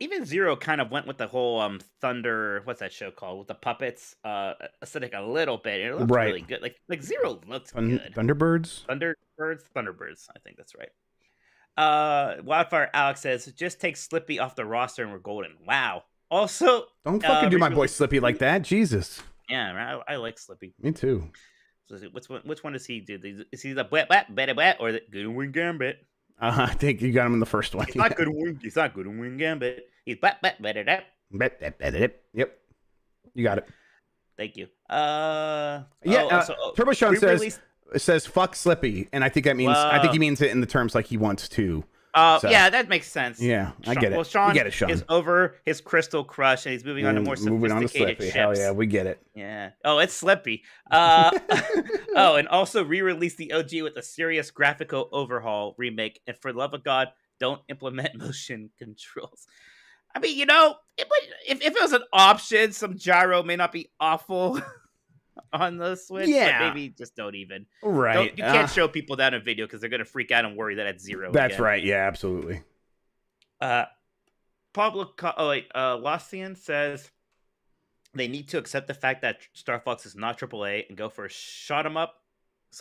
Even Zero kind of went with the whole Thunder, what's that show called, with the puppets aesthetic a little bit. It looks really good. Like Zero looks good.
Thunderbirds,
I think that's right. Wildfire Alex says, just take Slippy off the roster and we're golden. Wow. Also,
don't fucking do my boy Slippy like that. Jesus.
Yeah, I like Slippy.
Me too.
So which one does he do? Is he the wet or the good and wing gambit?
I think you got him in the first one.
He's not good and wing. He's not good and wing gambit. He's bet.
Yep. You got it.
Thank you.
Turbo Sean says fuck Slippy, and I think that means I think he means it in the terms like he wants to.
Yeah, that makes sense.
Yeah, I get it.
Well, Sean,
we get it, Sean
is over his Crystal Crush, and he's moving on to more sophisticated ships.
Hell yeah, we get it.
Yeah. Oh, it's Slippy. And also re-release the OG with a serious graphical overhaul remake. And for the love of God, don't implement motion controls. I mean, if it was an option, some gyro may not be awful on the Switch.
Yeah.
But maybe just don't even.
Right.
You can't show people that in a video because they're going to freak out and worry that it's Zero.
That's
again.
right. Yeah, absolutely.
Lostian says they need to accept the fact that Star Fox is not AAA and go for a shot 'em up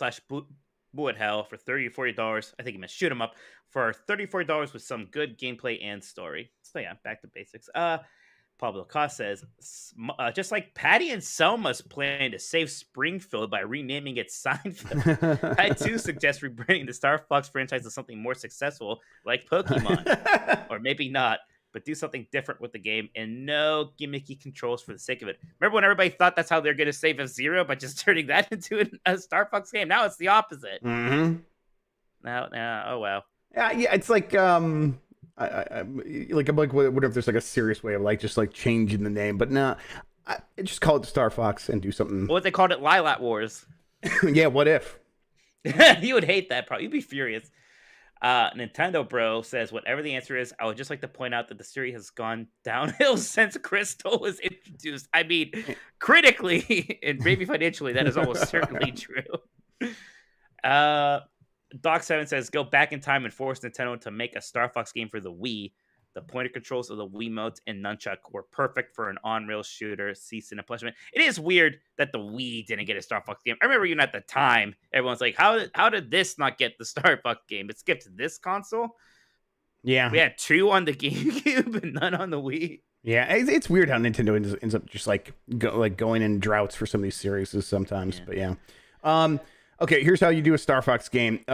/ bullet hell for $30 or $40. I think he meant shoot 'em up for $30 with some good gameplay and story. So yeah, back to basics. Pablo Cost says, just like Patty and Selma's plan to save Springfield by renaming it Seinfeld, I too suggest rebranding the Star Fox franchise to something more successful like Pokemon. Or maybe not. but do something different with the game and no gimmicky controls for the sake of it. Remember when everybody thought that's how they're going to save F-Zero by just turning that into a Star Fox game? Now it's the opposite.
Mm-hmm.
Now, oh well.
Yeah, it's like I'm like, what if there's like a serious way of like just like changing the name? But no, just call it Star Fox and do something.
What if they called it Lilac Wars?
Yeah, what if?
You would hate that, probably. You'd be furious. Nintendo Bro says, whatever the answer is, I would just like to point out that the series has gone downhill since Crystal was introduced. I mean, critically and maybe financially, that is almost certainly true. Doc7 says, go back in time and force Nintendo to make a Star Fox game for the Wii. The pointer controls of the Wiimotes and Nunchuck were perfect for an on-rail shooter. Cease and punishment. It is weird that the Wii didn't get a Star Fox game. I remember even at the time, everyone's like, how did this not get the Star Fox game? It skipped this console?
Yeah.
We had 2 on the GameCube and none on the Wii.
Yeah, it's weird how Nintendo ends up just like going in droughts for some of these series sometimes. Yeah. But yeah. Okay, here's how you do a Star Fox game.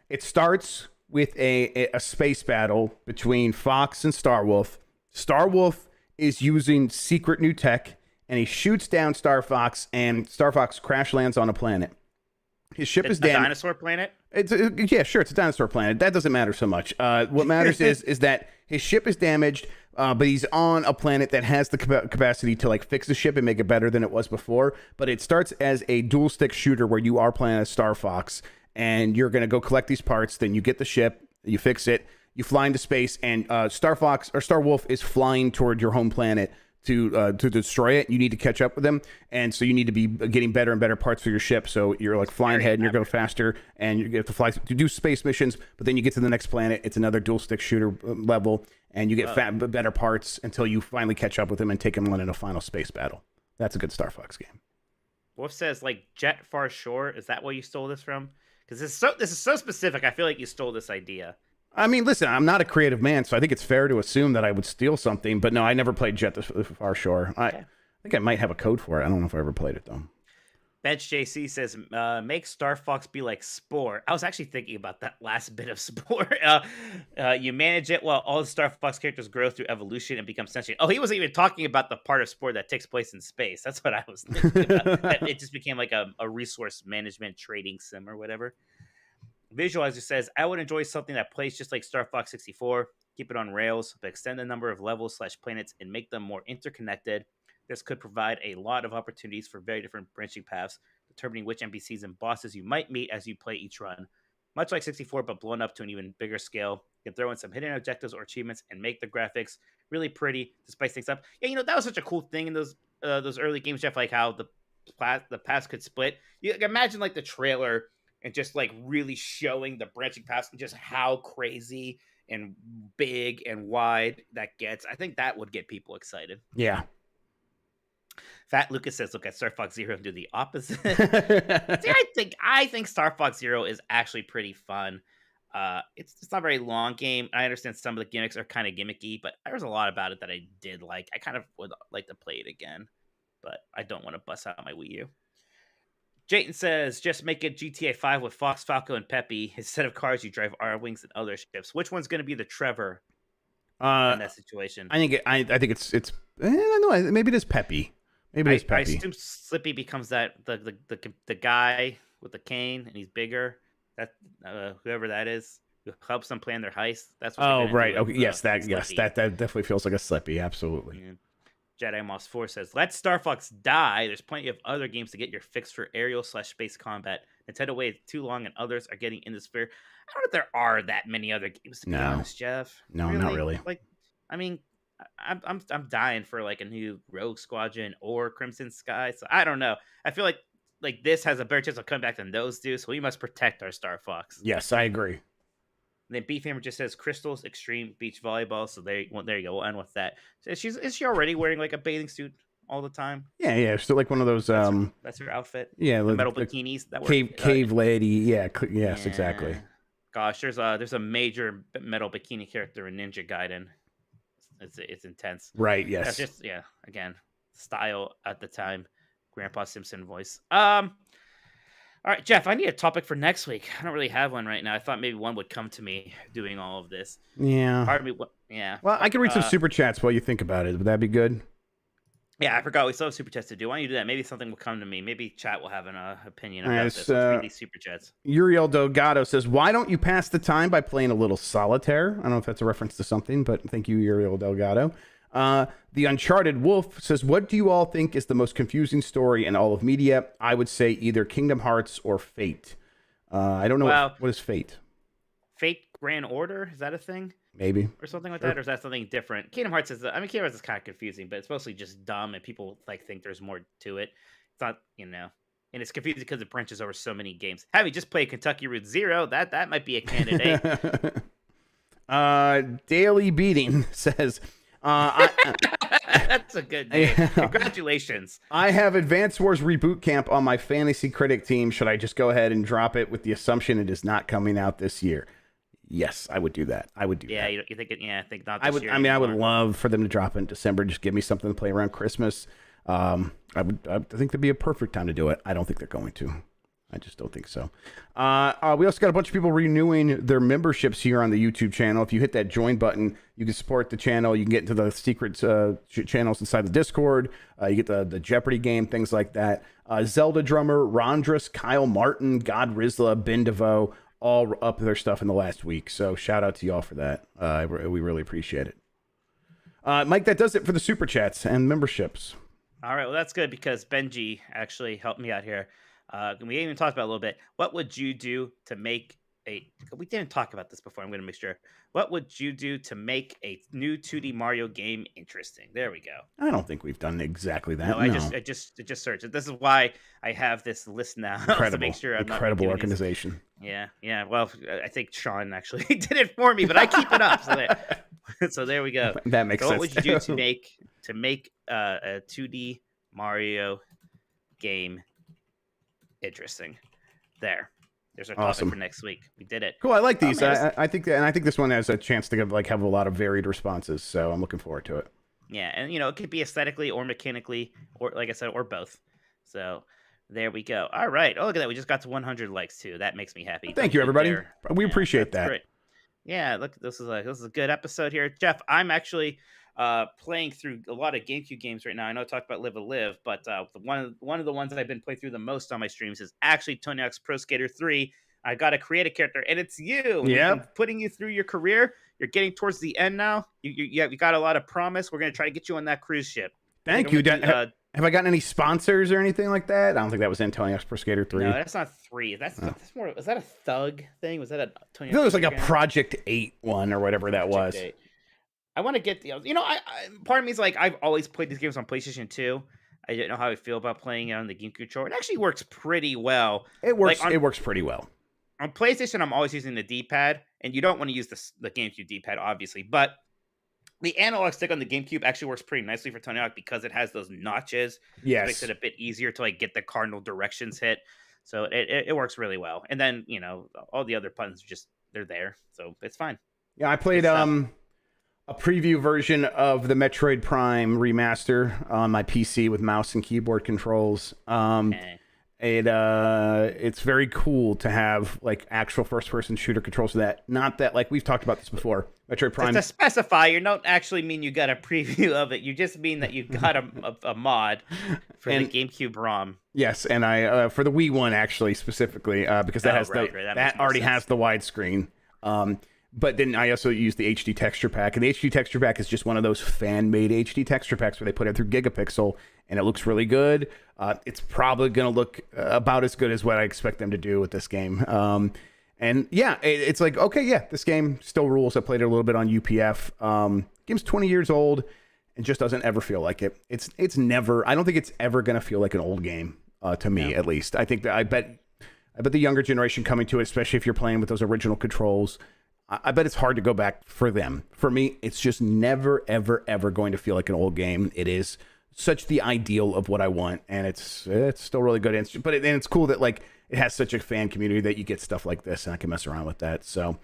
It starts with a space battle between Fox and Starwolf. Starwolf is using secret new tech, and he shoots down Star Fox, and Star Fox crash lands on a planet. His ship is damaged.
A dinosaur planet?
Yeah, sure, it's a dinosaur planet. That doesn't matter so much. What matters is that his ship is damaged, but he's on a planet that has the capacity to like fix the ship and make it better than it was before. But it starts as a dual stick shooter where you are playing as Star Fox, and you're going to go collect these parts. Then you get the ship, you fix it, you fly into space, and Star Fox or Star Wolf is flying toward your home planet to destroy it. You need to catch up with them, and so you need to be getting better and better parts for your ship. So you're like flying ahead, and you're going faster, and you have to fly to do space missions. But then you get to the next planet. It's another dual stick shooter level, and you get better parts until you finally catch up with them and take them on in a final space battle. That's a good Star Fox game.
Wolf says, like Jet Far Shore. Is that where you stole this from? Because this is so specific. I feel like you stole this idea.
I mean, listen, I'm not a creative man, so I think it's fair to assume that I would steal something. But no, I never played Jet Far Shore. Okay. I think I might have a code for it. I don't know if I ever played it, though.
Bench JC says, make Star Fox be like Spore. I was actually thinking about that last bit of Spore. You manage it while all the Star Fox characters grow through evolution and become sentient. Oh, he wasn't even talking about the part of Spore that takes place in space. That's what I was thinking about. It just became like a resource management trading sim or whatever. Visualizer says, I would enjoy something that plays just like Star Fox 64. Keep it on rails, but extend the number of levels / planets and make them more interconnected. This could provide a lot of opportunities for very different branching paths, determining which NPCs and bosses you might meet as you play each run. Much like 64, but blown up to an even bigger scale. You can throw in some hidden objectives or achievements and make the graphics really pretty to spice things up. Yeah, that was such a cool thing in those early games, Jeff, like how the paths could split. You imagine like the trailer and just like really showing the branching paths and just how crazy and big and wide that gets. I think that would get people excited.
Yeah.
Fat Lucas says, look at Star Fox Zero and do the opposite. See, I think Star Fox Zero is actually pretty fun. It's not a very long game. I understand some of the gimmicks are kind of gimmicky, but there's a lot about it that I did like. I kind of would like to play it again, but I don't want to bust out my Wii U. Jayton says, just make it GTA 5 with Fox, Falco, and Peppy. Instead of cars, you drive R-Wings and other ships. Which one's going to be the Trevor in that situation?
I think it's I don't know, maybe it is Peppy. Maybe it is Peppy.
I assume Slippy becomes that the guy with the cane, and he's bigger. That whoever that is, who helps them plan their heist. That's what
right. Okay. Yes, that definitely feels like a Slippy. Absolutely.
Yeah. Jedi Moss 4 says, let Star Fox die. There's plenty of other games to get your fix for aerial / space combat. Nintendo waited too long and others are getting in the sphere. I don't know if there are that many other games, to be honest, Jeff.
No, really? Not really.
Like, I mean, I'm dying for like a new Rogue Squadron or Crimson Sky. So I don't know. I feel like this has a better chance of coming back than those do. So we must protect our Star Fox.
Yes, I agree.
And then Beef Hammer just says Crystal's Extreme Beach Volleyball. So there you go. We'll end with that. So is she already wearing like a bathing suit all the time?
Yeah. Still like one of those.
That's her outfit.
Yeah,
the metal bikinis. That
cave lady. Yeah. Yes, exactly.
Gosh, there's a major metal bikini character in Ninja Gaiden. It's intense.
Right. Yes.
That's just again style at the time. Grandpa Simpson voice. All right, Jeff, I need a topic for next week. I don't really have one right now. I thought maybe one would come to me doing all of this.
Yeah.
Pardon me. Yeah.
Well, I can read some super chats while you think about it. Would that be good?
Yeah, I forgot we still have super chats to do. Why don't you do that? Maybe something will come to me. Maybe chat will have an opinion about this. Let's read these super chats.
Uriel Delgado says, "Why don't you pass the time by playing a little solitaire?" I don't know if that's a reference to something, but thank you, Uriel Delgado. The Uncharted Wolf says, "What do you all think is the most confusing story in all of media?" I would say either Kingdom Hearts or Fate. I don't know what is Fate.
Fate Grand Order, is that a thing?
Maybe.
Or something like that, or is that something different? Kingdom Hearts Kingdom Hearts is kind of confusing, but it's mostly just dumb, and people think there's more to it. It's not, and it's confusing because it branches over so many games. Having just played Kentucky Route Zero, that might be a candidate.
Daily Beating says,
that's a good name. Yeah. Congratulations.
I have Advance Wars Reboot Camp on my Fantasy Critic team. Should I just go ahead and drop it with the assumption it is not coming out this year? Yes, I would do that. I would do that.
Yeah, you think it? Yeah, I think not. This year
I would love for them to drop it in December. Just give me something to play around Christmas. I think that'd be a perfect time to do it. I don't think they're going to. I just don't think so. We also got a bunch of people renewing their memberships here on the YouTube channel. If you hit that join button, you can support the channel. You can get into the secret channels inside the Discord. You get the Jeopardy game, things like that. Zelda Drummer, Rondrus, Kyle Martin, God Rizla, Ben DeVoe, all up their stuff in the last week. So shout out to y'all for that. We really appreciate it. Mike, that does it for the super chats and memberships.
All right, well, that's good because Benji actually helped me out here. We even talked about it a little bit. What would you do to make we didn't talk about this before. I'm going to make sure. What would you do to make a new 2D Mario game interesting? There we go.
I don't think we've done exactly that.
No, I just searched it. This is why I have this list now.
Incredible.
To make sure I'm
incredible
not
organization.
Yeah. Well, I think Sean actually did it for me, but I keep it up. So there we go.
That makes sense.
What would you do to make a 2D Mario game interesting? There's our topic for next week. We did it.
Cool. I like these. I think this one has a chance to have a lot of varied responses. So I'm looking forward to it.
Yeah, and it could be aesthetically or mechanically, or like I said, or both. So there we go. All right. Oh, look at that. We just got to 100 likes too. That makes me happy.
Thank you, everybody. We appreciate that.
Great. Yeah. Look, this is a good episode here, Jeff. I'm actually playing through a lot of GameCube games right now. I know I talked about Live a Live, but one of the ones that I've been playing through the most on my streams is actually Tony Hawk's Pro Skater 3. I got to create a character, and it's you.
Yeah,
putting you through your career. You're getting towards the end now. You got a lot of promise. We're gonna try to get you on that cruise ship.
Thank you. Have I gotten any sponsors or anything like that? I don't think that was in Tony Hawk's Pro Skater 3.
No, that's not 3. That's more. Was that a Thug thing? Was that a Tony?
I thought it was like a Project 8 one or whatever that was.
8. I want to get part of me is like, I've always played these games on PlayStation 2. I don't know how I feel about playing it on the GameCube controller. It actually works pretty well.
It works pretty well.
On PlayStation, I'm always using the D-pad, and you don't want to use the GameCube D-pad, obviously. But the analog stick on the GameCube actually works pretty nicely for Tony Hawk because it has those notches.
Yes.
It makes it a bit easier to get the cardinal directions hit. So it works really well. And then, all the other buttons they're there. So it's fine.
Yeah, I played a preview version of the Metroid Prime remaster on my PC with mouse and keyboard controls. It's very cool to have actual first-person shooter controls for that. Not that we've talked about this before. Metroid Prime.
Just to specify, you don't actually mean you got a preview of it. You just mean that you got a mod for the GameCube ROM.
Yes, and I for the Wii one actually specifically because that that already has the widescreen. But then I also use the HD texture pack, and the HD texture pack is just one of those fan-made HD texture packs where they put it through Gigapixel, and it looks really good. It's probably going to look about as good as what I expect them to do with this game. And yeah, it's this game still rules. I played it a little bit on UPF. Game's 20 years old and just doesn't ever feel like it. It's never. I don't think it's ever going to feel like an old game to me, at least. I think that I bet the younger generation coming to it, especially if you're playing with those original controls. I bet it's hard to go back for them. For me, it's just never, ever, ever going to feel like an old game. It is such the ideal of what I want, and it's still really good. But it's cool that it has such a fan community that you get stuff like this, and I can mess around with that. So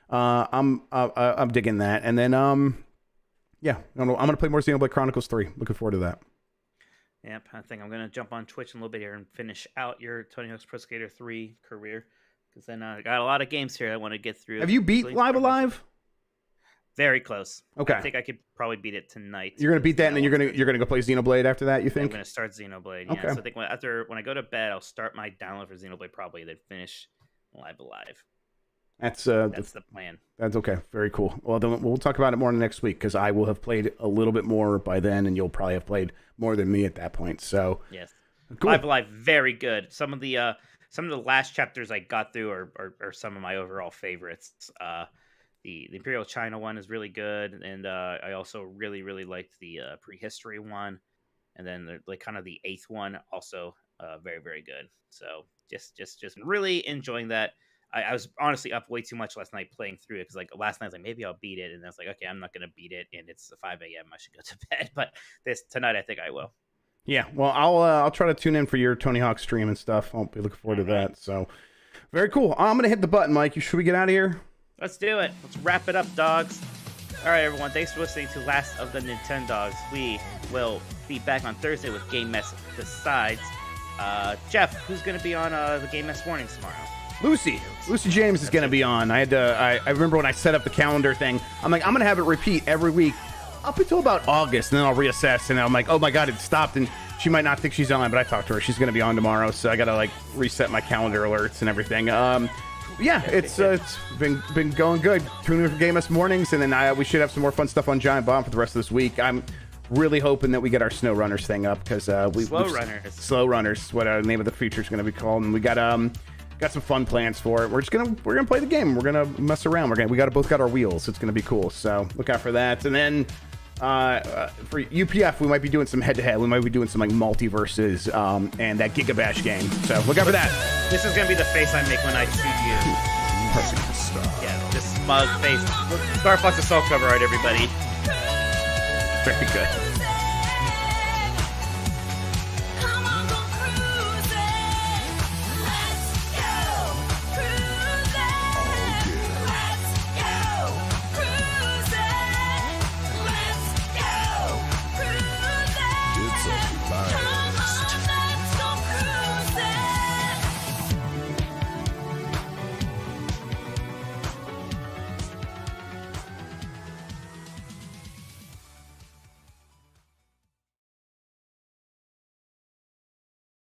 I'm digging that. And then I'm gonna play more Xenoblade Chronicles 3. Looking forward to that.
Yep, I think I'm gonna jump on Twitch in a little bit here and finish out your Tony Hawk's Pro Skater 3 career, because then I got a lot of games here I want to get through.
Have you beat Live Alive?
Very close.
Okay.
I think I could probably beat it tonight.
You're gonna beat that, and then you're gonna go play Xenoblade after that. You think?
I'm gonna start Xenoblade. Yeah.
Okay.
So I think when I go to bed, I'll start my download for Xenoblade probably, then finish Live Alive. That's the plan.
That's okay. Very cool. Well, then we'll talk about it more next week, because I will have played a little bit more by then, and you'll probably have played more than me at that point. So
yes,
cool.
Live Alive, very good. Some of the last chapters I got through are some of my overall favorites. The Imperial China one is really good, and I also really liked the prehistory one, and then the kind of the 8th one also very very good. So just really enjoying that. I was honestly up way too much last night playing through it, because like last night I was like, maybe I'll beat it, and I was like, okay, I'm not gonna beat it, and it's 5 a.m. I should go to bed. But tonight I think I will. Yeah,
well, I'll try to tune in for your Tony Hawk stream and stuff. I'll be looking forward to that. So very cool. I'm gonna hit the button, Mike. Should we get out of here?
Let's do it. Let's wrap it up, dogs. All right, everyone. Thanks for listening to Last of the Nintendogs. We will be back on Thursday with Game Mess Besides. Jeff, who's going to be on the Game Mess Mornings tomorrow?
Lucy James is going to be on. I remember when I set up the calendar thing, I'm like, I'm going to have it repeat every week up until about August, and then I'll reassess, and I'm like, oh my God, it stopped, and she might not think she's on, but I talked to her. She's going to be on tomorrow, so I got to like reset my calendar alerts and everything. Yeah, it's been going good. Tuning in for Game Us Mornings, and then we should have some more fun stuff on Giant Bomb for the rest of this week. I'm really hoping that we get our Snow Runners thing up, because Slow Runners, what the name of the feature is going to be called, and we got some fun plans for it. We're gonna play the game. We're gonna mess around. We both got our wheels. It's gonna be cool. So look out for that. And then for UPF, we might be doing some head-to-head. We might be doing some like multiverses and that Giga Bash game. So look out for that.
This is gonna be the face I make when I shoot you.
Perfect.
Yeah, this smug face. Star Fox Assault cover art, everybody.
Very good.